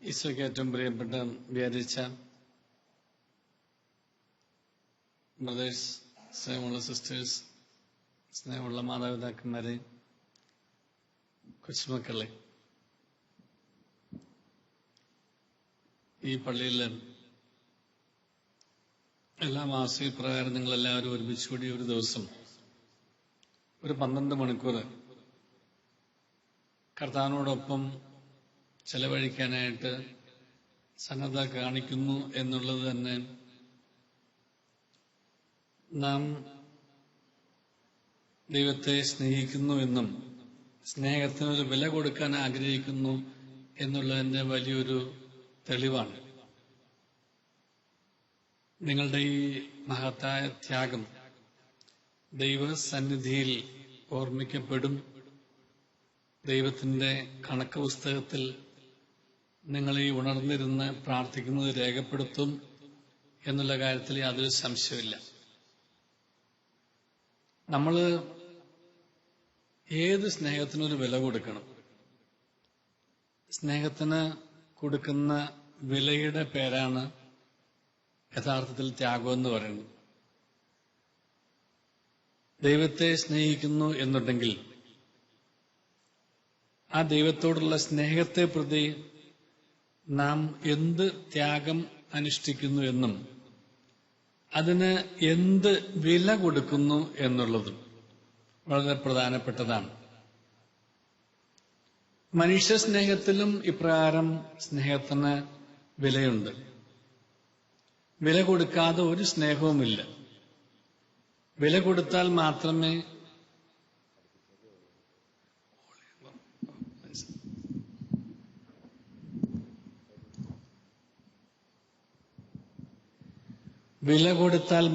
ഈശോയ്ക്ക് ഏറ്റവും പ്രിയപ്പെട്ട വ്യാരിച്ച ബ്രദേഴ്സ്, സ്നേഹമുള്ള സിസ്റ്റേഴ്സ്, സ്നേഹമുള്ള മാതാപിതാക്കന്മാരെ, കൊച്ചുമക്കളെ, ഈ പള്ളിയിൽ എല്ലാ മാസവും ഇപ്രകാരം നിങ്ങളെല്ലാവരും ഒരുമിച്ചുകൂടി ഒരു ദിവസം ഒരു 12 മണിക്കൂർ കർത്താവിനോടൊപ്പം ചെലവഴിക്കാനായിട്ട് സന്നദ്ധത കാണിക്കുന്നു എന്നുള്ളത് തന്നെ നാം ദൈവത്തെ സ്നേഹിക്കുന്നു എന്നും സ്നേഹത്തിനൊരു വില കൊടുക്കാൻ ആഗ്രഹിക്കുന്നു എന്നുള്ളതിന്റെ വലിയൊരു തെളിവാണ്. നിങ്ങളുടെ ഈ മഹത്തായ ത്യാഗം ദൈവസന്നിധിയിൽ ഓർമ്മിക്കപ്പെടും. ദൈവത്തിന്റെ കണക്ക് പുസ്തകത്തിൽ നിങ്ങൾ ഈ ഉണർന്നിരുന്ന് പ്രാർത്ഥിക്കുന്നത് രേഖപ്പെടുത്തും എന്നുള്ള കാര്യത്തിൽ യാതൊരു സംശയമില്ല. നമ്മൾ ഏത് സ്നേഹത്തിനൊരു വില കൊടുക്കണം. സ്നേഹത്തിന് കൊടുക്കുന്ന വിലയുടെ പേരാണ് യഥാർത്ഥത്തിൽ ത്യാഗം എന്ന് പറയുന്നത്. ദൈവത്തെ സ്നേഹിക്കുന്നു എന്നുണ്ടെങ്കിൽ ആ ദൈവത്തോടുള്ള സ്നേഹത്തെ പ്രതി നാം എന്ത് ത്യാഗം അനുഷ്ഠിക്കുന്നു എന്നും അതിന് എന്ത് വില കൊടുക്കുന്നു എന്നുള്ളതും വളരെ പ്രധാനപ്പെട്ടതാണ്. മനുഷ്യ സ്നേഹത്തിലും ഇപ്രകാരം സ്നേഹത്തിന് വിലയുണ്ട്. വില കൊടുക്കാതെ ഒരു സ്നേഹവുമില്ല. വില കൊടുത്താൽ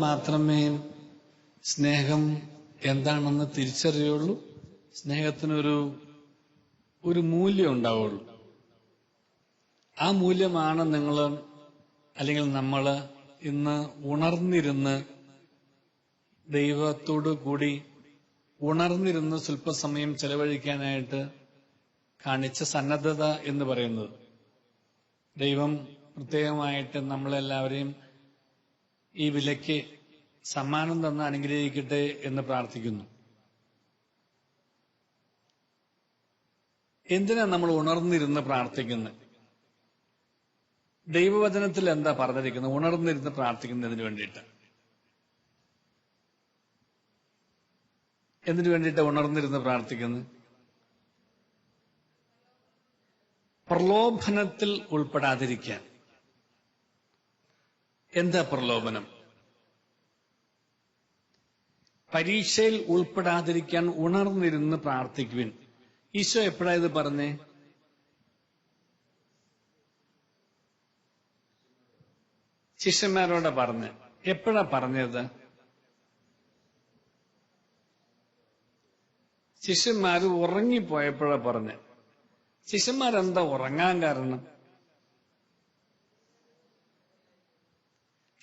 മാത്രമേ സ്നേഹം എന്താണെന്ന് തിരിച്ചറിയുള്ളൂ. സ്നേഹത്തിനൊരു മൂല്യം ഉണ്ടാവുള്ളൂ. ആ മൂല്യമാണ് നിങ്ങൾ അല്ലെങ്കിൽ നമ്മൾ ഇന്ന് ഉണർന്നിരുന്ന് ദൈവത്തോടു കൂടി ഉണർന്നിരുന്ന് സ്വല്പസമയം ചെലവഴിക്കാനായിട്ട് കാണിച്ച സന്നദ്ധത എന്ന് പറയുന്നത്. ദൈവം പ്രത്യേകമായിട്ട് നമ്മളെല്ലാവരെയും ഈ വിലയ്ക്ക് സമ്മാനം തന്ന് അനുഗ്രഹിക്കട്ടെ എന്ന് പ്രാർത്ഥിക്കുന്നു. എന്തിനാ നമ്മൾ ഉണർന്നിരുന്ന് പ്രാർത്ഥിക്കുന്നത്? ദൈവവചനത്തിൽ എന്താ പറഞ്ഞിരിക്കുന്നത്? ഉണർന്നിരുന്ന് പ്രാർത്ഥിക്കുന്നതിന് വേണ്ടിയിട്ട്. എന്തിനു വേണ്ടിയിട്ട് ഉണർന്നിരുന്ന് പ്രാർത്ഥിക്കുന്നത്? പ്രലോഭനത്തിൽ ഉൾപ്പെടാതിരിക്കാൻ. എന്താ പ്രലോഭനം? പരീക്ഷയിൽ ഉൾപ്പെടാതിരിക്കാൻ ഉണർന്നിരുന്ന് പ്രാർത്ഥിക്കുവിൻ. ഈശോ എപ്പോഴാ ഇത് പറഞ്ഞേ? ശിഷ്യന്മാരോട് പറഞ്ഞ്. എപ്പോഴാ പറഞ്ഞത്? ശിഷ്യന്മാര് ഉറങ്ങിപ്പോയപ്പോഴാ പറഞ്ഞ്. ശിഷ്യന്മാരെന്താ ഉറങ്ങാൻ കാരണം?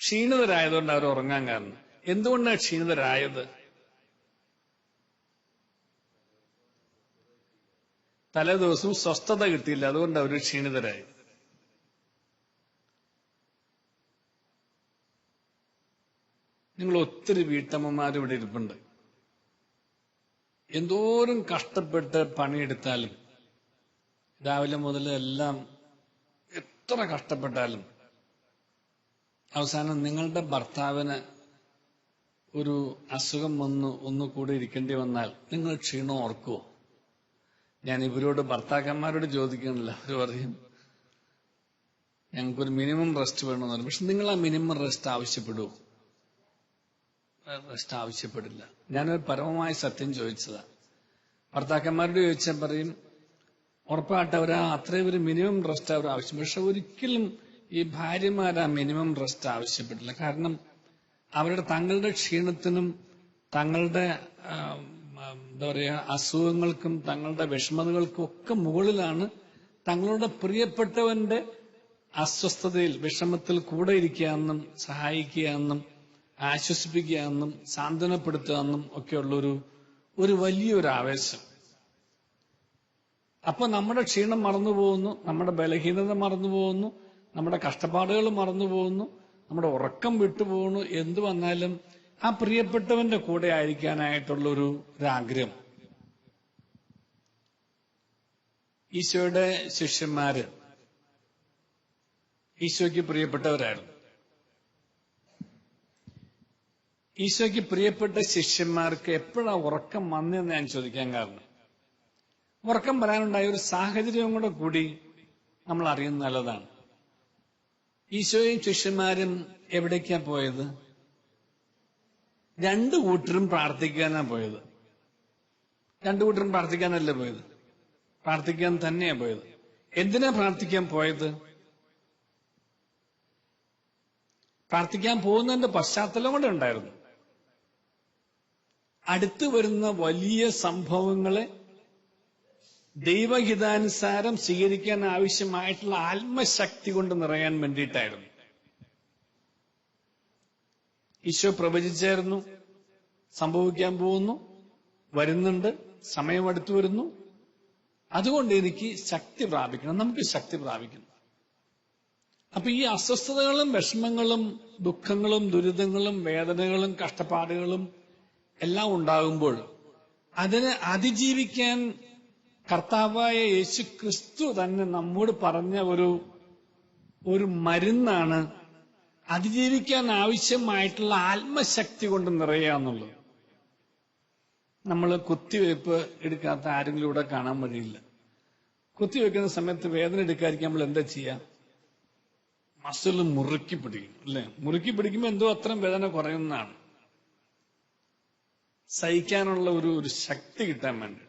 ക്ഷീണിതരായതുകൊണ്ട് അവർ ഉറങ്ങാൻ കാരണം. എന്തുകൊണ്ടാണ് ക്ഷീണിതരായത്? തലേ ദിവസവും സ്വസ്ഥത കിട്ടിയില്ല, അതുകൊണ്ട് അവർ ക്ഷീണിതരായി. നിങ്ങൾ ഒത്തിരി വീട്ടമ്മമാർ ഇവിടെ ഇരിപ്പുണ്ട്. എന്തോരം കഷ്ടപ്പെട്ട് പണിയെടുത്താലും രാവിലെ മുതൽ എല്ലാം എത്ര കഷ്ടപ്പെട്ടാലും അവസാനം നിങ്ങളുടെ ഭർത്താവിന് ഒരു അസുഖം വന്ന് ഒന്നുകൂടി ഇരിക്കേണ്ടി വന്നാൽ നിങ്ങൾ ക്ഷീണം ഓർക്കുമോ? ഞാൻ ഇവരോട് ഭർത്താക്കന്മാരോട് ചോദിക്കണില്ല. അവർ പറയും ഞങ്ങൾക്കൊരു മിനിമം റെസ്റ്റ് വേണമെന്ന് പറയും. പക്ഷെ നിങ്ങൾ ആ മിനിമം റെസ്റ്റ് ആവശ്യപ്പെടുമോ? റെസ്റ്റ് ആവശ്യപ്പെടില്ല. ഞാനൊരു പരമമായ സത്യം ചോദിച്ചതാ. ഭർത്താക്കന്മാരോട് ചോദിച്ചാൽ പറയും ഉറപ്പായിട്ട് അവർ അത്രയും ഒരു മിനിമം റെസ്റ്റ് അവർ ആവശ്യം. പക്ഷെ ഒരിക്കലും ഈ ഭാര്യമാർ ആ മിനിമം റെസ്റ്റ് ആവശ്യപ്പെട്ടില്ല. കാരണം അവരുടെ തങ്ങളുടെ ക്ഷീണത്തിനും തങ്ങളുടെ എന്താ പറയുക അസുഖങ്ങൾക്കും തങ്ങളുടെ വിഷമതകൾക്കും ഒക്കെ മുകളിലാണ് തങ്ങളുടെ പ്രിയപ്പെട്ടവന്റെ അസ്വസ്ഥതയിൽ വിഷമത്തിൽ കൂടെ ഇരിക്കുക എന്നും സഹായിക്കുക എന്നും ആശ്വസിപ്പിക്കുക എന്നും സാന്ത്വനപ്പെടുത്തുക എന്നും ഒക്കെയുള്ളൊരു വലിയൊരു ആവേശം. അപ്പൊ നമ്മുടെ ക്ഷീണം മറന്നുപോകുന്നു, നമ്മുടെ ബലഹീനത മറന്നുപോകുന്നു, നമ്മുടെ കഷ്ടപ്പാടുകൾ മറന്നുപോകുന്നു, നമ്മുടെ ഉറക്കം വിട്ടുപോകുന്നു. എന്തു വന്നാലും ആ പ്രിയപ്പെട്ടവന്റെ കൂടെ ആയിരിക്കാനായിട്ടുള്ളൊരു ആഗ്രഹം. ഈശോയുടെ ശിഷ്യന്മാര് ഈശോയ്ക്ക് പ്രിയപ്പെട്ടവരായിരുന്നു. ഈശോയ്ക്ക് പ്രിയപ്പെട്ട ശിഷ്യന്മാർക്ക് എപ്പോഴാ ഉറക്കം വന്നതെന്ന് ഞാൻ ചോദിക്കാൻ കാരണം, ഉറക്കം വരാനുണ്ടായ ഒരു സാഹചര്യവും കൂടെ കൂടി നമ്മൾ അറിയുന്നത് നല്ലതാണ്. ഈശോയും ശിഷ്യന്മാരും എവിടേക്കാ പോയത്? രണ്ടു കൂട്ടരും പ്രാർത്ഥിക്കാനാ പോയത്. രണ്ടു കൂട്ടരും പ്രാർത്ഥിക്കാനല്ല പോയത്, പ്രാർത്ഥിക്കാൻ തന്നെയാ പോയത്. എന്തിനാ പ്രാർത്ഥിക്കാൻ പോയത്? പ്രാർത്ഥിക്കാൻ പോകുന്നതിന്റെ പശ്ചാത്തലം കൂടെ ഉണ്ടായിരുന്നു. അടുത്തു വരുന്ന വലിയ സംഭവങ്ങളെ ദൈവഹിതാനുസാരം സ്വീകരിക്കാൻ ആവശ്യമായിട്ടുള്ള ആത്മശക്തി കൊണ്ട് നിറയാൻ വേണ്ടിയിട്ടായിരുന്നു. ഈശോ പ്രവചിച്ചായിരുന്നു, സംഭവിക്കാൻ പോകുന്നു, വരുന്നുണ്ട്, സമയം അടുത്തു വരുന്നു, അതുകൊണ്ട് എനിക്ക് ശക്തി പ്രാപിക്കണം, നമുക്ക് ശക്തി പ്രാപിക്കണം. അപ്പൊ ഈ അസ്വസ്ഥതകളും വിഷമങ്ങളും ദുഃഖങ്ങളും ദുരിതങ്ങളും വേദനകളും കഷ്ടപ്പാടുകളും എല്ലാം ഉണ്ടാകുമ്പോൾ അതിനെ അതിജീവിക്കാൻ കർത്താവായ യേശു ക്രിസ്തു തന്നെ നമ്മോട് പറഞ്ഞ ഒരു മരുന്നാണ് അതിജീവിക്കാൻ ആവശ്യമായിട്ടുള്ള ആത്മശക്തി കൊണ്ട് നിറയുക എന്നുള്ളത്. നമ്മൾ കുത്തിവയ്പ്പ് എടുക്കാത്ത ആരെങ്കിലും ഇവിടെ കാണാൻ വഴിയില്ല. കുത്തിവെക്കുന്ന സമയത്ത് വേദന എടുക്കാതിരിക്കാൻ നമ്മൾ എന്താ ചെയ്യുക? മസിൽ മുറുക്കി പിടിക്കും, അല്ലെ? മുറുക്കി പിടിക്കുമ്പോൾ എന്തോ അത്രയും വേദന കുറയുന്നതാണ്. സഹിക്കാനുള്ള ഒരു ശക്തി കിട്ടാൻ വേണ്ടി.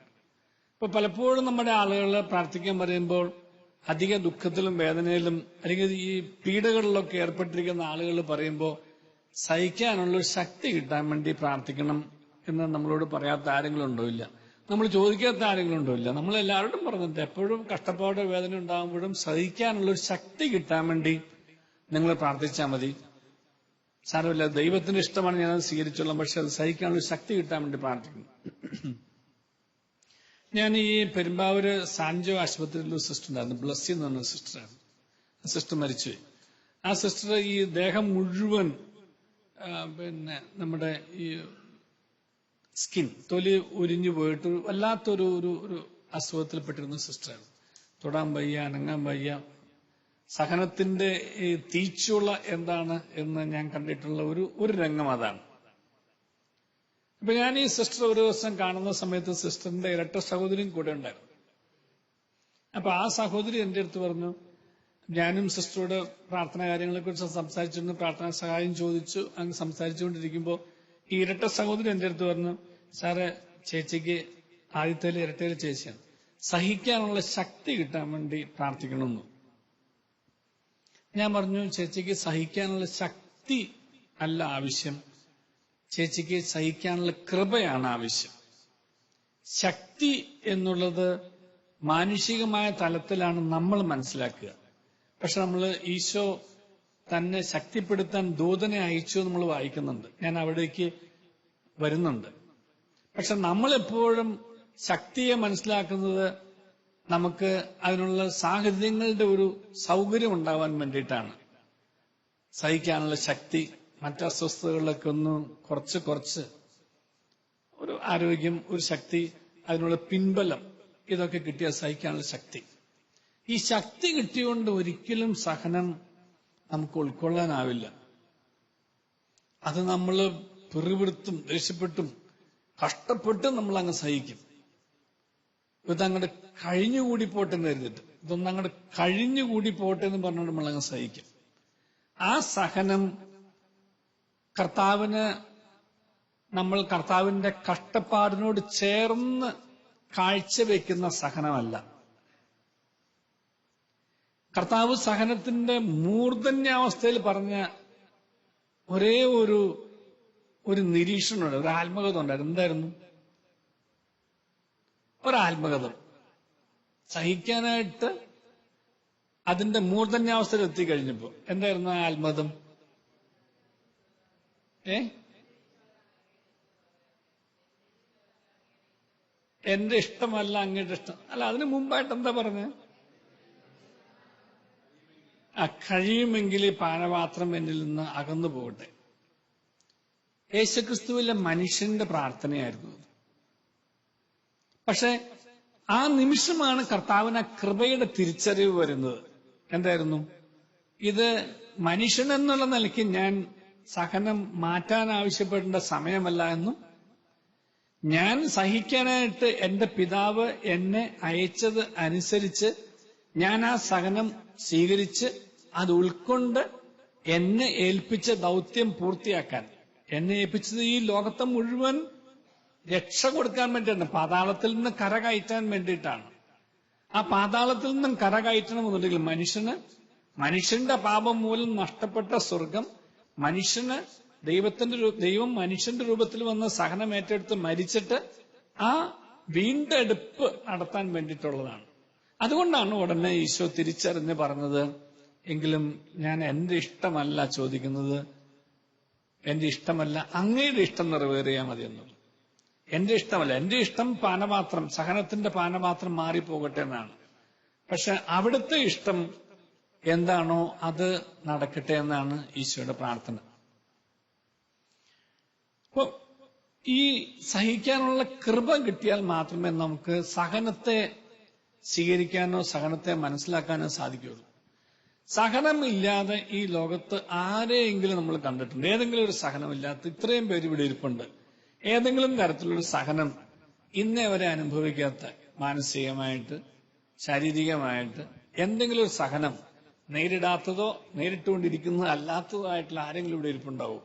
ഇപ്പൊ പലപ്പോഴും നമ്മുടെ ആളുകൾ പ്രാർത്ഥിക്കാൻ പറയുമ്പോൾ അധിക ദുഃഖത്തിലും വേദനയിലും അല്ലെങ്കിൽ ഈ പീഡകളിലൊക്കെ ഏർപ്പെട്ടിരിക്കുന്ന ആളുകൾ പറയുമ്പോൾ സഹിക്കാനുള്ള ശക്തി കിട്ടാൻ വേണ്ടി പ്രാർത്ഥിക്കണം എന്ന് നമ്മളോട് പറയാത്ത ആരെങ്കിലും ഉണ്ടോ? ഇല്ല. നമ്മൾ ചോദിക്കാത്ത ആരെങ്കിലും ഉണ്ടോ? ഇല്ല. നമ്മൾ എല്ലാവരോടും പറഞ്ഞിട്ട് എപ്പോഴും കഷ്ടപ്പാട് വേദന ഉണ്ടാകുമ്പോഴും സഹിക്കാനുള്ള ശക്തി കിട്ടാൻ വേണ്ടി നിങ്ങൾ പ്രാർത്ഥിച്ചാൽ മതി. സാരമില്ല, ദൈവത്തിന്റെ ഇഷ്ടമാണ്, ഞാനത് സ്വീകരിച്ചോളാം. പക്ഷെ അത് സഹിക്കാനുള്ള ശക്തി കിട്ടാൻ വേണ്ടി പ്രാർത്ഥിക്കുന്നു. ഞാൻ ഈ പെരുമ്പാവൂര് സാൻജോ ആശുപത്രിയിൽ ഒരു സിസ്റ്റർ ഉണ്ടായിരുന്നു, ബ്ലസ്സി എന്ന് പറഞ്ഞ സിസ്റ്ററായിരുന്നു. ആ സിസ്റ്റർ മരിച്ചുപോയി. ആ സിസ്റ്റർ ഈ ദേഹം മുഴുവൻ നമ്മുടെ ഈ സ്കിൻ തൊലി ഉരിഞ്ഞു പോയിട്ട് വല്ലാത്തൊരു അസുഖത്തിൽപ്പെട്ടിരുന്ന സിസ്റ്ററായിരുന്നു. തൊടാൻ വയ്യ, അനങ്ങാൻ വയ്യ. സഹനത്തിന്റെ ഈ തീച്ചുള എന്താണ് എന്ന് ഞാൻ കണ്ടിട്ടുള്ള ഒരു രംഗം അതാണ്. അപ്പൊ ഞാൻ ഈ സിസ്റ്റർ ഒരു ദിവസം കാണുന്ന സമയത്ത് സിസ്റ്ററിന്റെ ഇരട്ട സഹോദരിയും കൂടെ ഉണ്ടായിരുന്നു. അപ്പൊ ആ സഹോദരി എന്റെ അടുത്ത് പറഞ്ഞു, ഞാനും സിസ്റ്ററോട് പ്രാർത്ഥനാ കാര്യങ്ങളെ കുറിച്ച് സംസാരിച്ചിരുന്നു, പ്രാർത്ഥനാ സഹായം ചോദിച്ചു. അങ്ങ് സംസാരിച്ചുകൊണ്ടിരിക്കുമ്പോൾ ഈ ഇരട്ട സഹോദരി എന്റെ അടുത്ത് പറഞ്ഞു, സാറെ ചേച്ചിക്ക് ആദ്യത്തേല് ഇരട്ടയില് ചേച്ചിയാണ്, സഹിക്കാനുള്ള ശക്തി കിട്ടാൻ വേണ്ടി പ്രാർത്ഥിക്കണമെന്നു. ഞാൻ പറഞ്ഞു, ചേച്ചിക്ക് സഹിക്കാനുള്ള ശക്തി അല്ല ആവശ്യം, ചേച്ചിക്ക് സഹിക്കാനുള്ള കൃപയാണ് ആവശ്യം. ശക്തി എന്നുള്ളത് മാനുഷികമായ തലത്തിലാണ് നമ്മൾ മനസ്സിലാക്കുക. പക്ഷെ നമ്മൾ ഈശോ തന്നെ ശക്തിപ്പെടുത്താൻ ദൂതനെ അയച്ചു നമ്മൾ വായിക്കുന്നുണ്ട്. ഞാൻ അവിടേക്ക് വരുന്നുണ്ട്. പക്ഷെ നമ്മളെപ്പോഴും ശക്തിയെ മനസ്സിലാക്കുന്നത് നമുക്ക് അതിനുള്ള സാഹചര്യങ്ങളുടെ ഒരു സൗകര്യം ഉണ്ടാവാൻ വേണ്ടിയിട്ടാണ്. സഹിക്കാനുള്ള ശക്തി, മറ്റ് അസ്വസ്ഥതകളിലൊക്കെ ഒന്ന് കുറച്ച് ഒരു ആരോഗ്യം, ഒരു ശക്തി, അതിനുള്ള പിൻബലം, ഇതൊക്കെ കിട്ടിയാൽ സഹിക്കാനുള്ള ശക്തി. ഈ ശക്തി കിട്ടിയോണ്ട് ഒരിക്കലും സഹനം നമുക്ക് ഉൾക്കൊള്ളാനാവില്ല. അത് നമ്മൾ പിറുപിറുത്തും ദേഷ്യപ്പെട്ടും കഷ്ടപ്പെട്ടും നമ്മൾ അങ്ങ് സഹിക്കും. ഇതങ്ങോട്ട് കഴിഞ്ഞുകൂടി പോട്ടെ എന്ന് കരുതിട്ട്, ഇതൊന്നും അങ്ങോട്ട് കഴിഞ്ഞുകൂടി പോട്ടെ എന്ന് പറഞ്ഞുകൊണ്ട് നമ്മളങ്ങ് സഹിക്കും. ആ സഹനം നമ്മൾ കർത്താവിന്റെ കഷ്ടപ്പാടിനോട് ചേർന്ന് കാഴ്ചവെക്കുന്ന സഹനമല്ല. കർത്താവ് സഹനത്തിന്റെ മൂർധന്യാവസ്ഥയിൽ പറഞ്ഞ ഒരേ ഒരു നിരീക്ഷണമുണ്ട്, ഒരു ആത്മകഥ ഉണ്ടായിരുന്നു. എന്തായിരുന്നു? ഒരാത്മകഥം സഹിക്കാനായിട്ട് അതിന്റെ മൂർധന്യാവസ്ഥയിൽ എത്തിക്കഴിഞ്ഞപ്പോ എന്തായിരുന്നു ആ ആത്മകഥം? എന്റെ ഇഷ്ടമല്ല അങ്ങയുടെ ഇഷ്ടം. അല്ല, അതിനു മുമ്പായിട്ട് എന്താ പറഞ്ഞത്? കഴിയുമെങ്കിൽ ഈ പാനപാത്രം എന്നിൽ നിന്ന് അകന്നു പോകട്ടെ. യേശുക്രിസ്തുവിലെ മനുഷ്യന്റെ പ്രാർത്ഥനയായിരുന്നു അത്. പക്ഷെ ആ നിമിഷമാണ് കർത്താവിന് കൃപയുടെ തിരിച്ചറിവ് വരുന്നത്. എന്തായിരുന്നു? ഇത് മനുഷ്യനെന്നുള്ള നിലയ്ക്ക് ഞാൻ സഹനം മാറ്റാൻ ആവശ്യപ്പെടേണ്ട സമയമല്ല എന്നും, ഞാൻ സഹിക്കാനായിട്ട് എന്റെ പിതാവ് എന്നെ അയച്ചത് അനുസരിച്ച് ഞാൻ ആ സഹനം സ്വീകരിച്ച് അത് ഉൾക്കൊണ്ട് എന്നെ ഏൽപ്പിച്ച ദൗത്യം പൂർത്തിയാക്കാൻ, എന്നെ ഏൽപ്പിച്ചത് ഈ ലോകത്തെ മുഴുവൻ രക്ഷ കൊടുക്കാൻ വേണ്ടിയിട്ടാണ്, പാതാളത്തിൽ നിന്ന് കരകയറ്റാൻ വേണ്ടിയിട്ടാണ്. ആ പാതാളത്തിൽ നിന്നും കരകയറ്റണമെന്നുണ്ടെങ്കിൽ മനുഷ്യന്റെ പാപം മൂലം നഷ്ടപ്പെട്ട സ്വർഗം, ദൈവം മനുഷ്യന്റെ രൂപത്തിൽ വന്ന് സഹനം ഏറ്റെടുത്ത് മരിച്ചിട്ട് ആ വീണ്ടെടുപ്പ് നടത്താൻ വേണ്ടിയിട്ടുള്ളതാണ്. അതുകൊണ്ടാണ് ഉടനെ ഈശോ തിരിച്ചറിഞ്ഞ് പറഞ്ഞത്, എങ്കിലും ഞാൻ എന്റെ ഇഷ്ടമല്ല ചോദിക്കുന്നത്, എന്റെ ഇഷ്ടമല്ല അങ്ങയുടെ ഇഷ്ടം നിറവേറിയാൽ മതി എന്നുള്ളത്. എന്റെ ഇഷ്ടമല്ല, എന്റെ ഇഷ്ടം പാനപാത്രം, സഹനത്തിന്റെ പാനപാത്രം മാറിപ്പോകട്ടെ എന്നാണ്. പക്ഷെ അവിടുത്തെ ഇഷ്ടം എന്താണോ അത് നടക്കട്ടെ എന്നാണ് ഈശോയുടെ പ്രാർത്ഥന. അപ്പോ ഈ സഹിക്കാനുള്ള കൃപ കിട്ടിയാൽ മാത്രമേ നമുക്ക് സഹനത്തെ സ്വീകരിക്കാനോ സഹനത്തെ മനസ്സിലാക്കാനോ സാധിക്കുകയുള്ളൂ. സഹനമില്ലാതെ ഈ ലോകത്ത് ആരെയെങ്കിലും നമ്മൾ കണ്ടിട്ടുണ്ട്? ഏതെങ്കിലും ഒരു സഹനമില്ലാത്ത ഇത്രയും പേര് ഇവിടെ ഇരിപ്പുണ്ട്. ഏതെങ്കിലും തരത്തിലൊരു സഹനം ഇന്നേ വരെ അനുഭവിക്കാത്ത, മാനസികമായിട്ട് ശാരീരികമായിട്ട് എന്തെങ്കിലും ഒരു സഹനം നേരിടാത്തതോ നേരിട്ടുകൊണ്ടിരിക്കുന്നതോ അല്ലാത്തതോ ആയിട്ടുള്ള ആരെങ്കിലും ഇവിടെ ഇരിപ്പുണ്ടാവും?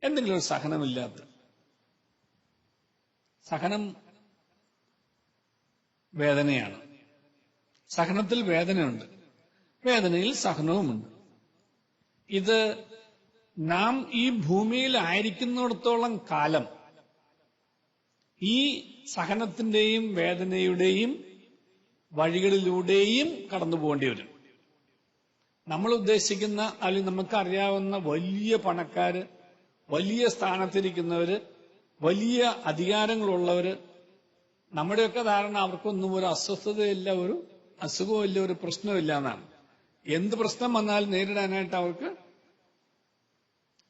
എന്തെങ്കിലും ഒരു സഹനമില്ലാത്ത. സഹനം വേദനയാണ്. സഹനത്തിൽ വേദനയുണ്ട്, വേദനയിൽ സഹനവുമുണ്ട്. ഇത് നാം ഈ ഭൂമിയിൽ ആയിരിക്കുന്നിടത്തോളം കാലം ഈ സഹനത്തിന്റെയും വേദനയുടെയും വഴികളിലൂടെയും കടന്നു പോകേണ്ടി വരും. നമ്മൾ ഉദ്ദേശിക്കുന്ന, അല്ലെങ്കിൽ നമുക്കറിയാവുന്ന വലിയ പണക്കാര്, വലിയ സ്ഥാനത്തിരിക്കുന്നവര്, വലിയ അധികാരങ്ങളുള്ളവര്, നമ്മുടെയൊക്കെ ധാരണ അവർക്കൊന്നും ഒരു അസ്വസ്ഥതയില്ല, ഒരു അസുഖമില്ല, ഒരു പ്രശ്നമില്ല എന്നാണ്. എന്ത് പ്രശ്നം വന്നാലും നേരിടാനായിട്ട്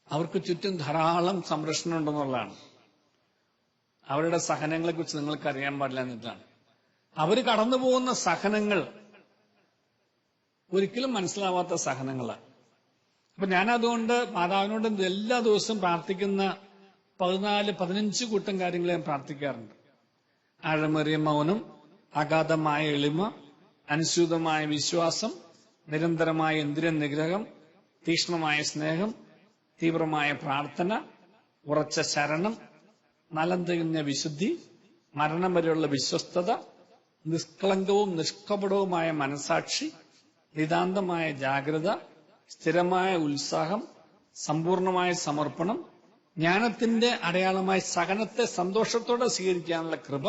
അവർക്ക് ചുറ്റും ധാരാളം സംരക്ഷണം ഉണ്ടെന്നുള്ളതാണ്. അവരുടെ സഹനങ്ങളെ കുറിച്ച് നിങ്ങൾക്ക് അറിയാൻ പാടില്ല എന്നിട്ടാണ്. അവർ കടന്നു പോകുന്ന സഹനങ്ങൾ ഒരിക്കലും മനസ്സിലാവാത്ത സഹനങ്ങളാണ്. അപ്പൊ ഞാനതുകൊണ്ട് മാതാവിനോട് എല്ലാ ദിവസവും പ്രാർത്ഥിക്കുന്ന 14-15 കൂട്ടം കാര്യങ്ങൾ ഞാൻ പ്രാർത്ഥിക്കാറുണ്ട്. ആഴമേറിയ മൗനം, അഗാധമായ എളിമ, അനുസ്യൂതമായ വിശ്വാസം, നിരന്തരമായ ഇന്ദ്രിയ നിഗ്രഹം, തീക്ഷ്ണമായ സ്നേഹം, തീവ്രമായ പ്രാർത്ഥന, ഉറച്ച ശരണം, നലം തികഞ്ഞ വിശുദ്ധി, മരണം വരെയുള്ള വിശ്വസ്തത, നിഷ്കളങ്കവും നിഷ്കപടവുമായ മനസാക്ഷി, നിതാന്തമായ ജാഗ്രത, സ്ഥിരമായ ഉത്സാഹം, സമ്പൂർണമായ സമർപ്പണം, ജ്ഞാനത്തിന്റെ അടയാളമായ സഹനത്തെ സന്തോഷത്തോടെ സ്വീകരിക്കാനുള്ള കൃപ,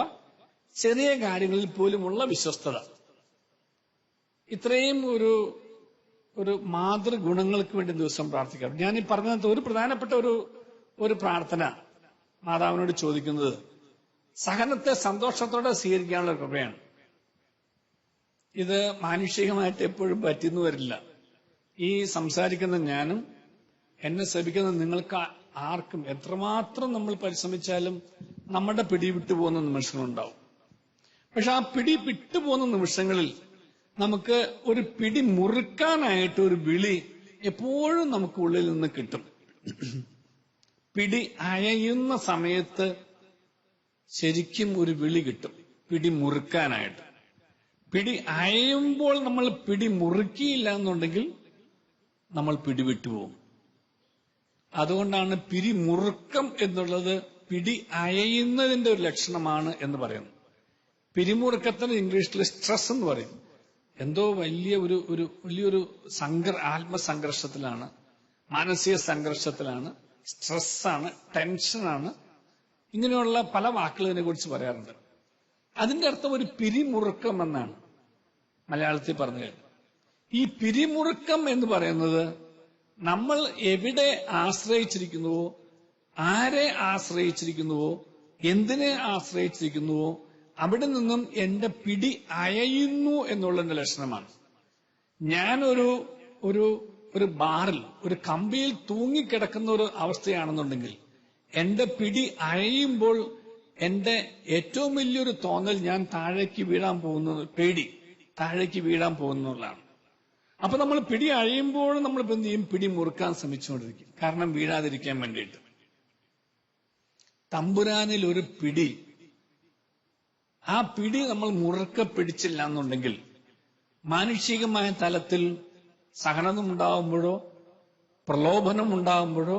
ചെറിയ കാര്യങ്ങളിൽ പോലുമുള്ള വിശ്വസ്തത. ഇത്രയും ഒരു മാതൃഗുണങ്ങൾക്ക് വേണ്ടി ദിവസം പ്രാർത്ഥിക്കാം. ഞാൻ ഈ പറഞ്ഞത് ഒരു പ്രധാനപ്പെട്ട ഒരു പ്രാർത്ഥന മാതാവിനോട് ചോദിക്കുന്നത് സഹനത്തെ സന്തോഷത്തോടെ സ്വീകരിക്കാനുള്ള കൃപയാണ്. ഇത് മാനുഷികമായിട്ട് എപ്പോഴും പറ്റിയെന്ന് വരില്ല. ഈ സംസാരിക്കുന്ന ഞാനും എന്നെ ശ്രമിക്കുന്ന നിങ്ങൾക്ക് ആർക്കും എത്രമാത്രം നമ്മൾ പരിശ്രമിച്ചാലും നമ്മുടെ പിടി വിട്ടുപോകുന്ന നിമിഷങ്ങളുണ്ടാവും. പക്ഷെ ആ പിടി വിട്ടുപോകുന്ന നിമിഷങ്ങളിൽ നമുക്ക് ഒരു പിടി മുറുക്കാനായിട്ട് ഒരു വിളി എപ്പോഴും നമുക്ക് ഉള്ളിൽ നിന്ന് കിട്ടും. പിടി അയയുന്ന സമയത്ത് ശരിക്കും ഒരു വിളി കിട്ടും, പിടി മുറുക്കാനായിട്ട്. പിടി അയയുമ്പോൾ നമ്മൾ പിടി മുറുക്കിയില്ല എന്നുണ്ടെങ്കിൽ നമ്മൾ പിടിവിട്ടുപോകും. അതുകൊണ്ടാണ് പിരിമുറുക്കം എന്നുള്ളത് പിടി അയയുന്നതിന്റെ ഒരു ലക്ഷണമാണ് എന്ന് പറയുന്നത്. പിരിമുറുക്കത്തിന് ഇംഗ്ലീഷിൽ സ്ട്രെസ് എന്ന് പറയും. എന്തോ വലിയൊരു ആത്മസംഘർഷത്തിലാണ്, മാനസിക സംഘർഷത്തിലാണ്, സ്ട്രെസ്സാണ്, ടെൻഷനാണ്, ഇങ്ങനെയുള്ള പല വാക്കുകൾ ഇതിനെ കുറിച്ച് പറയാറുണ്ട്. അതിന്റെ അർത്ഥം ഒരു പിരിമുറുക്കം എന്നാണ് മലയാളത്തിൽ പറഞ്ഞു. ഈ പിരിമുറുക്കം എന്ന് പറയുന്നത് നമ്മൾ എവിടെ ആശ്രയിച്ചിരിക്കുന്നുവോ, ആരെ ആശ്രയിച്ചിരിക്കുന്നുവോ, എന്തിനെ ആശ്രയിച്ചിരിക്കുന്നുവോ, അവിടെ നിന്നും എന്റെ പിടി അയയുന്നു എന്നുള്ളതിന്റെ ലക്ഷണമാണ്. ഞാനൊരു ഒരു ഒരു ബാറിൽ ഒരു കമ്പിയിൽ തൂങ്ങിക്കിടക്കുന്ന ഒരു അവസ്ഥയാണെന്നുണ്ടെങ്കിൽ എന്റെ പിടി അയയുമ്പോൾ എന്റെ ഏറ്റവും വലിയൊരു തോന്നൽ ഞാൻ താഴേക്ക് വീഴാൻ പോകുന്നത്, പേടി താഴേക്ക് വീഴാൻ പോകുന്നതാണ്. അപ്പൊ നമ്മൾ പിടി അഴിയുമ്പോൾ നമ്മൾ ഇപ്പൊ എന്ത് ചെയ്യും? പിടി മുറുക്കാൻ ശ്രമിച്ചുകൊണ്ടിരിക്കും, കാരണം വീഴാതിരിക്കാൻ വേണ്ടിയിട്ട്. തമ്പുരാനിൽ ഒരു പിടി, ആ പിടി നമ്മൾ മുറുക്കെ പിടിച്ചില്ല എന്നുണ്ടെങ്കിൽ മാനുഷികമായ തലത്തിൽ സഹനം ഉണ്ടാകുമ്പോഴോ പ്രലോഭനം ഉണ്ടാകുമ്പോഴോ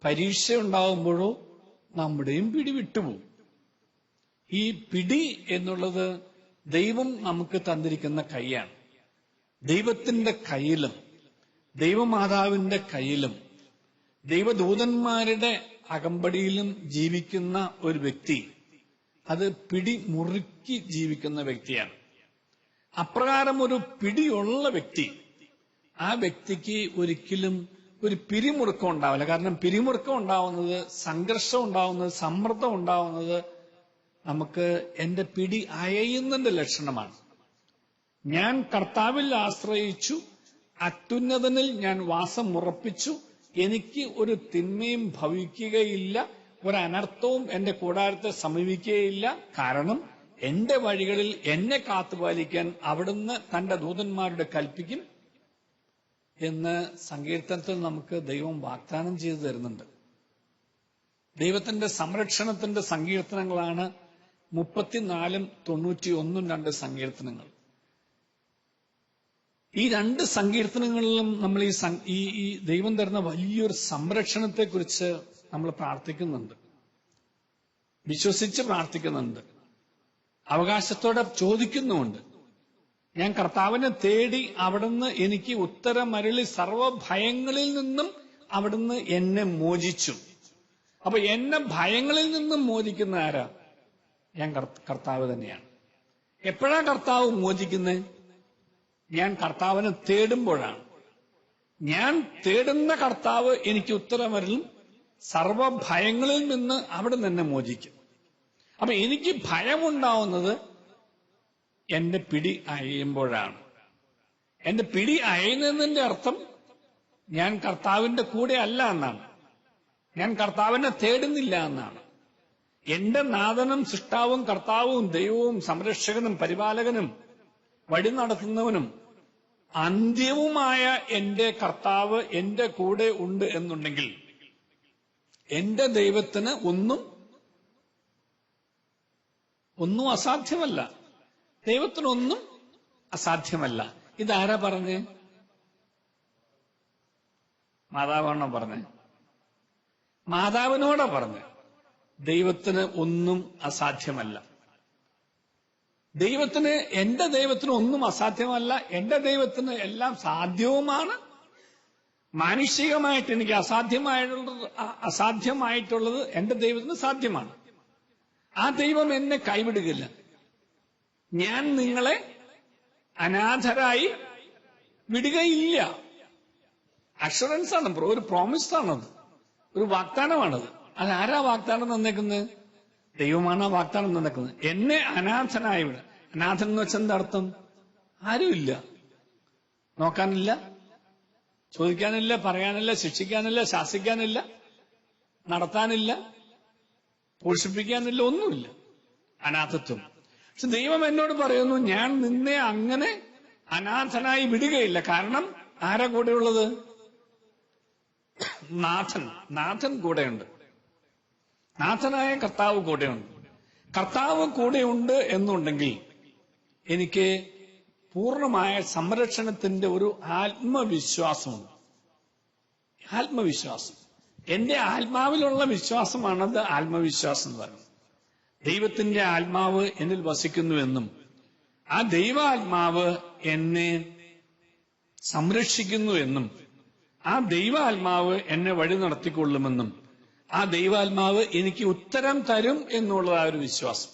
പരീക്ഷ ഉണ്ടാകുമ്പോഴോ നമ്മുടെയും പിടി വിട്ടുപോകും. ഈ പിടി എന്നുള്ളത് ദൈവം നമുക്ക് തന്നിരിക്കുന്ന കൈയാണ്. ദൈവത്തിന്റെ കയ്യിലും ദൈവമാതാവിന്റെ കയ്യിലും ദൈവദൂതന്മാരുടെ അകമ്പടിയിലും ജീവിക്കുന്ന ഒരു വ്യക്തി അത് പിടി മുറുക്കി ജീവിക്കുന്ന വ്യക്തിയാണ്. അപ്രകാരം ഒരു പിടിയുള്ള വ്യക്തി, ആ വ്യക്തിക്ക് ഒരിക്കലും ഒരു പിരിമുറുക്കം ഉണ്ടാവില്ല. കാരണം പിരിമുറുക്കം ഉണ്ടാവുന്നത്, സംഘർഷം ഉണ്ടാവുന്നത്, സമ്മർദ്ദം ഉണ്ടാവുന്നത് നമുക്ക് എന്റെ പിടി അയയുന്നതിന്റെ ലക്ഷണമാണ്. ഞാൻ കർത്താവിൽ ആശ്രയിച്ചു, അത്യുന്നതനിൽ ഞാൻ വാസം ഉറപ്പിച്ചു, എനിക്ക് ഒരു തിന്മയും ഭവിക്കുകയില്ല, ഒരു അനർത്ഥവും എന്റെ കൂടാരത്തെ സമീപിക്കുകയില്ല. കാരണം എന്റെ വഴികളിൽ എന്നെ കാത്തുപാലിക്കാൻ അവിടുന്ന് തന്റെ ദൂതന്മാരുടെ കൽപ്പിക്കും എന്ന് സങ്കീർത്തനത്തിൽ നമുക്ക് ദൈവം വാഗ്ദാനം ചെയ്തു തരുന്നുണ്ട്. ദൈവത്തിന്റെ സംരക്ഷണത്തിന്റെ സങ്കീർത്തനങ്ങളാണ് 34, 91, 2 സങ്കീർത്തനങ്ങൾ. ഈ 2 സങ്കീർത്തനങ്ങളിലും നമ്മൾ ഈ ദൈവം തരുന്ന വലിയൊരു സംരക്ഷണത്തെക്കുറിച്ച് നമ്മൾ പ്രാർത്ഥിക്കുന്നുണ്ട്, വിശ്വസിച്ച് പ്രാർത്ഥിക്കുന്നുണ്ട്, അവകാശത്തോടെ ചോദിക്കുന്നുമുണ്ട്. ഞാൻ കർത്താവിനെ തേടി, അവിടുന്ന് എനിക്ക് ഉത്തരമരുളി, സർവഭയങ്ങളിൽ നിന്നും അവിടുന്ന് എന്നെ മോചിച്ചു. അപ്പൊ എന്നെ ഭയങ്ങളിൽ നിന്നും മോചിക്കുന്ന ആരാ? ഞാൻ കർത്താവ് തന്നെയാണ്. എപ്പോഴാ കർത്താവ് മോചിക്കുന്നത്? ഞാൻ കർത്താവിനെ തേടുമ്പോഴാണ്. ഞാൻ തേടുന്ന കർത്താവ് എനിക്ക് ഉത്തരമരുളും, സർവഭയങ്ങളിൽ നിന്ന് അവിടെ തന്നെ മോചിക്കും. അപ്പൊ എനിക്ക് ഭയമുണ്ടാവുന്നത് എന്റെ പിടി അയയുമ്പോഴാണ്. എന്റെ പിടി അയയുന്നതിന്റെ അർത്ഥം ഞാൻ കർത്താവിന്റെ കൂടെ അല്ല എന്നാണ്, ഞാൻ കർത്താവിനെ തേടുന്നില്ല എന്നാണ്. എന്റെ നാഥനും സൃഷ്ടാവും കർത്താവും ദൈവവും സംരക്ഷകനും പരിപാലകനും വഴി നടത്തുന്നവനും അന്ത്യവുമായ എന്റെ കർത്താവ് എന്റെ കൂടെ ഉണ്ട് എന്നുണ്ടെങ്കിൽ എന്റെ ദൈവത്തിന് ഒന്നും അസാധ്യമല്ല. ദൈവത്തിനൊന്നും അസാധ്യമല്ല. ഇതാരാ പറഞ്ഞേ? മാതാവാണോ പറഞ്ഞേ? മാതാവിനോടാ പറഞ്ഞേ. ദൈവത്തിന് ഒന്നും അസാധ്യമല്ല. എന്റെ ദൈവത്തിന് ഒന്നും അസാധ്യമല്ല. എന്റെ ദൈവത്തിന് എല്ലാം സാധ്യവുമാണ്. മാനുഷികമായിട്ട് എനിക്ക് അസാധ്യമായിട്ടുള്ളത് എന്റെ ദൈവത്തിന് സാധ്യമാണ്. ആ ദൈവം എന്നെ കൈവിടുകയില്ല. ഞാൻ നിങ്ങളെ അനാഥരായി വിടുകയില്ല. അഷുറൻസ് ആണ്, ഒരു പ്രോമിസ് ആണത്, ഒരു വാഗ്ദാനമാണത്. അതാരാ വാഗ്ദാനം തന്നേക്കുന്നത്? ദൈവമാണ് ആ വാഗ്ദാനം തന്നേക്കുന്നത്. എന്നെ അനാഥനായി വിടുക. അനാഥൻ എന്ന് വെച്ചാൽ എന്താ അർത്ഥം? ആരുമില്ല, നോക്കാനില്ല, ചോദിക്കാനില്ല, പറയാനില്ല, ശിക്ഷിക്കാനില്ല, ശാസിക്കാനില്ല, നടത്താനില്ല, പോഷിപ്പിക്കാനില്ല, ഒന്നുമില്ല. അനാഥത്വം. പക്ഷെ ദൈവം എന്നോട് പറയുന്നു, ഞാൻ നിന്നെ അങ്ങനെ അനാഥനായി വിടുകയില്ല. കാരണം ആരാ കൂടെയുള്ളത്? നാഥൻ കൂടെയുണ്ട്. നാഥനായ കർത്താവ് കൂടെയുണ്ട്. കർത്താവ് കൂടെയുണ്ട് എന്നുണ്ടെങ്കിൽ എനിക്ക് പൂർണ്ണമായ സംരക്ഷണത്തിന്റെ ഒരു ആത്മവിശ്വാസമുണ്ട്. ആത്മവിശ്വാസം, എന്റെ ആത്മാവിലുള്ള വിശ്വാസമാണത് ആത്മവിശ്വാസം എന്ന് പറയുന്നത്. ദൈവത്തിന്റെ ആത്മാവ് എന്നിൽ വസിക്കുന്നുവെന്നും ആ ദൈവാത്മാവ് എന്നെ സംരക്ഷിക്കുന്നു എന്നും ആ ദൈവാത്മാവ് എന്നെ വഴി നടത്തിക്കൊള്ളുമെന്നും ആ ദൈവാത്മാവ് എനിക്ക് ഉത്തരം തരും എന്നുള്ളതാ ഒരു വിശ്വാസം.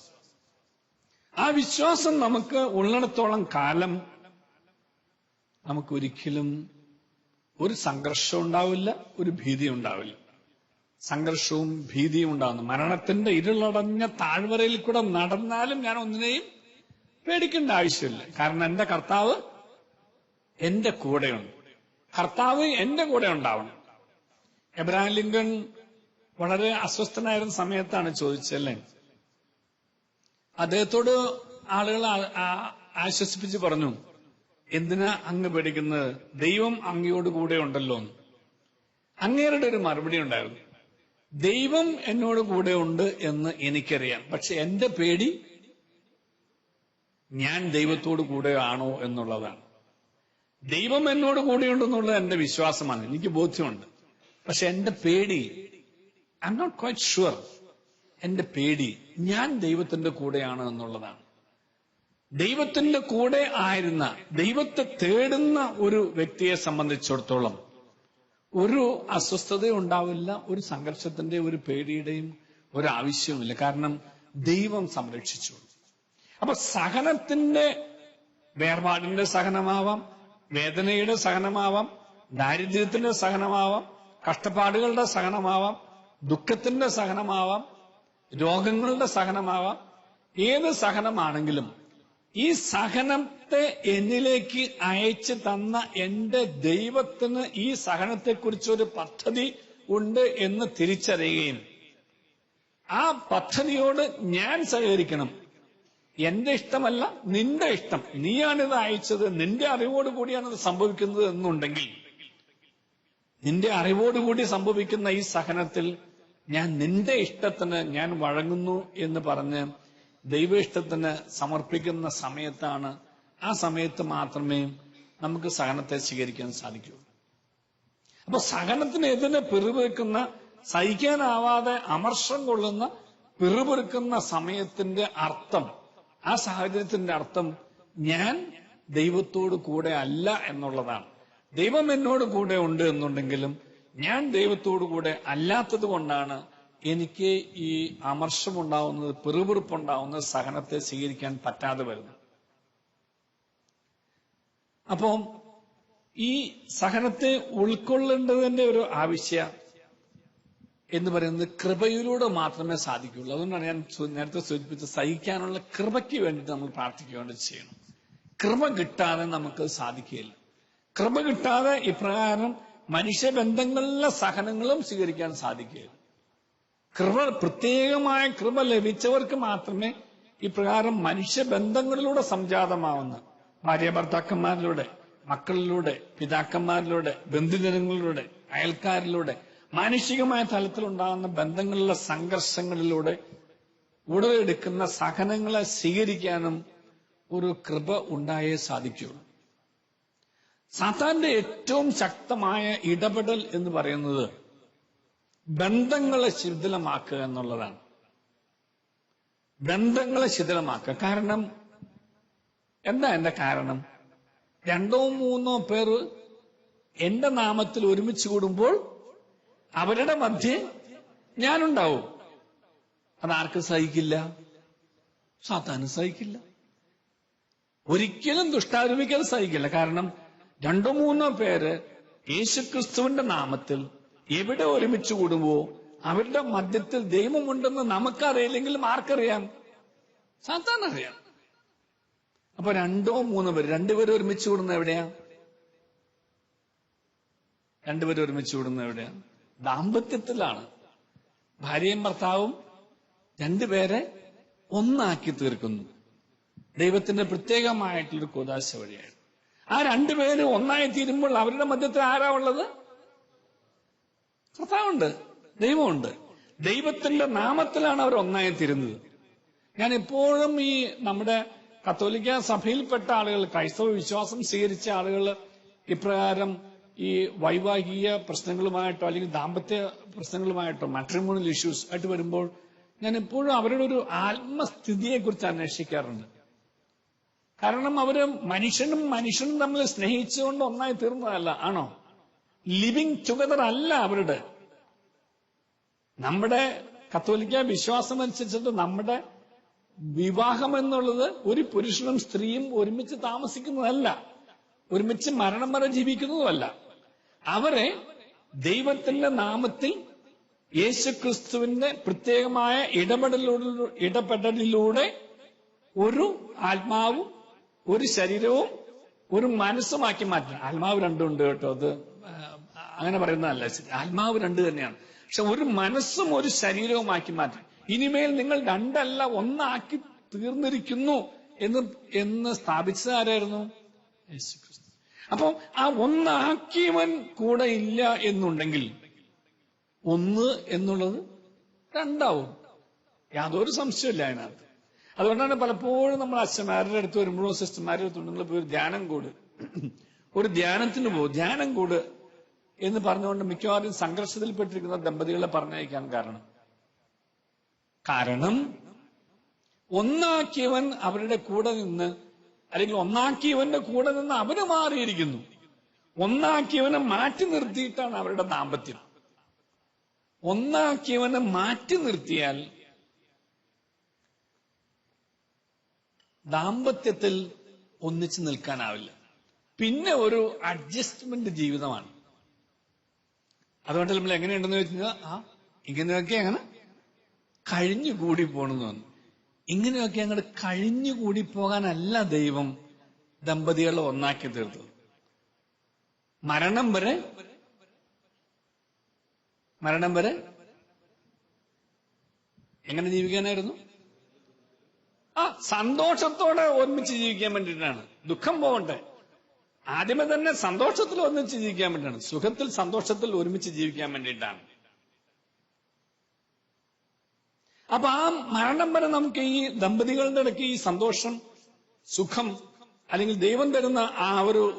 ആ വിശ്വാസം നമുക്ക് ഉള്ളിടത്തോളം കാലം നമുക്കൊരിക്കലും ഒരു സംഘർഷം ഉണ്ടാവില്ല, ഒരു ഭീതി ഉണ്ടാവില്ല. സംഘർഷവും ഭീതിയും ഉണ്ടാകുന്നു. മരണത്തിന്റെ ഇരുളടഞ്ഞ താഴ്വരയിൽ കൂടെ നടന്നാലും ഞാൻ ഒന്നിനെയും പേടിക്കേണ്ട ആവശ്യമില്ല. കാരണം എന്റെ കർത്താവ് എന്റെ കൂടെയുണ്ട്. കർത്താവ് എന്റെ കൂടെ ഉണ്ടാവണം. എബ്രഹാം ലിങ്കൺ വളരെ അസ്വസ്ഥനായിരുന്ന സമയത്താണ് ചോദിച്ചല്ലേ, അദ്ദേഹത്തോട് ആളുകൾ ആശ്വസിപ്പിച്ച് പറഞ്ഞു, എന്തിനാ അങ്ങ് പേടിക്കുന്നത്, ദൈവം അങ്ങയോട് കൂടെ ഉണ്ടല്ലോ. അങ്ങേരുടെ ഒരു മറുപടി ഉണ്ടായിരുന്നു, ദൈവം എന്നോട് കൂടെ ഉണ്ട് എന്ന് എനിക്കറിയാം, പക്ഷെ എന്റെ പേടി ഞാൻ ദൈവത്തോട് കൂടെ ആണോ എന്നുള്ളതാണ്. ദൈവം എന്നോട് കൂടെയുണ്ടെന്നുള്ളത് എന്റെ വിശ്വാസമാണ്, എനിക്ക് ബോധ്യമുണ്ട്. പക്ഷെ എന്റെ പേടി, I am not quite sure, എന്റെ പേടി ഞാൻ ദൈവത്തിന്റെ കൂടെയാണ് എന്നുള്ളതാണ്. ദൈവത്തിന്റെ കൂടെ ആയിരുന്ന, ദൈവത്തെ തേടുന്ന ഒരു വ്യക്തിയെ സംബന്ധിച്ചിടത്തോളം ഒരു അസ്വസ്ഥതയും ഉണ്ടാവില്ല, ഒരു സംഘർഷത്തിന്റെ ഒരു പേടിയുടെയും ഒരു ആവശ്യവുമില്ല. കാരണം ദൈവം സംരക്ഷിച്ചു. അപ്പൊ സഹനത്തിന്റെ, വേർപാടിന്റെ സഹനമാവാം, വേദനയുടെ സഹനമാവാം, ദാരിദ്ര്യത്തിന്റെ സഹനമാവാം, കഷ്ടപ്പാടുകളുടെ സഹനമാവാം, ദുഃഖത്തിന്റെ സഹനമാവാം, രോഗങ്ങളുടെ സഹനമാവാം. ഏത് സഹനമാണെങ്കിലും ഈ സഹനത്തെ എന്നിലേക്ക് അയച്ചു തന്ന എന്റെ ദൈവത്തിന് ഈ സഹനത്തെക്കുറിച്ചൊരു പദ്ധതി ഉണ്ട് എന്ന് തിരിച്ചറിയുകയും ആ പദ്ധതിയോട് ഞാൻ സഹകരിക്കണം. എന്റെ ഇഷ്ടമല്ല, നിന്റെ ഇഷ്ടം, നീയാണിത് അയച്ചത്, നിന്റെ അറിവോട് കൂടിയാണ് ഇത് സംഭവിക്കുന്നത് എന്നുണ്ടെങ്കിൽ, നിന്റെ അറിവോടുകൂടി സംഭവിക്കുന്ന ഈ സഹനത്തിൽ ഞാൻ നിന്റെ ഇഷ്ടത്തിന് ഞാൻ വഴങ്ങുന്നു എന്ന് പറഞ്ഞ് ദൈവ ഇഷ്ടത്തിന് സമർപ്പിക്കുന്ന സമയത്താണ്, ആ സമയത്ത് മാത്രമേ നമുക്ക് സഹനത്തെ സ്വീകരിക്കാൻ സാധിക്കൂ. അപ്പൊ സഹനത്തിനെതിരെ പിറുപിറുക്കുന്ന, സഹിക്കാനാവാതെ അമർഷം കൊള്ളുന്ന, പിറുപിറുക്കുന്ന സമയത്തിന്റെ അർത്ഥം, ആ സാഹചര്യത്തിന്റെ അർത്ഥം ഞാൻ ദൈവത്തോട് കൂടെ അല്ല എന്നുള്ളതാണ്. ദൈവം എന്നോട് കൂടെ ഉണ്ട് എന്നുണ്ടെങ്കിലും ഞാൻ ദൈവത്തോടു കൂടെ അല്ലാത്തത് കൊണ്ടാണ് എനിക്ക് ഈ അമർഷമുണ്ടാവുന്നത്, പിറുപിറുപ്പുണ്ടാവുന്നത്, സഹനത്തെ സ്വീകരിക്കാൻ പറ്റാതെ വരുന്നത്. അപ്പോ ഈ സഹനത്തെ ഉൾക്കൊള്ളേണ്ടതിന്റെ ഒരു ആവശ്യം എന്ന് പറയുന്നത് കൃപയിലൂടെ മാത്രമേ സാധിക്കുകയുള്ളൂ. അതുകൊണ്ടാണ് ഞാൻ നേരത്തെ സൂചിപ്പിച്ച സഹിക്കാനുള്ള കൃപയ്ക്ക് വേണ്ടിയിട്ട് നമ്മൾ പ്രാർത്ഥിക്കേണ്ടി ചെയ്യണം. കൃപ കിട്ടാതെ നമുക്ക് സാധിക്കുകയില്ല. കൃപ കിട്ടാതെ ഇപ്രകാരം മനുഷ്യബന്ധങ്ങളിലെ സഹനങ്ങളും സ്വീകരിക്കാൻ സാധിക്കുകയില്ല. കൃപ, പ്രത്യേകമായ കൃപ ലഭിച്ചവർക്ക് മാത്രമേ ഇപ്രകാരം മനുഷ്യബന്ധങ്ങളിലൂടെ സംജാതമാവുന്ന, ഭാര്യ ഭർത്താക്കന്മാരിലൂടെ, മക്കളിലൂടെ, പിതാക്കന്മാരിലൂടെ, ബന്ധുജനങ്ങളിലൂടെ, അയൽക്കാരിലൂടെ, മാനുഷികമായ തലത്തിലുണ്ടാകുന്ന ബന്ധങ്ങളിലെ സംഘർഷങ്ങളിലൂടെ ഉടലെടുക്കുന്ന സഹനങ്ങളെ സ്വീകരിക്കാനും ഒരു കൃപ ഉണ്ടായേ സാധിക്കുകയുള്ളൂ. സാത്താന്റെ ഏറ്റവും ശക്തമായ ഇടപെടൽ എന്ന് പറയുന്നത് ബന്ധങ്ങളെ ശിഥിലമാക്കുക എന്നുള്ളതാണ്. ബന്ധങ്ങളെ ശിഥിലമാക്കുക. കാരണം എന്താ എന്റെ കാരണം? 2-3 പേർ എന്റെ നാമത്തിൽ ഒരുമിച്ച് കൂടുമ്പോൾ അവരുടെ മധ്യേ ഞാനുണ്ടാവും. അതാർക്ക് സഹിക്കില്ല? സാത്താന് സഹിക്കില്ല. ഒരിക്കലും ദുഷ്ടാരൂപിക്ക് അത് സഹിക്കില്ല. കാരണം 2-3 പേര് യേശുക്രിസ്തുവിന്റെ നാമത്തിൽ എവിടെ ഒരുമിച്ച് കൂടുമ്പോ അവരുടെ മധ്യത്തിൽ ദൈവമുണ്ടെന്ന് നമുക്കറിയില്ലെങ്കിലും ആർക്കറിയാം? സാത്താൻ അറിയാം. അപ്പൊ 2-3 പേര്, 2 പേര് ഒരുമിച്ച് കൂടുന്നത് എവിടെയാ? 2 പേര് ഒരുമിച്ച് കൂടുന്നത് എവിടെയാ? ദാമ്പത്യത്തിലാണ്. ഭാര്യയും ഭർത്താവും 2 പേരെ ഒന്നാക്കി തീർക്കുന്നു ദൈവത്തിന്റെ പ്രത്യേകമായിട്ടുള്ളൊരു കൂദാശ വഴിയായിട്ട്. ആ 2 പേര് ഒന്നായി തീരുമ്പോൾ അവരുടെ മധ്യത്തിൽ ആരാ ഉള്ളത്? കർത്താവുണ്ട്, ദൈവമുണ്ട്. ദൈവത്തിന്റെ നാമത്തിലാണ് അവർ ഒന്നായി തീരുന്നത്. ഞാൻ എപ്പോഴും ഈ നമ്മുടെ കത്തോലിക്ക സഭയിൽപ്പെട്ട ആളുകൾ, ക്രൈസ്തവ വിശ്വാസം സ്വീകരിച്ച ആളുകൾ ഇപ്രകാരം ഈ വൈവാഹിക പ്രശ്നങ്ങളുമായിട്ടോ അല്ലെങ്കിൽ ദാമ്പത്യ പ്രശ്നങ്ങളുമായിട്ടോ, മാട്രിമോണിയൽ ഇഷ്യൂസ് ആയിട്ട് വരുമ്പോൾ ഞാൻ എപ്പോഴും അവരുടെ ഒരു ആത്മസ്ഥിതിയെക്കുറിച്ച് അന്വേഷിക്കാറുണ്ട്. കാരണം അവര് മനുഷ്യനും തമ്മിൽ സ്നേഹിച്ചുകൊണ്ട് ഒന്നായി തീർന്നതല്ല, ആണോ? ലിവിങ് ടുഗദർ അല്ല അവരുടെ. നമ്മുടെ കത്തോലിക്ക വിശ്വാസം അനുസരിച്ചിട്ട് നമ്മുടെ വിവാഹം എന്നുള്ളത് ഒരു പുരുഷനും സ്ത്രീയും ഒരുമിച്ച് താമസിക്കുന്നതല്ല, ഒരുമിച്ച് മരണം വരെ ജീവിക്കുന്നതുമല്ല. അവരെ ദൈവത്തിന്റെ നാമത്തിൽ യേശുക്രിസ്തുവിന്റെ പ്രത്യേകമായ ഇടപെടലിലൂടെ ഒരു ആത്മാവും ഒരു ശരീരവും ഒരു മനസ്സുമാക്കി മാറ്റണം. ആത്മാവ് രണ്ടുണ്ട് കേട്ടോ, അത് അങ്ങനെ പറയുന്നതല്ല. ആത്മാവ് രണ്ട് തന്നെയാണ്. പക്ഷെ ഒരു മനസ്സും ഒരു ശരീരവുമാക്കി മാറ്റണം. ഇനിമേൽ നിങ്ങൾ രണ്ടല്ല ഒന്നാക്കി തീർന്നിരിക്കുന്നു എന്ന് സ്ഥാപിച്ചത് ആരായിരുന്നു? യേശുക്രിസ്തു. അപ്പൊ ആ ഒന്നാക്കിയവൻ കൂടെ ഇല്ല എന്നുണ്ടെങ്കിൽ ഒന്ന് എന്നുള്ളത് രണ്ടാവും. യാതൊരു സംശയമില്ല അതിനകത്ത്. അതുകൊണ്ടാണ് പലപ്പോഴും നമ്മൾ അച്ഛന്മാരുടെ അടുത്ത് വരുമ്പോഴും സിസ്റ്റർമാരുടെ അടുത്ത് നിങ്ങൾ പോയി ഒരു ധ്യാനം കൂട്, ഒരു ധ്യാനത്തിന് പോകും, ധ്യാനം കൂട് എന്ന് പറഞ്ഞുകൊണ്ട് മിക്കവാറും സംഘർഷത്തിൽപ്പെട്ടിരിക്കുന്ന ദമ്പതികളെ പറഞ്ഞയക്കാൻ കാരണം ഒന്നാക്കിയവൻ അവരുടെ കൂടെ നിന്ന്, അല്ലെങ്കിൽ ഒന്നാക്കിയവന്റെ കൂടെ നിന്ന് അവന് മാറിയിരിക്കുന്നു. ഒന്നാക്കിയവനെ മാറ്റി നിർത്തിയിട്ടാണ് അവരുടെ ദാമ്പത്യം. ഒന്നാക്കിയവനെ മാറ്റി നിർത്തിയാൽ ദാമ്പത്യത്തിൽ ഒന്നിച്ചു നിൽക്കാനാവില്ല. പിന്നെ ഒരു അഡ്ജസ്റ്റ്മെന്റ് ജീവിതമാണ്. അതുകൊണ്ട് നമ്മൾ എങ്ങനെയുണ്ടെന്ന് വെച്ചാൽ ഇങ്ങനെയൊക്കെ അങ്ങനെ കഴിഞ്ഞുകൂടി പോണെന്ന് പറഞ്ഞു. ഇങ്ങനെയൊക്കെ അങ്ങോട്ട് കഴിഞ്ഞുകൂടി പോകാനല്ല ദൈവം ദമ്പതികളെ ഒന്നാക്കി തീർത്തത്. മരണം വരെ എങ്ങനെ ജീവിക്കാനായിരുന്നു? സന്തോഷത്തോടെ ഒരുമിച്ച് ജീവിക്കാൻ വേണ്ടിയിട്ടാണ്. ദുഃഖം പോകട്ടെ, ആദ്യമേ തന്നെ സന്തോഷത്തിൽ ഒന്നിച്ച് ജീവിക്കാൻ വേണ്ടിയിട്ടാണ്. സുഖത്തിൽ സന്തോഷത്തിൽ ഒരുമിച്ച് ജീവിക്കാൻ വേണ്ടിയിട്ടാണ്. അപ്പൊ ആ മരണം വരെ നമുക്ക് ഈ ദമ്പതികളുടെ ഇടയ്ക്ക് ഈ സന്തോഷം, സുഖം, അല്ലെങ്കിൽ ദൈവം തരുന്ന ആ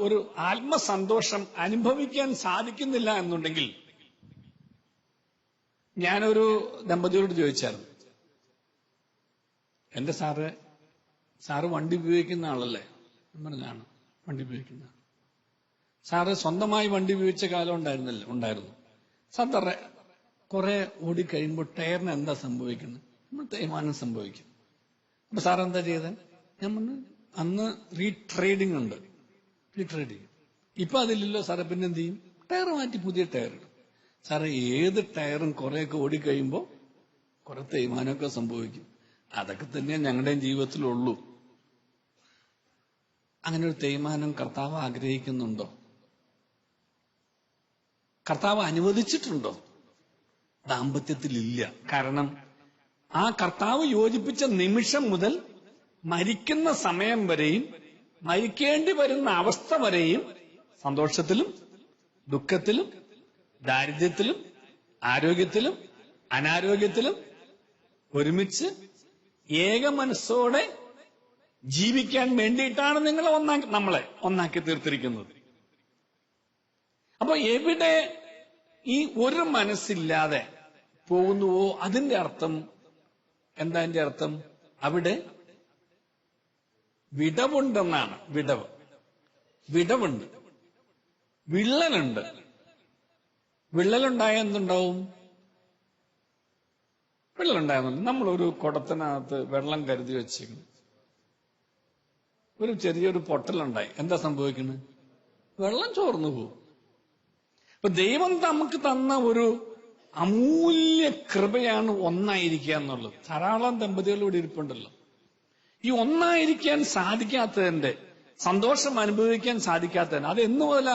ഒരു ആത്മസന്തോഷം അനുഭവിക്കാൻ സാധിക്കുന്നില്ല എന്നുണ്ടെങ്കിൽ, ഞാനൊരു ദമ്പതികളോട് ചോദിച്ചായിരുന്നു, എന്റെ സാറ് വണ്ടി ഉപയോഗിക്കുന്ന ആളല്ലേ? പറഞ്ഞാണ്, വണ്ടി ഉപയോഗിക്കുന്ന. സാറ് സ്വന്തമായി വണ്ടി ഉപയോഗിച്ച കാലം ഉണ്ടായിരുന്നു. സാർ കുറെ ഓടിക്കഴിയുമ്പോൾ ടയറിന് എന്താ സംഭവിക്കുന്നത്? നമ്മൾ തേയ്മാനം സംഭവിക്കും. അപ്പൊ സാർ എന്താ ചെയ്തത്? ഞാൻ പറഞ്ഞു, അന്ന് റീട്രേഡിംഗ് ഉണ്ട്, റീട്രേഡിങ്. ഇപ്പൊ അതില്ലല്ലോ സാറേ. പിന്നെ എന്ത് ചെയ്യും? ടയർ മാറ്റി പുതിയ ടയർ ഇടും. സാറേ, ഏത് ടയറും കുറെയൊക്കെ ഓടിക്കഴിയുമ്പോൾ കുറെ തേയ്മാനമൊക്കെ സംഭവിക്കും. അതൊക്കെ തന്നെയാണ് ഞങ്ങളുടെയും ജീവിതത്തിലുള്ളൂ. അങ്ങനെ ഒരു തേയ്മാനം കർത്താവ് ആഗ്രഹിക്കുന്നുണ്ടോ? കർത്താവ് അനുവദിച്ചിട്ടുണ്ടോ? ദാമ്പത്യത്തിലില്ല. കാരണം ആ കർത്താവ് യോജിപ്പിച്ച നിമിഷം മുതൽ മരിക്കുന്ന സമയം വരെയും, മരിക്കേണ്ടി വരുന്ന അവസ്ഥ വരെയും, സന്തോഷത്തിലും ദുഃഖത്തിലും ദാരിദ്ര്യത്തിലും ആരോഗ്യത്തിലും അനാരോഗ്യത്തിലും ഒരുമിച്ച് ഏക മനസ്സോടെ ജീവിക്കാൻ വേണ്ടിയിട്ടാണ് നമ്മളെ ഒന്നാക്കി തീർത്തിരിക്കുന്നത്. അപ്പൊ എവിടെ ഈ ഒരു മനസ്സില്ലാതെ പോകുന്നുവോ അതിന്റെ അർത്ഥം എന്താ? അതിന്റെ അർത്ഥം അവിടെ വിടവുണ്ടെന്നാണ്. വിടവുണ്ട്, വിള്ളലുണ്ട്. വിള്ളലുണ്ടായ എന്തുണ്ടാവും? വിള്ളലുണ്ടാകുന്നുണ്ട്. നമ്മളൊരു കുടത്തിനകത്ത് വെള്ളം കരുതി വെച്ചിരിക്കുന്നു, ഒരു ചെറിയൊരു പൊട്ടലുണ്ടായി. എന്താ സംഭവിക്കുന്നത്? വെള്ളം ചോർന്നു പോകും. അപ്പൊ ദൈവം നമുക്ക് തന്ന ഒരു അമൂല്യ കൃപയാണ് ഒന്നായിരിക്കുക എന്നുള്ളത്. ധാരാളം ദമ്പതികൾ ഇവിടെ ഇരിപ്പുണ്ടല്ലോ. ഈ ഒന്നായിരിക്കാൻ സാധിക്കാത്തതിന്റെ, സന്തോഷം അനുഭവിക്കാൻ സാധിക്കാത്തതിന്, അത് എന്നു മുതല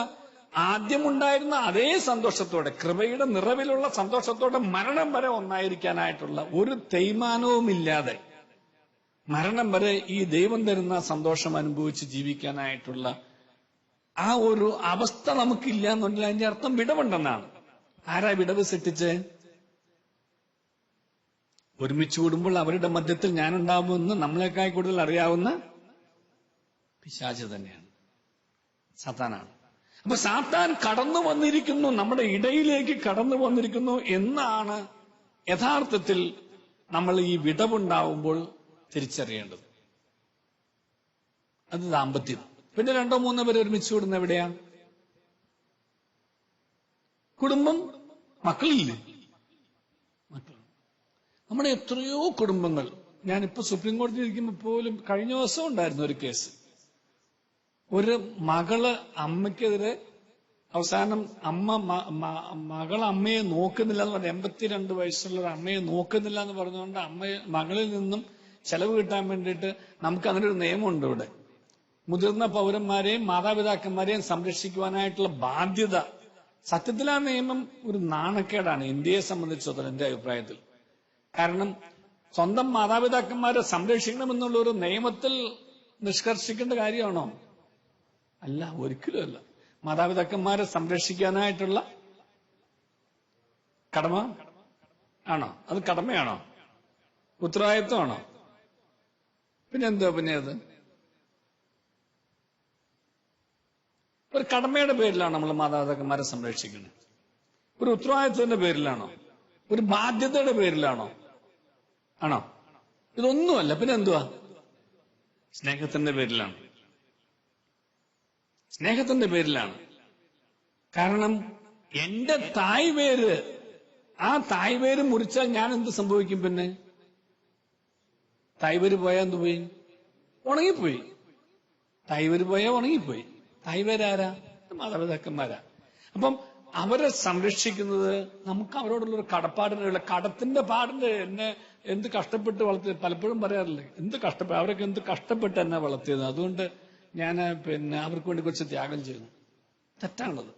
ആദ്യമുണ്ടായിരുന്ന അതേ സന്തോഷത്തോടെ, കൃപയുടെ നിറവിലുള്ള സന്തോഷത്തോടെ മരണം വരെ ഒന്നായിരിക്കാനായിട്ടുള്ള ഒരു തേയ്മാനവുമില്ലാതെ മരണം വരെ ഈ ദൈവം തരുന്ന സന്തോഷം അനുഭവിച്ച് ജീവിക്കാനായിട്ടുള്ള ആ ഒരു അവസ്ഥ നമുക്കില്ല എന്നുണ്ടെങ്കിൽ അതിന്റെ അർത്ഥം വിടവുണ്ടെന്നാണ്. ആരാ വിടവ് സൃഷ്ടിച്ച്? ഒരുമിച്ച് കൂടുമ്പോൾ അവരുടെ മധ്യത്തിൽ ഞാനുണ്ടാവുമെന്ന് നമ്മളെക്കാൾ കൂടുതൽ അറിയാവുന്ന പിശാച് തന്നെയാണ്, സാത്താനാണ്. അപ്പൊ സാത്താൻ കടന്നു വന്നിരിക്കുന്നു, നമ്മുടെ ഇടയിലേക്ക് കടന്നു വന്നിരിക്കുന്നു എന്നാണ് യഥാർത്ഥത്തിൽ നമ്മൾ ഈ വിടവുണ്ടാവുമ്പോൾ തിരിച്ചറിയേണ്ടത്. അത് ദാമ്പത്യം. പിന്നെ 2-3 പേര് ഒരുമിച്ച് കൂടുന്ന എവിടെയാ? കുടുംബം, മക്കളില്ലേ? മക്കൾ. നമ്മുടെ എത്രയോ കുടുംബങ്ങൾ. ഞാനിപ്പോ സുപ്രീം കോടതിയിൽ ഇരിക്കുമ്പോൾ പോലും കഴിഞ്ഞ ദിവസം ഉണ്ടായിരുന്നു ഒരു കേസ്. ഒരു മകള് അമ്മയ്ക്കെതിരെ അവസാനം മകൾ അമ്മയെ നോക്കുന്നില്ല എന്ന് പറഞ്ഞു. 82 വയസ്സുള്ള ഒരു അമ്മയെ നോക്കുന്നില്ല എന്ന് പറഞ്ഞുകൊണ്ട് മകളിൽ നിന്നും ചെലവ് കിട്ടാൻ വേണ്ടിയിട്ട് നമുക്ക് അങ്ങനെ ഒരു നിയമമുണ്ട് ഇവിടെ. മുതിർന്ന പൗരന്മാരെയും മാതാപിതാക്കന്മാരെയും സംരക്ഷിക്കുവാനായിട്ടുള്ള ബാധ്യത. സത്യത്തിൽ ആ നിയമം ഒരു നാണക്കേടാണ് ഇന്ത്യയെ സംബന്ധിച്ചിടത്തോളം എന്റെ അഭിപ്രായത്തിൽ. കാരണം സ്വന്തം മാതാപിതാക്കന്മാരെ സംരക്ഷിക്കണമെന്നുള്ള ഒരു നിയമത്തിൽ നിഷ്കർഷിക്കേണ്ട കാര്യമാണോ? അല്ല, ഒരിക്കലും അല്ല. മാതാപിതാക്കന്മാരെ സംരക്ഷിക്കാനായിട്ടുള്ള കടമ ആണോ? അത് കടമയാണോ? ഉത്തരവാദിത്വമാണോ? പിന്നെന്തോ അത് ഒരു കടമയുടെ പേരിലാണോ നമ്മൾ മാതാപിതാക്കന്മാരെ സംരക്ഷിക്കുന്നത്? ഒരു ഉത്തരവാദിത്വത്തിന്റെ പേരിലാണോ? ഒരു ബാധ്യതയുടെ പേരിലാണോ? ആണോ? ഇതൊന്നുമല്ല. പിന്നെ എന്തുവാ? സ്നേഹത്തിന്റെ പേരിലാണ്. സ്നേഹത്തിന്റെ പേരിലാണ്. കാരണം എന്റെ തായ് വേര്, ആ തായ് വേര് മുറിച്ചാൽ ഞാൻ എന്ത് സംഭവിക്കും? പിന്നെ തായ് വേര് പോയാൽ എന്ത് പോയി? ഉണങ്ങിപ്പോയി. തായ് വേര് പോയാൽ ഉണങ്ങിപ്പോയി. തായ് വേരാരാ? മാതാപിതാക്കന്മാരാ. അപ്പം അവരെ സംരക്ഷിക്കുന്നത് നമുക്ക് അവരോടുള്ളൊരു കടപ്പാടിനുള്ള കടത്തിന്റെ പാടിന്റെ. എന്നെ എന്ത് കഷ്ടപ്പെട്ട് വളർത്തിയത് പലപ്പോഴും പറയാറില്ലേ, അവരൊക്കെ എന്ത് കഷ്ടപ്പെട്ട് എന്നെ വളർത്തിയത്. അതുകൊണ്ട് ഞാൻ അവർക്ക് വേണ്ടി കുറച്ച് ത്യാഗം ചെയ്യുന്നു. തെറ്റാണത്.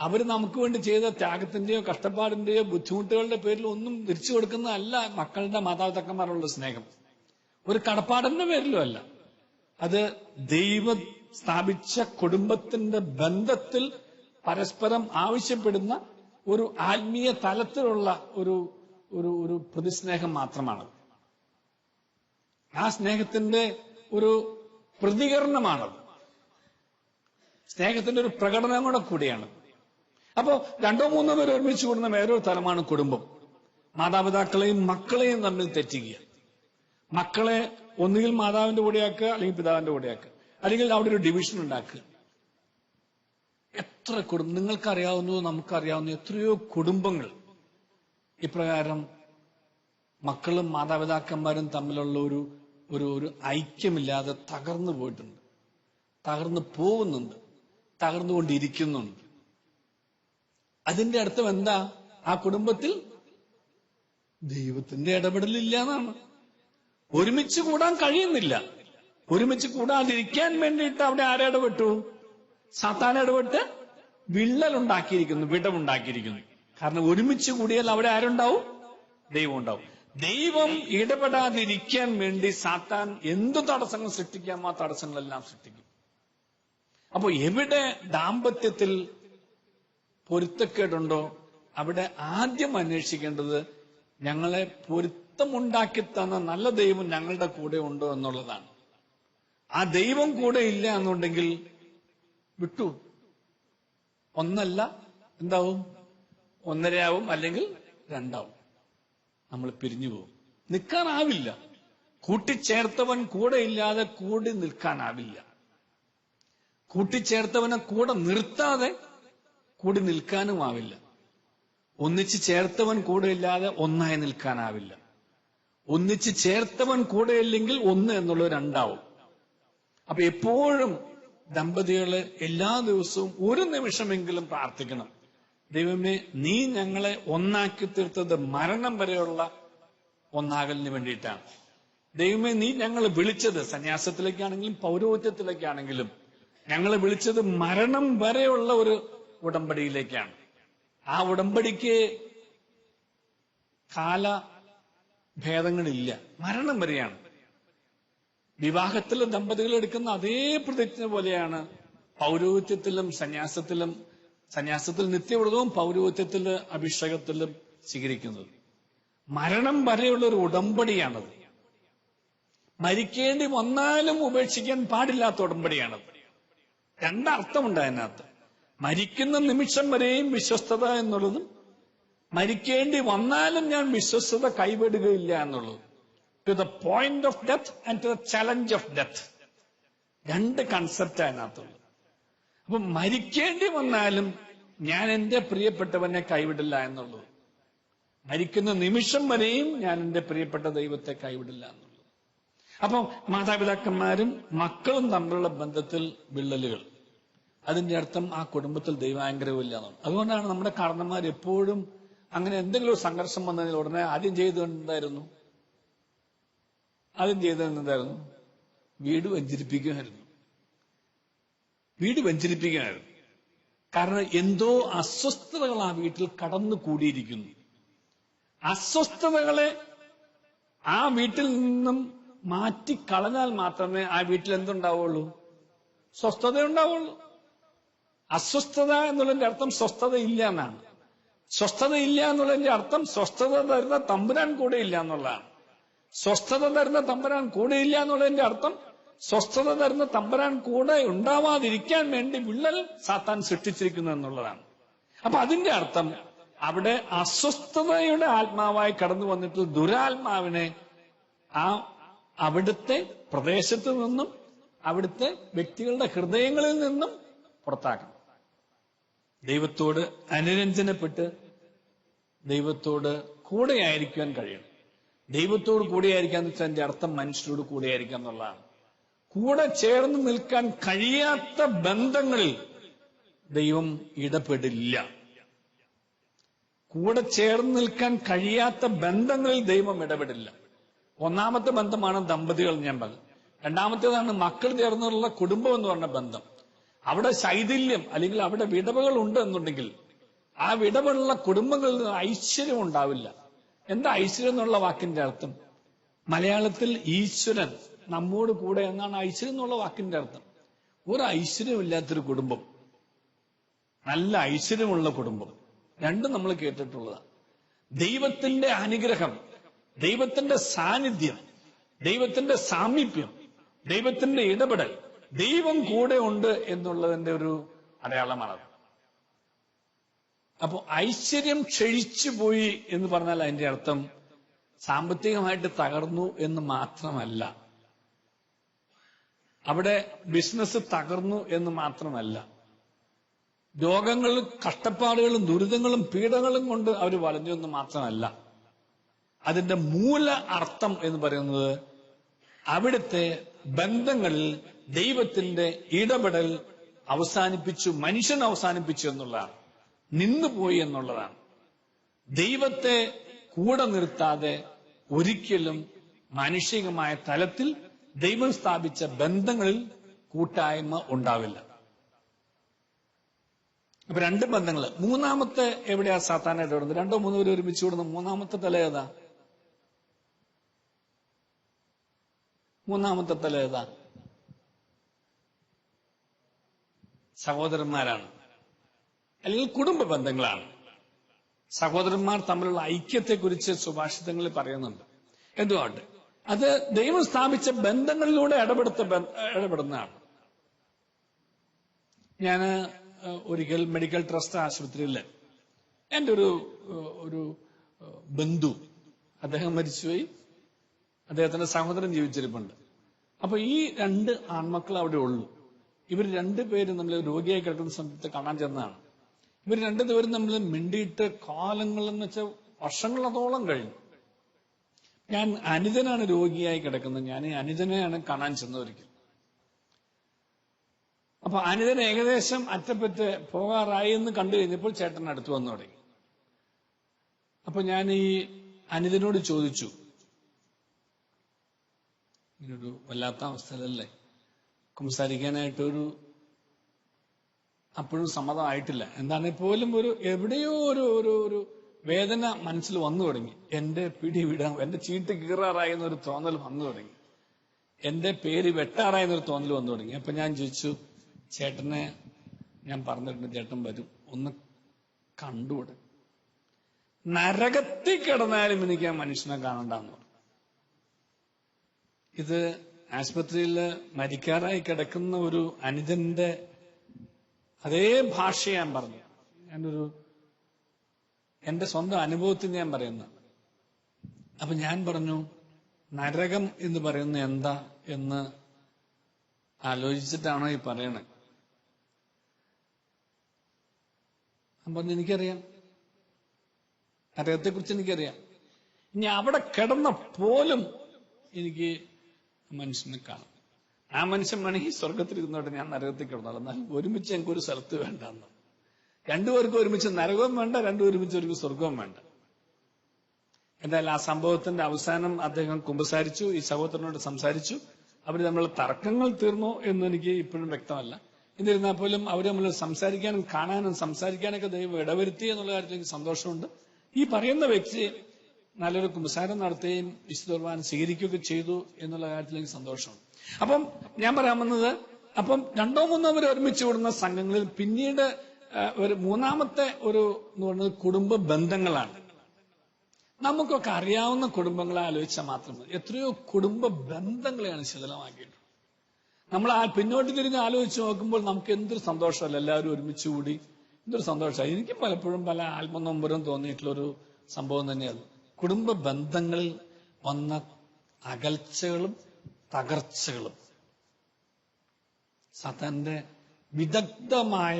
അവര് നമുക്ക് വേണ്ടി ചെയ്ത ത്യാഗത്തിന്റെയോ കഷ്ടപ്പാടിന്റെയോ ബുദ്ധിമുട്ടുകളുടെ പേരിൽ ഒന്നും തിരിച്ചു കൊടുക്കുന്നതല്ല മക്കളുടെ മാതാപിതാക്കന്മാരുള്ള സ്നേഹം. ഒരു കടപ്പാടിന്റെ പേരിലും അല്ല. അത് ദൈവം സ്ഥാപിച്ച കുടുംബത്തിന്റെ ബന്ധത്തിൽ പരസ്പരം ആവശ്യപ്പെടുന്ന ഒരു ആത്മീയ തലത്തിലുള്ള ഒരു പ്രതിസ്നേഹം മാത്രമാണ്. ആ സ്നേഹത്തിന്റെ ഒരു പ്രതികരണമാണത്. സ്നേഹത്തിന്റെ ഒരു പ്രകടനം കൂടിയാണ്. അപ്പോ 2-3 പേർ ഒരുമിച്ച് കൂടുന്ന വേറൊരു തലമാണ് കുടുംബം. മാതാപിതാക്കളെയും മക്കളെയും തമ്മിൽ തെറ്റിക്കുക. മക്കളെ ഒന്നുകിൽ മാതാവിന്റെ കൂടെയാക്കുക, അല്ലെങ്കിൽ പിതാവിന്റെ കൂടെയാക്കുക, അല്ലെങ്കിൽ അവിടെ ഒരു ഡിവിഷൻ ഉണ്ടാക്കുക. എത്ര നിങ്ങൾക്കറിയാവുന്നതോ നമുക്കറിയാവുന്ന എത്രയോ കുടുംബങ്ങൾ ഇപ്രകാരം മക്കളും മാതാപിതാക്കന്മാരും തമ്മിലുള്ള ഒരു ഐക്യമില്ലാതെ തകർന്നു പോയിട്ടുണ്ട്, തകർന്നു പോകുന്നുണ്ട്, തകർന്നുകൊണ്ടിരിക്കുന്നുണ്ട്. അതിന്റെ അർത്ഥം എന്താ? ആ കുടുംബത്തിൽ ദൈവത്തിന്റെ ഇടപെടലില്ല എന്നാണ്. ഒരുമിച്ച് കൂടാൻ കഴിയുന്നില്ല. ഒരുമിച്ച് കൂടാതിരിക്കാൻ വേണ്ടിയിട്ട് അവിടെ ആരിടപെട്ടു? സാത്താൻ ഇടപെട്ട് വിടവുണ്ടാക്കിയിരിക്കുന്നു. കാരണം ഒരുമിച്ച് കൂടിയാൽ അവിടെ ആരുണ്ടാവും? ദൈവം ഉണ്ടാവും. ദൈവം ഇടപെടാതിരിക്കാൻ വേണ്ടി സാത്താൻ എന്ത് തടസ്സങ്ങൾ സൃഷ്ടിക്കാമോ ആ തടസ്സങ്ങളെല്ലാം സൃഷ്ടിക്കും. അപ്പോ എവിടെ ദാമ്പത്യത്തിൽ പൊരുത്തക്കേടുണ്ടോ അവിടെ ആദ്യം അന്വേഷിക്കേണ്ടത് ഞങ്ങളെ പൊരുത്തമുണ്ടാക്കി തന്ന നല്ല ദൈവം ഞങ്ങളുടെ കൂടെ ഉണ്ടോ എന്നുള്ളതാണ്. ആ ദൈവം കൂടെ ഇല്ല എന്നുണ്ടെങ്കിൽ വിട്ടു. ഒന്നല്ല എന്താവും? 1.5 ആവും, അല്ലെങ്കിൽ 2 ആവും. നമ്മൾ പിരിഞ്ഞു പോകും. നിൽക്കാനാവില്ല. കൂട്ടിച്ചേർത്തവൻ കൂടെ ഇല്ലാതെ കൂടി നിൽക്കാനാവില്ല. കൂട്ടിച്ചേർത്തവനെ കൂടെ നിർത്താതെ കൂടി നിൽക്കാനും ആവില്ല. ഒന്നിച്ച് ചേർത്തവൻ കൂടെ ഇല്ലാതെ ഒന്നായി നിൽക്കാനാവില്ല. ഒന്നിച്ച് ചേർത്തവൻ കൂടെ ഇല്ലെങ്കിൽ 1 എന്നുള്ളത് 2 ആവും. അപ്പൊ എപ്പോഴും ദമ്പതികള് എല്ലാ ദിവസവും ഒരു നിമിഷമെങ്കിലും പ്രാർത്ഥിക്കണം. ദൈവമേ, നീ ഞങ്ങളെ ഒന്നാക്കി തീർത്തത് മരണം വരെയുള്ള ഒന്നാകലിന് വേണ്ടിയിട്ടാണ്. ദൈവമേ, നീ ഞങ്ങളെ വിളിച്ചത് സന്യാസത്തിലേക്കാണെങ്കിലും പൗരോഹിത്യത്തിലേക്കാണെങ്കിലും ഞങ്ങളെ വിളിച്ചത് മരണം വരെയുള്ള ഒരു ഉടമ്പടിയിലേക്കാണ്. ആ ഉടമ്പടിക്ക് കാലഭേദങ്ങളില്ല, മരണം വരെയാണ്. വിവാഹത്തിൽ ദമ്പതികൾ എടുക്കുന്ന അതേ പ്രതിജ്ഞ പോലെയാണ് പൗരോഹിത്യത്തിലും സന്യാസത്തിൽ നിത്യവ്രതവും പൗരോഹിത്യത്തിൽ അഭിഷേകത്തിലും സ്വീകരിക്കുന്നത്. മരണം വരെയുള്ള ഒരു ഉടമ്പടിയാണത്. മരിക്കേണ്ടി വന്നാലും ഉപേക്ഷിക്കാൻ പാടില്ലാത്ത ഉടമ്പടിയാണത്. 2 അർത്ഥമുണ്ട് അതിനകത്ത്. മരിക്കുന്ന നിമിഷം വരെയും വിശ്വസ്തത എന്നുള്ളതും മരിക്കേണ്ടി വന്നാലും ഞാൻ വിശ്വസ്തത കൈവിടുകയില്ല എന്നുള്ളതും. To the point of death and to the challenge of death. 2 concept അതിനകത്തുള്ളത്. അപ്പൊ മരിക്കേണ്ടി വന്നാലും ഞാൻ എന്റെ പ്രിയപ്പെട്ടവനെ കൈവിടില്ല എന്നുള്ളത്. മരിക്കുന്ന നിമിഷം വരെയും ഞാൻ എന്റെ പ്രിയപ്പെട്ട ദൈവത്തെ കൈവിടില്ല എന്നുള്ളത്. അപ്പൊ മാതാപിതാക്കന്മാരും മക്കളും തമ്മിലുള്ള ബന്ധത്തിൽ വിള്ളലുകൾ, അതിന്റെ അർത്ഥം ആ കുടുംബത്തിൽ ദൈവാനുഗ്രഹം ഇല്ല എന്നാണ്. അതുകൊണ്ടാണ് നമ്മുടെ കാരണന്മാർ എപ്പോഴും അങ്ങനെ എന്തെങ്കിലും ഒരു സംഘർഷം വന്നതിൽ ഉടനെ ആദ്യം ചെയ്തത് എന്തായിരുന്നു? വീട് വഞ്ചരിപ്പിക്കുമായിരുന്നു. കാരണം എന്തോ അസ്വസ്ഥതകൾ ആ വീട്ടിൽ കടന്നു കൂടിയിരിക്കുന്നു. അസ്വസ്ഥതകളെ ആ വീട്ടിൽ നിന്നും മാറ്റിക്കളഞ്ഞാൽ മാത്രമേ ആ വീട്ടിൽ എന്തുണ്ടാവുള്ളൂ? സ്വസ്ഥത ഉണ്ടാവുള്ളൂ. അസ്വസ്ഥത എന്നുള്ളതിന്റെ അർത്ഥം സ്വസ്ഥത ഇല്ല എന്നാണ്. സ്വസ്ഥത ഇല്ല എന്നുള്ളതിന്റെ അർത്ഥം സ്വസ്ഥത തരുന്ന തമ്പുരാൻ കൂടെ ഇല്ല എന്നുള്ളതാണ്. സ്വസ്ഥത തരുന്ന തമ്പുരാൻ കൂടെ ഇല്ല എന്നുള്ളതിന്റെ അർത്ഥം സ്വസ്ഥത തരുന്ന തമ്പുരാൻ കൂടെ ഉണ്ടാവാതിരിക്കാൻ വേണ്ടി വിള്ളൽ സാത്താൻ സൃഷ്ടിച്ചിരിക്കുന്നു എന്നുള്ളതാണ്. അപ്പൊ അതിന്റെ അർത്ഥം അവിടെ അസ്വസ്ഥതയുടെ ആത്മാവായി കടന്നു വന്നിട്ട് ദുരാത്മാവിനെ അവിടുത്തെ പ്രദേശത്ത് നിന്നും അവിടുത്തെ വ്യക്തികളുടെ ഹൃദയങ്ങളിൽ നിന്നും പുറത്താക്കണം. ദൈവത്തോട് അനുരഞ്ജനപ്പെട്ട് ദൈവത്തോട് കൂടെയായിരിക്കാൻ കഴിയണം. ദൈവത്തോട് കൂടെയായിരിക്കാൻ എന്ന് വെച്ചാൽ അതിന്റെ അർത്ഥം മനുഷ്യരോട് കൂടെയായിരിക്കാം എന്നുള്ളതാണ്. കൂടെ ചേർന്ന് നിൽക്കാൻ കഴിയാത്ത ബന്ധങ്ങളിൽ ദൈവം ഇടപെടില്ല. കൂടെ ചേർന്ന് നിൽക്കാൻ കഴിയാത്ത ബന്ധങ്ങളിൽ ദൈവം ഇടപെടില്ല. ഒന്നാമത്തെ ബന്ധമാണ് ദമ്പതികൾ, ഞാൻ പറഞ്ഞു. രണ്ടാമത്തേതാണ് മക്കൾ ചേർന്നുള്ള കുടുംബം എന്ന് പറഞ്ഞ ബന്ധം. അവിടെ ശൈഥില്യം അല്ലെങ്കിൽ അവിടെ വിടവുകൾ ഉണ്ട് എന്നുണ്ടെങ്കിൽ ആ വിടവുള്ള കുടുംബങ്ങളിൽ ഐശ്വര്യം ഉണ്ടാവില്ല. എന്താ ഐശ്വര്യം എന്നുള്ള വാക്കിന്റെ അർത്ഥം? മലയാളത്തിൽ ഈശ്വരൻ നമ്മോട് കൂടെ എന്നാണ് ഐശ്വര്യം എന്നുള്ള വാക്കിന്റെ അർത്ഥം. ഒരു ഐശ്വര്യമില്ലാത്തൊരു കുടുംബം, നല്ല ഐശ്വര്യമുള്ള കുടുംബം, രണ്ടും നമ്മൾ കേട്ടിട്ടുള്ളതാണ്. ദൈവത്തിന്റെ അനുഗ്രഹം, ദൈവത്തിന്റെ സാന്നിധ്യം, ദൈവത്തിന്റെ സാമീപ്യം, ദൈവത്തിന്റെ ഇടപെടൽ, ദൈവം കൂടെ ഉണ്ട് എന്നുള്ളതിന്റെ ഒരു അടയാളമാണത്. അപ്പോ ഐശ്വര്യം ക്ഷയിച്ചു പോയി എന്ന് പറഞ്ഞാൽ അതിന്റെ അർത്ഥം സാമ്പത്തികമായിട്ട് തകർന്നു എന്ന് മാത്രമല്ല, അവിടെ ബിസിനസ് തകർന്നു എന്ന് മാത്രമല്ല, രോഗങ്ങളും കഷ്ടപ്പാടുകളും ദുരിതങ്ങളും പീഡകളും കൊണ്ട് അവർ വലഞ്ഞു എന്ന് മാത്രമല്ല. അതിന്റെ മൂല അർത്ഥം എന്ന് പറയുന്നത് അവിടുത്തെ ബന്ധങ്ങളിൽ ദൈവത്തിന്റെ ഇടപെടൽ അവസാനിപ്പിച്ചു, മനുഷ്യൻ അവസാനിപ്പിച്ചു എന്നുള്ളതാണ്, നിന്നുപോയി എന്നുള്ളതാണ്. ദൈവത്തെ കൂടെ നിർത്താതെ ഒരിക്കലും മാനുഷികമായ തലത്തിൽ ദൈവം സ്ഥാപിച്ച ബന്ധങ്ങളിൽ കൂട്ടായ്മ ഉണ്ടാവില്ല. അപ്പൊ രണ്ട് ബന്ധങ്ങൾ. മൂന്നാമത്തെ എവിടെയാ സാത്താനായിട്ട് ഇടുന്നത്? രണ്ടോ മൂന്നോ പേര് ഒരുമിച്ച് വിടുന്ന മൂന്നാമത്തെ തല ഏതാ? സഹോദരന്മാരാണ്, അല്ലെങ്കിൽ കുടുംബ ബന്ധങ്ങളാണ്. സഹോദരന്മാർ തമ്മിലുള്ള ഐക്യത്തെക്കുറിച്ച് സുഭാഷിതങ്ങളിൽ പറയുന്നുണ്ട്. എന്തുകൊണ്ട്? അത് ദൈവം സ്ഥാപിച്ച ബന്ധങ്ങളിലൂടെ ഇടപെടുന്നതാണ്. ഞാൻ ഒരിക്കൽ മെഡിക്കൽ ട്രസ്റ്റ് ആശുപത്രിയിൽ എൻ്റെ ഒരു ബന്ധു, അദ്ദേഹം മരിച്ചുപോയി, അദ്ദേഹത്തിന്റെ സഹോദരൻ ജീവിച്ചിരിപ്പുണ്ട്. അപ്പൊ ഈ രണ്ട് ആൺമക്കൾ അവിടെ ഉള്ളൂ. ഇവർ രണ്ടുപേരും നമ്മൾ രോഗിയായി കിടക്കുന്ന സമയത്ത് കാണാൻ ചെന്നതാണ്. ഇവർ രണ്ടുപേരും നമ്മൾ മിണ്ടിയിട്ട് കാലങ്ങളെന്ന് വെച്ചാൽ വർഷങ്ങളോളം കഴിഞ്ഞു. ഞാൻ അനുജനാണ് രോഗിയായി കിടക്കുന്നത്. ഞാൻ ഈ അനുജനെയാണ് കാണാൻ ചെന്നതൊരിക്കൽ. അപ്പൊ അനുജൻ ഏകദേശം അറ്റപ്പറ്റ് പോകാറായി എന്ന് കണ്ടു കഴിഞ്ഞപ്പോൾ ചേട്ടൻ അടുത്ത് വന്നു തുടങ്ങി. അപ്പൊ ഞാൻ ഈ അനുജനോട് ചോദിച്ചു, ഇങ്ങനൊരു വല്ലാത്ത അവസ്ഥയിലല്ലേ, സംസാരിക്കാനായിട്ടൊരു അപ്പോഴും സമ്മതമായിട്ടില്ല. എന്താണെങ്കിൽ പോലും എവിടെയോ ഒരു വേദന മനസ്സിൽ വന്നു തുടങ്ങി. എന്റെ പിടി വിടാൻ, എന്റെ ചീട്ട് കീറാറായി എന്നൊരു തോന്നൽ വന്നു തുടങ്ങി, എന്റെ പേര് വെട്ടാറായി എന്നൊരു തോന്നൽ വന്നു തുടങ്ങി. അപ്പൊ ഞാൻ ചോദിച്ചു, ചേട്ടനെ ഞാൻ പറഞ്ഞിട്ടുണ്ട്, ചേട്ടൻ വരും, ഒന്ന് കണ്ടുകൂടെ? നരകത്തിൽ കിടന്നാലും എനിക്ക് ആ മനുഷ്യനെ കാണണ്ടെന്ന് പറഞ്ഞു. ഇത് ആശുപത്രിയിൽ മരിക്കാറായി കിടക്കുന്ന ഒരു അനുജന്റെ അതേ ഭാഷ ഞാൻ പറഞ്ഞു. എന്റെ സ്വന്തം അനുഭവത്തിൽ ഞാൻ പറയുന്ന. അപ്പൊ ഞാൻ പറഞ്ഞു, നരകം എന്ന് പറയുന്നത് എന്താ എന്ന് ആലോചിച്ചിട്ടാണോ ഈ പറയണത്? ഞാൻ പറഞ്ഞു, എനിക്കറിയാം, നരകത്തെക്കുറിച്ച് എനിക്കറിയാം. ഇനി അവിടെ കിടന്ന പോലും എനിക്ക് മനുഷ്യനെ കാണും. ആ മനുഷ്യൻ വേണമെങ്കിൽ സ്വർഗത്തിലിരുന്നോട്ടെ, ഞാൻ നരകത്തിൽ കിടന്നോളാം, എന്നാൽ ഒരുമിച്ച് ഞങ്ങൾക്ക് ഒരു സ്ഥലത്ത് വേണ്ടെന്ന്. രണ്ടുപേർക്കും ഒരുമിച്ച് നരകവും വേണ്ട, ഒരുമിച്ച് ഒരു സ്വർഗവും വേണ്ട. എന്തായാലും ആ സംഭവത്തിന്റെ അവസാനം അദ്ദേഹം കുമ്പസാരിച്ചു, ഈ സഹോദരനോട് സംസാരിച്ചു. അവർ തമ്മിലുള്ള തർക്കങ്ങൾ തീർന്നോ എന്ന് എനിക്ക് ഇപ്പോഴും വ്യക്തമല്ല. എന്നിരുന്നാൽ പോലും അവർ തമ്മിൽ സംസാരിക്കാനും കാണാനും സംസാരിക്കാനൊക്കെ ദൈവം ഇടവരുത്തി എന്നുള്ള കാര്യത്തിൽ എനിക്ക് സന്തോഷമുണ്ട്. ഈ പറയുന്ന വ്യക്തി നല്ലൊരു കുമ്പസാരം നടത്തുകയും വിശുദ്ധ കുർബാന സ്വീകരിക്കുകയൊക്കെ ചെയ്തു എന്നുള്ള കാര്യത്തിൽ എനിക്ക് സന്തോഷമുണ്ട്. അപ്പം ഞാൻ പറയാൻ വന്നത്, അപ്പം 2-3 പേർ ഒരുമിച്ച് കൂടുന്ന സംഘങ്ങളിൽ പിന്നീട് ഒരു മൂന്നാമത്തെ ഒരു എന്ന് പറയുന്നത് കുടുംബ ബന്ധങ്ങളാണ്. നമുക്കൊക്കെ അറിയാവുന്ന കുടുംബങ്ങളെ ആലോചിച്ചാൽ മാത്രം മതി. എത്രയോ കുടുംബ ബന്ധങ്ങളെയാണ് ശിഥിലമാക്കിയിട്ടുള്ളത്. നമ്മൾ പിന്നോട്ട് തിരിഞ്ഞ് ആലോചിച്ച് നോക്കുമ്പോൾ നമുക്ക് എന്തൊരു സന്തോഷമല്ല, എല്ലാവരും ഒരുമിച്ച് കൂടി എന്തൊരു സന്തോഷമായി. എനിക്ക് പലപ്പോഴും പല ആത്മനൊമ്പരം തോന്നിയിട്ടുള്ളൊരു സംഭവം തന്നെയാണ് കുടുംബ ബന്ധങ്ങളിൽ വന്ന അകൽച്ചകളും തകർച്ചകളും. സാത്താന്റെ വിദഗ്ധമായ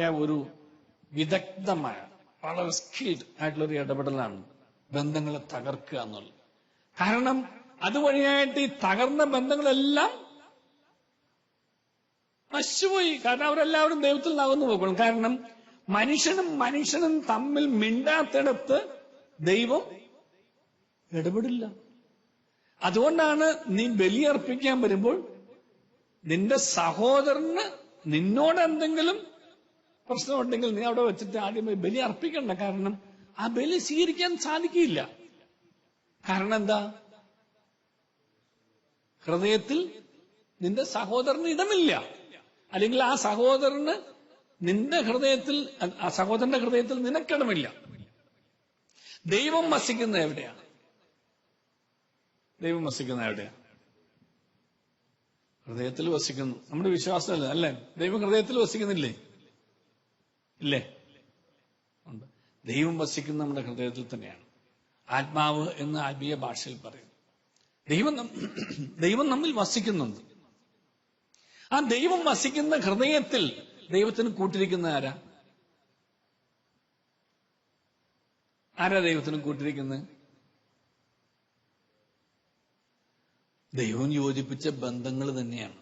വളരെ സ്കിൽഡ് ആയിട്ടുള്ളൊരു ഇടപെടലാണ് ബന്ധങ്ങളെ തകർക്കുക എന്നുള്ളത്. കാരണം അതുവഴിയായിട്ട് ഈ തകർന്ന ബന്ധങ്ങളെല്ലാം നശിച്ചുപോയി. കാരണം അവരെല്ലാവരും ദൈവത്തിൽ നിന്നകന്നു പോകണം. കാരണം മനുഷ്യനും തമ്മിൽ മിണ്ടാത്തിടത്ത് ദൈവം ഇടപെടില്ല. അതുകൊണ്ടാണ് നീ ബലിയർപ്പിക്കാൻ വരുമ്പോൾ നിന്റെ സഹോദരന് നിന്നോട് എന്തെങ്കിലും പ്രശ്നമുണ്ടെങ്കിൽ നീ അവിടെ വെച്ചിട്ട് ആദ്യമേ ബലി അർപ്പിക്കണ്ട. കാരണം ആ ബലി സ്വീകരിക്കാൻ സാധിക്കില്ല. കാരണം എന്താ? ഹൃദയത്തിൽ നിന്റെ സഹോദരന് ഇടമില്ല. അല്ലെങ്കിൽ ആ സഹോദരന് സഹോദരന്റെ ഹൃദയത്തിൽ നിനക്കിടമില്ല. ദൈവം വസിക്കുന്നത് എവിടെയാണ്? ഹൃദയത്തിൽ വസിക്കുന്നു. നമ്മുടെ വിശ്വാസമല്ല അല്ലേ? ദൈവം ഹൃദയത്തിൽ വസിക്കുന്നില്ലേ? ഇല്ലേ? ഉണ്ട്. ദൈവം വസിക്കുന്ന നമ്മുടെ ഹൃദയത്തിൽ തന്നെയാണ്. ആത്മാവ് എന്ന് ആത്മീയ ഭാഷയിൽ പറയും. ദൈവം നമ്മിൽ വസിക്കുന്നുണ്ട്. ആ ദൈവം വസിക്കുന്ന ഹൃദയത്തിൽ ദൈവത്തിന് കൂട്ടിരിക്കുന്ന ആരാ ദൈവത്തിന് കൂട്ടിരിക്കുന്നത്? ദൈവം യോജിപ്പിച്ച ബന്ധങ്ങൾ തന്നെയാണ്.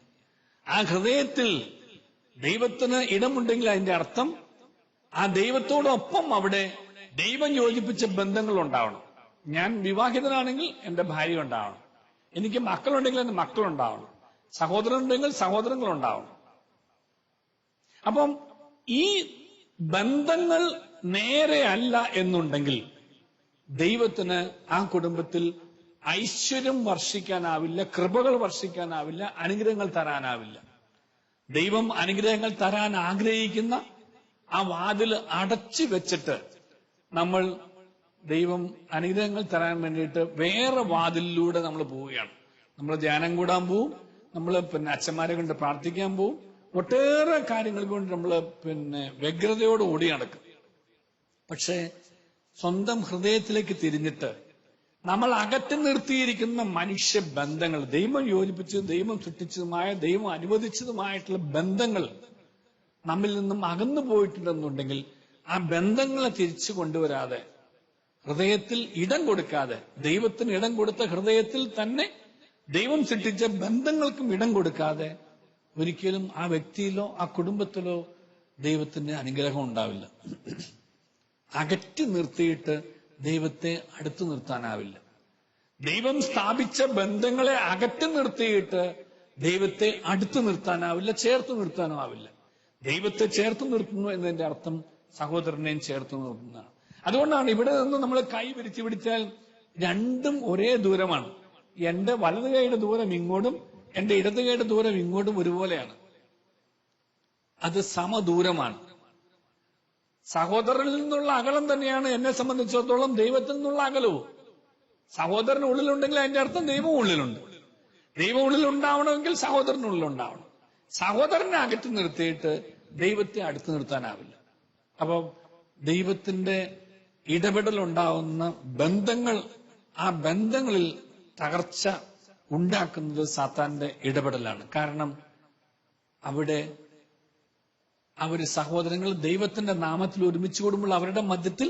ആ ഹൃദയത്തിൽ ദൈവത്തിന് ഇടമുണ്ടെങ്കിൽ അതിന്റെ അർത്ഥം ആ ദൈവത്തോടൊപ്പം അവിടെ ദൈവം യോജിപ്പിച്ച ബന്ധങ്ങൾ ഉണ്ടാവണം. ഞാൻ വിവാഹിതനാണെങ്കിൽ എന്റെ ഭാര്യ ഉണ്ടാവണം. എനിക്ക് മക്കളുണ്ടെങ്കിൽ എന്റെ മക്കളുണ്ടാവണം. സഹോദരനുണ്ടെങ്കിൽ സഹോദരങ്ങൾ ഉണ്ടാവണം. അപ്പം ഈ ബന്ധങ്ങൾ നേരെയല്ല എന്നുണ്ടെങ്കിൽ ദൈവത്തിന് ആ കുടുംബത്തിൽ ഐശ്വര്യം വർഷിക്കാനാവില്ല, കൃപകൾ വർഷിക്കാനാവില്ല, അനുഗ്രഹങ്ങൾ തരാനാവില്ല. ദൈവം അനുഗ്രഹങ്ങൾ തരാൻ ആഗ്രഹിക്കുന്ന ആ വാതിൽ അടച്ചു വെച്ചിട്ട് നമ്മൾ ദൈവം അനുഗ്രഹങ്ങൾ തരാൻ വേണ്ടിയിട്ട് വേറെ വാതിലിലൂടെ നമ്മൾ പോവുകയാണ്. നമ്മൾ ധ്യാനം കൂടാൻ പോവും, നമ്മൾ അച്ഛന്മാരെ കൊണ്ട് പ്രാർത്ഥിക്കാൻ പോവും, ഒട്ടേറെ കാര്യങ്ങൾ കൊണ്ട് നമ്മൾ വ്യഗ്രതയോട് ഓടി നടക്കും. പക്ഷെ സ്വന്തം ഹൃദയത്തിലേക്ക് തിരിഞ്ഞിട്ട് നമ്മൾ അകറ്റി നിർത്തിയിരിക്കുന്ന മനുഷ്യ ബന്ധങ്ങൾ, ദൈവം യോജിപ്പിച്ചതും ദൈവം സൃഷ്ടിച്ചതുമായ ദൈവം അനുവദിച്ചതുമായിട്ടുള്ള ബന്ധങ്ങൾ നമ്മിൽ നിന്നും അകന്നു പോയിട്ടുണ്ടെന്നുണ്ടെങ്കിൽ ആ ബന്ധങ്ങളെ തിരിച്ചു കൊണ്ടുവരാതെ, ഹൃദയത്തിൽ ഇടം കൊടുക്കാതെ, ദൈവത്തിന് ഇടം കൊടുത്ത ഹൃദയത്തിൽ തന്നെ ദൈവം സൃഷ്ടിച്ച ബന്ധങ്ങൾക്കും ഇടം കൊടുക്കാതെ ഒരിക്കലും ആ വ്യക്തിയിലോ ആ കുടുംബത്തിലോ ദൈവത്തിന്റെ അനുഗ്രഹം ഉണ്ടാവില്ല. അകറ്റി നിർത്തിയിട്ട് ദൈവത്തെ അടുത്തു നിർത്താനാവില്ല. ദൈവം സ്ഥാപിച്ച ബന്ധങ്ങളെ അകറ്റി നിർത്തിയിട്ട് ദൈവത്തെ അടുത്തു നിർത്താനാവില്ല, ചേർത്ത് നിർത്താനും ആവില്ല. ദൈവത്തെ ചേർത്ത് നിർത്തുന്നു എന്നതിന്റെ അർത്ഥം സഹോദരനെയും ചേർത്ത് നിർത്തുന്നതാണ്. അതുകൊണ്ടാണ് ഇവിടെ നിന്ന് നമ്മൾ കൈ വിരിച്ചു പിടിച്ചാൽ രണ്ടും ഒരേ ദൂരമാണ്. എന്റെ വലത് കൈയുടെ ദൂരം ഇങ്ങോട്ടും എന്റെ ഇടത് കൈയുടെ ദൂരം ഇങ്ങോട്ടും ഒരുപോലെയാണ്. അത് സമദൂരമാണ്. സഹോദരനിൽ നിന്നുള്ള അകലം തന്നെയാണ് എന്നെ സംബന്ധിച്ചിടത്തോളം ദൈവത്തിൽ നിന്നുള്ള അകലവും. സഹോദരൻ ഉള്ളിലുണ്ടെങ്കിൽ അതിന്റെ അർത്ഥം ദൈവം ഉള്ളിലുണ്ട്. ദൈവം ഉള്ളിലുണ്ടാവണമെങ്കിൽ സഹോദരനുള്ളിലുണ്ടാവണം. സഹോദരനെ അകറ്റി നിർത്തിയിട്ട് ദൈവത്തെ അടുത്ത് നിർത്താനാവില്ല. അപ്പൊ ദൈവത്തിന്റെ ഇടപെടലുണ്ടാവുന്ന ബന്ധങ്ങൾ, ആ ബന്ധങ്ങളിൽ തകർച്ച ഉണ്ടാക്കുന്നത് സാത്താന്റെ ഇടപെടലാണ്. കാരണം അവിടെ സഹോദരങ്ങൾ ദൈവത്തിന്റെ നാമത്തിൽ ഒരുമിച്ച് കൂടുമ്പോൾ അവരുടെ മധ്യത്തിൽ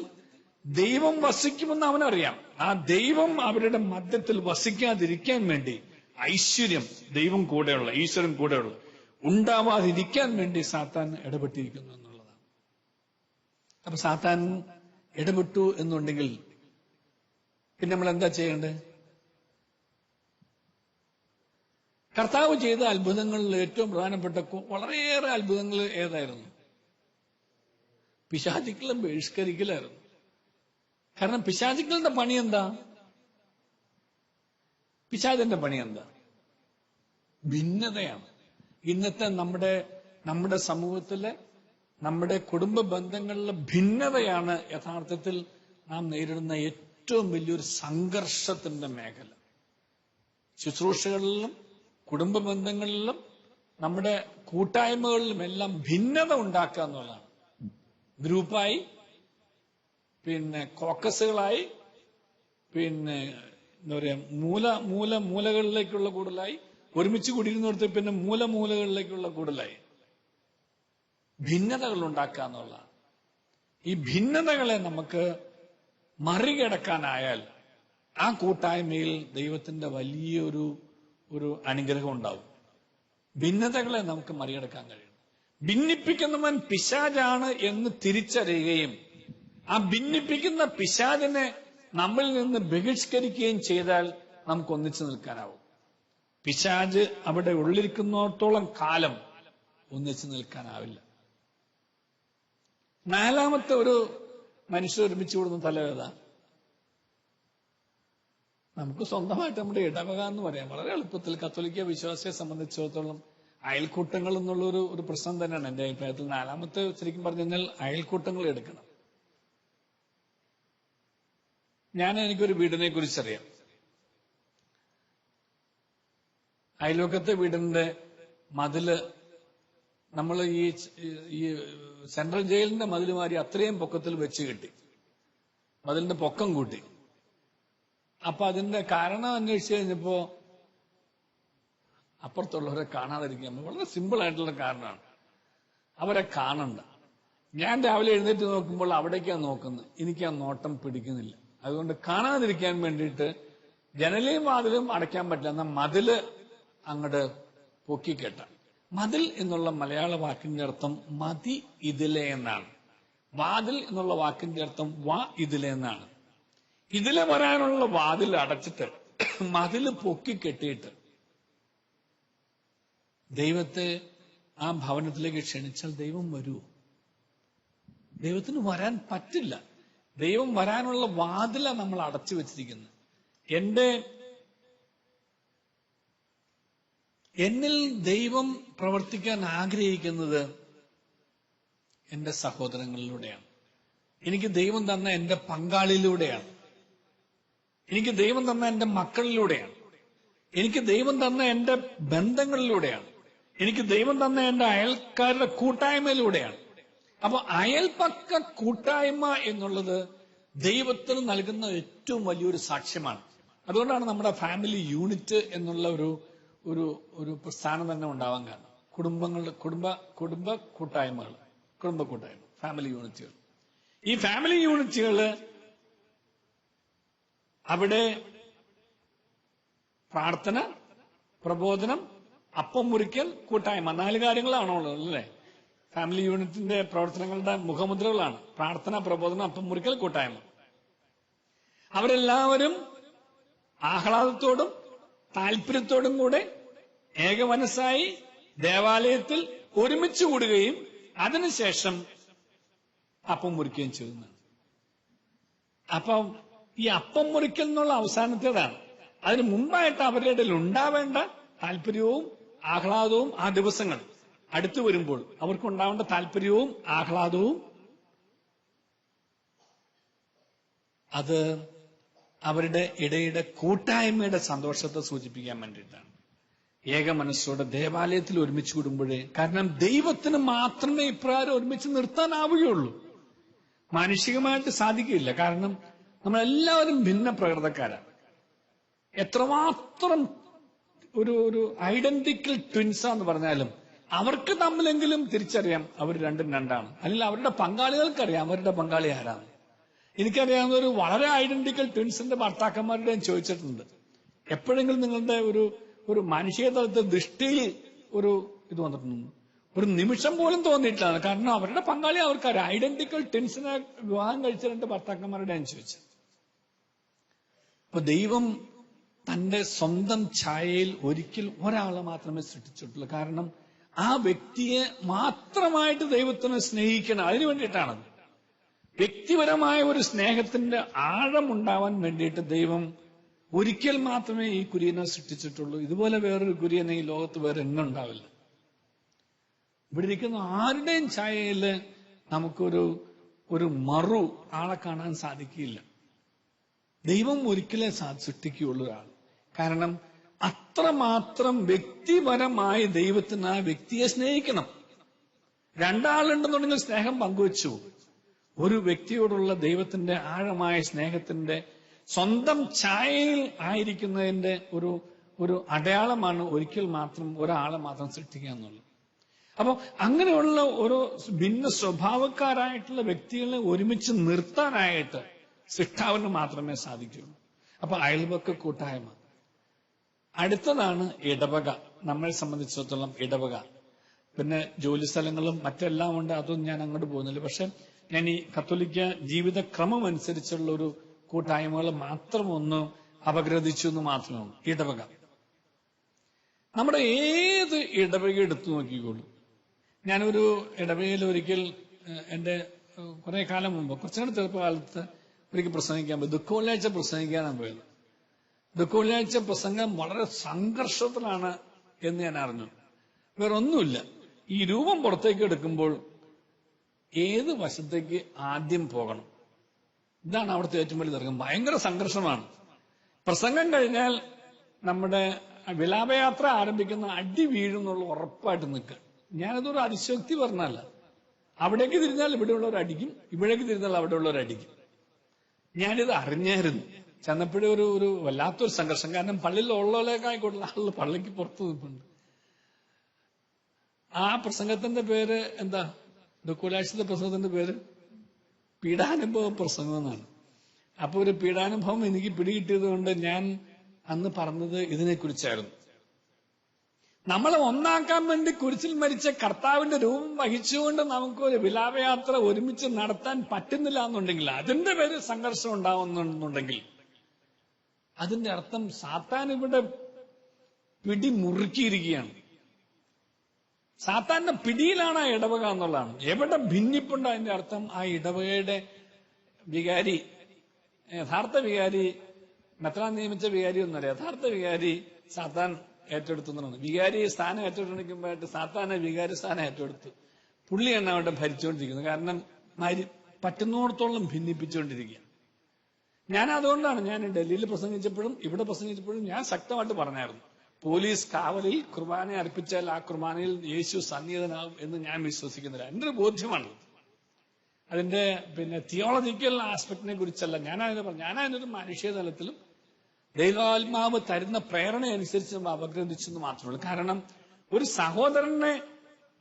ദൈവം വസിക്കുമെന്ന് അവനറിയാം. ആ ദൈവം അവരുടെ മധ്യത്തിൽ വസിക്കാതിരിക്കാൻ വേണ്ടി ഐശ്വര്യം ദൈവം കൂടെയുള്ള, ഈശ്വരൻ കൂടെയുള്ള ഉണ്ടാവാതിരിക്കാൻ വേണ്ടി സാത്താൻ ഇടപെട്ടിരിക്കുന്നു എന്നുള്ളതാണ്. അപ്പൊ സാത്താൻ ഇടപെട്ടു എന്നുണ്ടെങ്കിൽ പിന്നെ നമ്മൾ എന്താ ചെയ്യേണ്ടത്? കർത്താവ് ചെയ്ത അത്ഭുതങ്ങളിൽ ഏറ്റവും പ്രധാനപ്പെട്ട വളരെയേറെ അത്ഭുതങ്ങൾ ഏതായിരുന്നു? പിശാചുക്കളെ ബഹിഷ്കരിക്കലായിരുന്നു. കാരണം പിശാചുക്കളുടെ പണി എന്താ? പിശാചിന്റെ പണി എന്താ? ഭിന്നതയാണ്. ഇന്നത്തെ നമ്മുടെ സമൂഹത്തിലെ, നമ്മുടെ കുടുംബ ബന്ധങ്ങളിലെ ഭിന്നതയാണ് യഥാർത്ഥത്തിൽ നാം നേരിടുന്ന ഏറ്റവും വലിയൊരു സംഘർഷത്തിന്റെ മേഖല. ശുശ്രൂഷകളിലും കുടുംബ ബന്ധങ്ങളിലും നമ്മുടെ കൂട്ടായ്മകളിലും എല്ലാം ഭിന്നത ഉണ്ടാക്കുക എന്നുള്ളതാണ്. ഗ്രൂപ്പായി, പിന്നെ കോക്കസുകളായി, പിന്നെ എന്താ പറയാ മൂലകളിലേക്കുള്ള കൂടുതലായി, ഒരുമിച്ച് കൂടിയിരുന്നിടത്ത് പിന്നെ മൂലകളിലേക്കുള്ള കൂടുതലായി ഭിന്നതകൾ ഉണ്ടാക്കുക എന്നുള്ളതാണ്. ഈ ഭിന്നതകളെ നമുക്ക് മറികടക്കാനായാൽ ആ കൂട്ടായ്മയിൽ ദൈവത്തിന്റെ വലിയൊരു അനുഗ്രഹം ഉണ്ടാവും. ഭിന്നതകളെ നമുക്ക് മറികടക്കാൻ കഴിയും. ഭിന്നിപ്പിക്കുന്നവൻ പിശാചാണ് എന്ന് തിരിച്ചറിയുകയും ആ ഭിന്നിപ്പിക്കുന്ന പിശാചിനെ നമ്മിൽ നിന്ന് ബഹിഷ്കരിക്കുകയും ചെയ്താൽ നമുക്ക് ഒന്നിച്ചു നിൽക്കാനാവും. പിശാച് അവിടെ ഉള്ളിരിക്കുന്നിടത്തോളം കാലം ഒന്നിച്ചു നിൽക്കാനാവില്ല. നാലാമത്തെ ഒരു മനുഷ്യർ ഒരുമിച്ച് കൂടുന്ന തലവേദ നമുക്ക് സ്വന്തമായിട്ട് നമ്മുടെ ഇടവക എന്ന് പറയാം. വളരെ എളുപ്പത്തിൽ കത്തോലിക്ക വിശ്വാസിയെ സംബന്ധിച്ചിടത്തോളം അയൽക്കൂട്ടങ്ങൾ എന്നുള്ള ഒരു പ്രശ്നം തന്നെയാണ് എന്റെ അഭിപ്രായത്തിൽ. നാലാമത്തെ ശരിക്കും പറഞ്ഞു കഴിഞ്ഞാൽ അയൽക്കൂട്ടങ്ങൾ എടുക്കണം. എനിക്കൊരു വീടിനെ കുറിച്ചറിയാം. അയൽവക്കത്തെ വീടിന്റെ മതില് നമ്മൾ ഈ സെൻട്രൽ ജയിലിന്റെ മതിലുമാരി അത്രയും പൊക്കത്തിൽ വെച്ച് കെട്ടി, മതിലിന്റെ പൊക്കം കൂട്ടി. അപ്പൊ അതിന്റെ കാരണം അന്വേഷിച്ചു കഴിഞ്ഞപ്പോ അപ്പുറത്തുള്ളവരെ കാണാതിരിക്കാൻ വളരെ സിമ്പിൾ ആയിട്ടുള്ള കാരണമാണ്. അവരെ കാണണ്ട. ഞാൻ രാവിലെ എഴുന്നേറ്റ് നോക്കുമ്പോൾ അവിടേക്കാണ് നോക്കുന്നത്, എനിക്ക് ആ നോട്ടം പിടിക്കുന്നില്ല. അതുകൊണ്ട് കാണാതിരിക്കാൻ വേണ്ടിയിട്ട് ജനലയും വാതിലും അടയ്ക്കാൻ പറ്റില്ല, എന്നാൽ മതില് അങ്ങോട്ട് പൊക്കിക്കെട്ട. മതിൽ എന്നുള്ള മലയാള വാക്കിന്റെ അർത്ഥം മതി ഇതിലെ എന്നാണ്. വാതിൽ എന്നുള്ള വാക്കിന്റെ അർത്ഥം വാ ഇതിലെ എന്നാണ്. ഇതിലെ വരാനുള്ള വാതിൽ അടച്ചിട്ട് മതില് പൊക്കിക്കെട്ടിയിട്ട് ദൈവത്തെ ആ ഭവനത്തിലേക്ക് ക്ഷണിച്ചാൽ ദൈവം വരൂ? ദൈവത്തിന് വരാൻ പറ്റില്ല. ദൈവം വരാനുള്ള വാതില നമ്മൾ അടച്ചു വെച്ചിരിക്കുന്നത്. എന്നിൽ ദൈവം പ്രവർത്തിക്കാൻ ആഗ്രഹിക്കുന്നത് എന്റെ സഹോദരങ്ങളിലൂടെയാണ്. എനിക്ക് ദൈവം തന്ന എന്റെ പങ്കാളിയിലൂടെയാണ്. എനിക്ക് ദൈവം തന്ന എന്റെ മക്കളിലൂടെയാണ്. എനിക്ക് ദൈവം തന്ന എന്റെ ബന്ധങ്ങളിലൂടെയാണ്. എനിക്ക് ദൈവം തന്ന എന്റെ അയൽക്കാരുടെ കൂട്ടായ്മയിലൂടെയാണ്. അപ്പൊ അയൽപക്ക കൂട്ടായ്മ എന്നുള്ളത് ദൈവത്തിന് നൽകുന്ന ഏറ്റവും വലിയൊരു സാക്ഷ്യമാണ്. അതുകൊണ്ടാണ് നമ്മുടെ ഫാമിലി യൂണിറ്റ് എന്നുള്ള ഒരു പ്രസ്ഥാനം തന്നെ ഉണ്ടാവാൻ കാരണം. കുടുംബ കൂട്ടായ്മകൾ, ഫാമിലി യൂണിറ്റുകൾ. ഈ ഫാമിലി യൂണിറ്റുകള് അവിടെ പ്രാർത്ഥന, പ്രബോധനം, അപ്പം മുറിക്കൽ, കൂട്ടായ്മ, 4 കാര്യങ്ങളാണോ ഉള്ളത് അല്ലേ? ഫാമിലി യൂണിറ്റിന്റെ പ്രവർത്തനങ്ങളുടെ മുഖമുദ്രകളാണ് പ്രാർത്ഥന, പ്രബോധനം, അപ്പം മുറിക്കൽ, കൂട്ടായ്മ. അവരെല്ലാവരും ആഹ്ലാദത്തോടും താല്പര്യത്തോടും കൂടെ ഏകമനസ്സായി ദേവാലയത്തിൽ ഒരുമിച്ച് കൂടുകയും അതിനുശേഷം അപ്പം മുറിക്കുകയും ചെയ്യുന്നതാണ്. അപ്പം ഈ അപ്പം മുറിക്കൽ എന്നുള്ള അവസാനത്തേതാണ്. അതിന് മുമ്പായിട്ട് അവരുടെ ഇടയിൽ ഉണ്ടാവേണ്ട താല്പര്യവും ആഹ്ലാദവും ആ ദിവസങ്ങൾ അടുത്തു വരുമ്പോൾ അവർക്കുണ്ടാവേണ്ട താല്പര്യവും ആഹ്ലാദവും അത് അവരുടെ ഇടയുടെ കൂട്ടായ്മയുടെ സന്തോഷത്തെ സൂചിപ്പിക്കാൻ വേണ്ടിയിട്ടാണ്. ഏക മനസ്സോടെ ദേവാലയത്തിൽ ഒരുമിച്ച് കൂടുമ്പോഴേ, കാരണം ദൈവത്തിന് മാത്രമേ ഇപ്രകാരം ഒരുമിച്ച് നിർത്താനാവുകയുള്ളൂ. മാനുഷികമായിട്ട് സാധിക്കില്ല. കാരണം നമ്മളെല്ലാവരും ഭിന്ന പ്രകൃതക്കാരാണ്. എത്രമാത്രം ഒരു ഐഡന്റിക്കൽ ട്വിൻസാന്ന് പറഞ്ഞാലും അവർക്ക് തമ്മിലെങ്കിലും തിരിച്ചറിയാം അവർ രണ്ടും രണ്ടാണ്. അല്ലെങ്കിൽ അവരുടെ പങ്കാളികൾക്കറിയാം അവരുടെ പങ്കാളി ആരാണ്. എനിക്കറിയാവുന്ന ഒരു വളരെ ഐഡന്റിക്കൽ ട്വിൻസിന്റെ ഭർത്താക്കന്മാരുടെ ഞാൻ ചോദിച്ചിട്ടുണ്ട്, എപ്പോഴെങ്കിലും നിങ്ങളുടെ ഒരു മാനുഷിക തലത്തിൽ ദൃഷ്ടിയിൽ ഒരു ഇത് വന്നിട്ടുണ്ട്. ഒരു നിമിഷം പോലും തോന്നിയിട്ടില്ല. കാരണം അവരുടെ പങ്കാളി അവർക്കറിയാം. ഐഡന്റിക്കൽ ടെൻസിനെ വിവാഹം കഴിച്ച 2 ഭർത്താക്കന്മാരുടെ അനുസരിച്ച്. അപ്പൊ ദൈവം തന്റെ സ്വന്തം ഛായയിൽ ഒരിക്കൽ ഒരാളെ മാത്രമേ സൃഷ്ടിച്ചിട്ടുള്ളൂ. കാരണം ആ വ്യക്തിയെ മാത്രമായിട്ട് ദൈവത്തിന് സ്നേഹിക്കണം. അതിനു വേണ്ടിയിട്ടാണത്. വ്യക്തിപരമായ ഒരു സ്നേഹത്തിന്റെ ആഴമുണ്ടാവാൻ വേണ്ടിയിട്ട് ദൈവം ഒരിക്കൽ മാത്രമേ ഈ കുര്യനെ സൃഷ്ടിച്ചിട്ടുള്ളൂ. ഇതുപോലെ വേറൊരു കുര്യനെ ഈ ലോകത്ത് വേറെ എങ്ങും ഉണ്ടാവില്ല. ഇവിടെ ഇരിക്കുന്ന ആരുടെയും ഛായയില് നമുക്കൊരു മറു ആളെ കാണാൻ സാധിക്കില്ല. ദൈവം ഒരിക്കലേ സൃഷ്ടിക്കുകയുള്ളൂ ഒരാൾ. കാരണം അത്രമാത്രം വ്യക്തിപരമായി ദൈവത്തിന് ആ വ്യക്തിയെ സ്നേഹിക്കണം. 2 ആളുണ്ടെന്നുണ്ടെങ്കിൽ സ്നേഹം പങ്കുവച്ചു. ഒരു വ്യക്തിയോടുള്ള ദൈവത്തിന്റെ ആഴമായ സ്നേഹത്തിന്റെ സ്വന്തം ഛായയിൽ ആയിരിക്കുന്നതിന്റെ ഒരു അടയാളമാണ് ഒരിക്കൽ മാത്രം ഒരാളെ മാത്രം സൃഷ്ടിക്കുക എന്നുള്ളത്. അപ്പൊ അങ്ങനെയുള്ള ഓരോ ഭിന്ന സ്വഭാവക്കാരായിട്ടുള്ള വ്യക്തികളെ ഒരുമിച്ച് നിർത്താനായിട്ട് സൃഷ്ടാവിന് മാത്രമേ സാധിക്കുകയുള്ളൂ. അപ്പൊ അയൽപക്ക കൂട്ടായ്മ. അടുത്തതാണ് ഇടവക. നമ്മളെ സംബന്ധിച്ചിടത്തോളം ഇടവക. പിന്നെ ജോലി സ്ഥലങ്ങളും മറ്റെല്ലാം ഉണ്ട്. അതൊന്നും ഞാൻ അങ്ങോട്ട് പോകുന്നില്ല. പക്ഷെ ഞാൻ ഈ കത്തോലിക്ക ജീവിതക്രമം അനുസരിച്ചുള്ള ഒരു കൂട്ടായ്മകൾ മാത്രം ഒന്ന് അപഗ്രഥിച്ചു എന്ന് മാത്രമേ ഉള്ളൂ. ഇടവക. നമ്മുടെ ഏത് ഇടവക എടുത്തു നോക്കിക്കോളൂ. ഞാനൊരു ഇടവകയിൽ ഒരിക്കൽ എന്റെ കുറെ കാലം മുമ്പ്, കുറച്ചുകൂടെ ചെറുപ്പകാലത്ത് ഒരിക്കൽ പ്രസംഗിക്കാൻ പോയി. ദുഃഖവെള്ളിയാഴ്ച പ്രസംഗിക്കാനാണ് പോയത്. ദുഃഖവെള്ളിയാഴ്ച പ്രസംഗം വളരെ സംഘർഷത്തിലാണ് എന്ന് ഞാൻ അറിഞ്ഞു. വേറൊന്നുമില്ല. ഈ രൂപം പുറത്തേക്ക് എടുക്കുമ്പോൾ ഏത് വശത്തേക്ക് ആദ്യം പോകണം, ഇതാണ് അവിടുത്തെ ഏറ്റവും വലിയ തർക്കം. ഭയങ്കര സംഘർഷമാണ്. പ്രസംഗം കഴിഞ്ഞാൽ നമ്മുടെ വിലാപയാത്ര ആരംഭിക്കുന്ന അടി വീഴുന്നുള്ള ഉറപ്പായിട്ട് നിൽക്കുക. ഞാനതൊരു അതിശക്തി പറഞ്ഞല്ല. അവിടേക്ക് തിരിഞ്ഞാൽ ഇവിടെയുള്ളവർ അടിക്കും, ഇവിടേക്ക് തിരിഞ്ഞാൽ അവിടെയുള്ളവർ അടിക്കും. ഞാനിത് അറിഞ്ഞായിരുന്നു. ചെന്നപ്പോഴേ ഒരു വല്ലാത്തൊരു സംഘർഷം. കാരണം പള്ളിയിൽ ഉള്ളവരേക്കായിക്കോട്ടുള്ള ആളുകൾ പള്ളിക്ക് പുറത്തു നിൽപ്പുണ്ട്. ആ പ്രസംഗത്തിന്റെ പേര് എന്താ? ദുഃഖവെള്ളിയാഴ്ചത്തെ പ്രസംഗത്തിന്റെ പേര് പീഡാനുഭവ പ്രസംഗം എന്നാണ്. അപ്പൊ ഒരു പീഡാനുഭവം എനിക്ക് പിടികിട്ടിയത് കൊണ്ട് ഞാൻ അന്ന് പറഞ്ഞത് ഇതിനെക്കുറിച്ചായിരുന്നു. നമ്മളെ ഒന്നാക്കാൻ വേണ്ടി കുരിശിൽ മരിച്ച കർത്താവിന്റെ രൂപം വഹിച്ചുകൊണ്ട് നമുക്കൊരു വിലാപയാത്ര ഒരുമിച്ച് നടത്താൻ പറ്റുന്നില്ല എന്നുണ്ടെങ്കിൽ, അതിന്റെ പേര് സംഘർഷം ഉണ്ടാവുന്നുണ്ടെങ്കിൽ, അതിന്റെ അർത്ഥം സാത്താൻ ഇവിടെ പിടി മുറുക്കിയിരിക്കുകയാണ്. സാത്താന്റെ പിടിയിലാണ് ആ ഇടവക എന്നുള്ളതാണ്. എവിടെ ഭിന്നിപ്പുണ്ട് അതിന്റെ അർത്ഥം ആ ഇടവകയുടെ വികാരി, യഥാർത്ഥ വികാരി, മെത്രാൻ നിയമിച്ച വികാരി ഒന്നല്ല, യഥാർത്ഥ വികാരി സാത്താൻ ഏറ്റെടുത്തുന്നതാണ്. വികാരി സ്ഥാനം ഏറ്റെടുക്കുമ്പോഴായിട്ട് സാത്താനെ വികാരി സ്ഥാനം ഏറ്റെടുത്തു. പുള്ളിയാണ് അവിടെ ഭരിച്ചുകൊണ്ടിരിക്കുന്നത്. കാരണം പറ്റുന്നിടത്തോളം ഭിന്നിപ്പിച്ചുകൊണ്ടിരിക്കുക. ഞാൻ അതുകൊണ്ടാണ് ഞാൻ ഡൽഹിയിൽ പ്രസംഗിച്ചപ്പോഴും ഇവിടെ പ്രസംഗിച്ചപ്പോഴും ഞാൻ ശക്തമായിട്ട് പറഞ്ഞായിരുന്നു, പോലീസ് കാവലിൽ കുർബാന അർപ്പിച്ചാൽ ആ കുർബാനയിൽ യേശു സന്നിഹിതനാകും എന്ന് ഞാൻ വിശ്വസിക്കുന്നില്ല. എന്റെ ഒരു ബോധ്യമാണ്. അതിന്റെ തിയോളജിക്കൽ ആസ്പെക്ടിനെ കുറിച്ചല്ല ഞാനതിനൊരു മനുഷ്യ തലത്തിലും ദൈവാത്മാവ് തരുന്ന പ്രേരണ അനുസരിച്ച് നമ്മൾ അപഗ്രഥിച്ചെന്ന് മാത്രമേ ഉള്ളൂ. കാരണം ഒരു സഹോദരനെ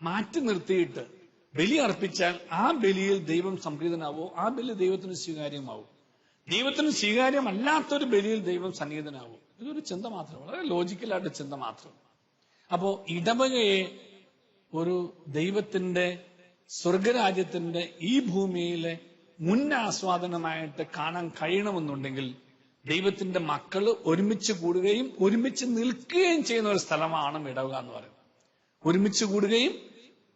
മാറ്റി നിർത്തിയിട്ട് ബലി അർപ്പിച്ചാൽ ആ ബലിയിൽ ദൈവം സംപ്രീതനാവോ, ആ ബലി ദൈവത്തിന് സ്വീകാര്യമാവോ? ദൈവത്തിന് സ്വീകാര്യമല്ലാത്തൊരു ബലിയിൽ ദൈവം സന്നിഹിതനാവോ? ഇതൊരു ചിന്ത മാത്രം, വളരെ ലോജിക്കലായിട്ട് ചിന്ത മാത്രം. അപ്പോ ഇടവകയെ ഒരു ദൈവത്തിന്റെ സ്വർഗരാജ്യത്തിന്റെ ഈ ഭൂമിയിലെ മുന്നാസ്വാദനമായിട്ട് കാണാൻ കഴിയണമെന്നുണ്ടെങ്കിൽ ദൈവത്തിന്റെ മക്കള് ഒരുമിച്ച് കൂടുകയും ഒരുമിച്ച് നിൽക്കുകയും ചെയ്യുന്ന ഒരു സ്ഥലമാണ് ഇടവക എന്ന് പറയുന്നത്. ഒരുമിച്ച് കൂടുകയും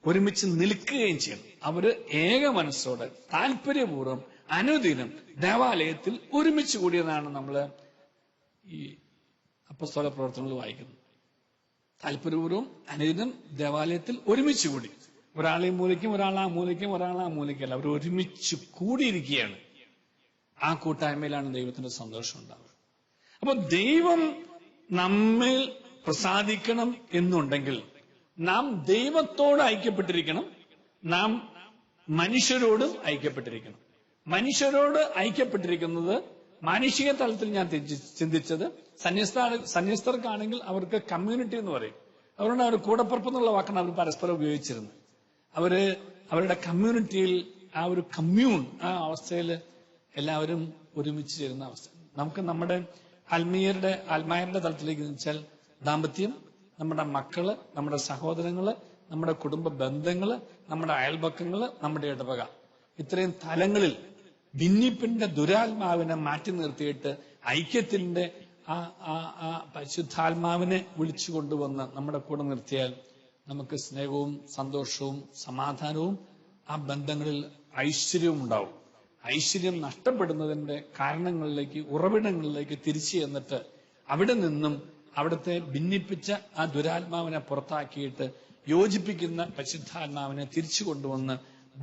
ഒരുമിച്ച് നിൽക്കുകയും ചെയ്യണം. അവര് ഏക മനസ്സോടെ താല്പര്യപൂർവ്വം അനുദിനം ദേവാലയത്തിൽ ഒരുമിച്ച് കൂടിയതാണ് നമ്മള് ഈ അപ്പസ്തോല പ്രവർത്തനങ്ങൾ വായിക്കുന്നത്. താല്പര്യപൂർവ്വം അനുദിനം ദേവാലയത്തിൽ ഒരുമിച്ച് കൂടി. ഒരാളെ മൂലയ്ക്കും ഒരാളാ മൂലയ്ക്കും ഒരാളാ മൂലയ്ക്കല്ല, അവർ ഒരുമിച്ച് കൂടിയിരിക്കുകയാണ്. ആ കൂട്ടായ്മയിലാണ് ദൈവത്തിന്റെ സന്തോഷം ഉണ്ടാവുക. അപ്പൊ ദൈവം നമ്മിൽ പ്രസാദിക്കണം എന്നുണ്ടെങ്കിൽ നാം ദൈവത്തോട് ഐക്യപ്പെട്ടിരിക്കണം, നാം മനുഷ്യരോടും ഐക്യപ്പെട്ടിരിക്കണം. മനുഷ്യരോട് ഐക്യപ്പെട്ടിരിക്കുന്നത് മാനുഷിക തലത്തിൽ ഞാൻ ചിന്തിച്ചത്, സന്യസ്തർക്കാണെങ്കിൽ അവർക്ക് കമ്മ്യൂണിറ്റി എന്ന് പറയും. അതുകൊണ്ട് അവർ കൂടപ്പുറപ്പ് എന്നുള്ള വാക്കാണ് അവർ പരസ്പരം ഉപയോഗിച്ചിരുന്നത്. അവരുടെ കമ്മ്യൂണിറ്റിയിൽ ആ ഒരു കമ്മ്യൂൺ, ആ അവസ്ഥയിൽ എല്ലാവരും ഒരുമിച്ച് ചേരുന്ന അവസ്ഥ. നമുക്ക് നമ്മുടെ ആത്മായരുടെ തലത്തിലേക്ക് വെച്ചാൽ ദാമ്പത്യം, നമ്മുടെ മക്കള്, നമ്മുടെ സഹോദരങ്ങള്, നമ്മുടെ കുടുംബ ബന്ധങ്ങള്, നമ്മുടെ അയൽപക്കങ്ങള്, നമ്മുടെ ഇടവക, ഇത്രയും തലങ്ങളിൽ ഭിന്നിപ്പിന്റെ ദുരാത്മാവിനെ മാറ്റി നിർത്തിയിട്ട് ഐക്യത്തിന്റെ ആ പരിശുദ്ധാത്മാവിനെ വിളിച്ചു കൊണ്ടുവന്ന് നമ്മുടെ കൂടെ നിർത്തിയാൽ നമുക്ക് സ്നേഹവും സന്തോഷവും സമാധാനവും ആ ബന്ധങ്ങളിൽ ഐശ്വര്യവും ഉണ്ടാവും. ഐശ്വര്യം നഷ്ടപ്പെടുന്നതിന്റെ കാരണങ്ങളിലേക്ക്, ഉറവിടങ്ങളിലേക്ക് തിരിച്ചു ചെന്നിട്ട് അവിടെ നിന്നും അവിടുത്തെ ഭിന്നിപ്പിച്ച ആ ദുരാത്മാവിനെ പുറത്താക്കിയിട്ട് യോജിപ്പിക്കുന്ന പരിശുദ്ധാത്മാവിനെ തിരിച്ചു കൊണ്ടുവന്ന്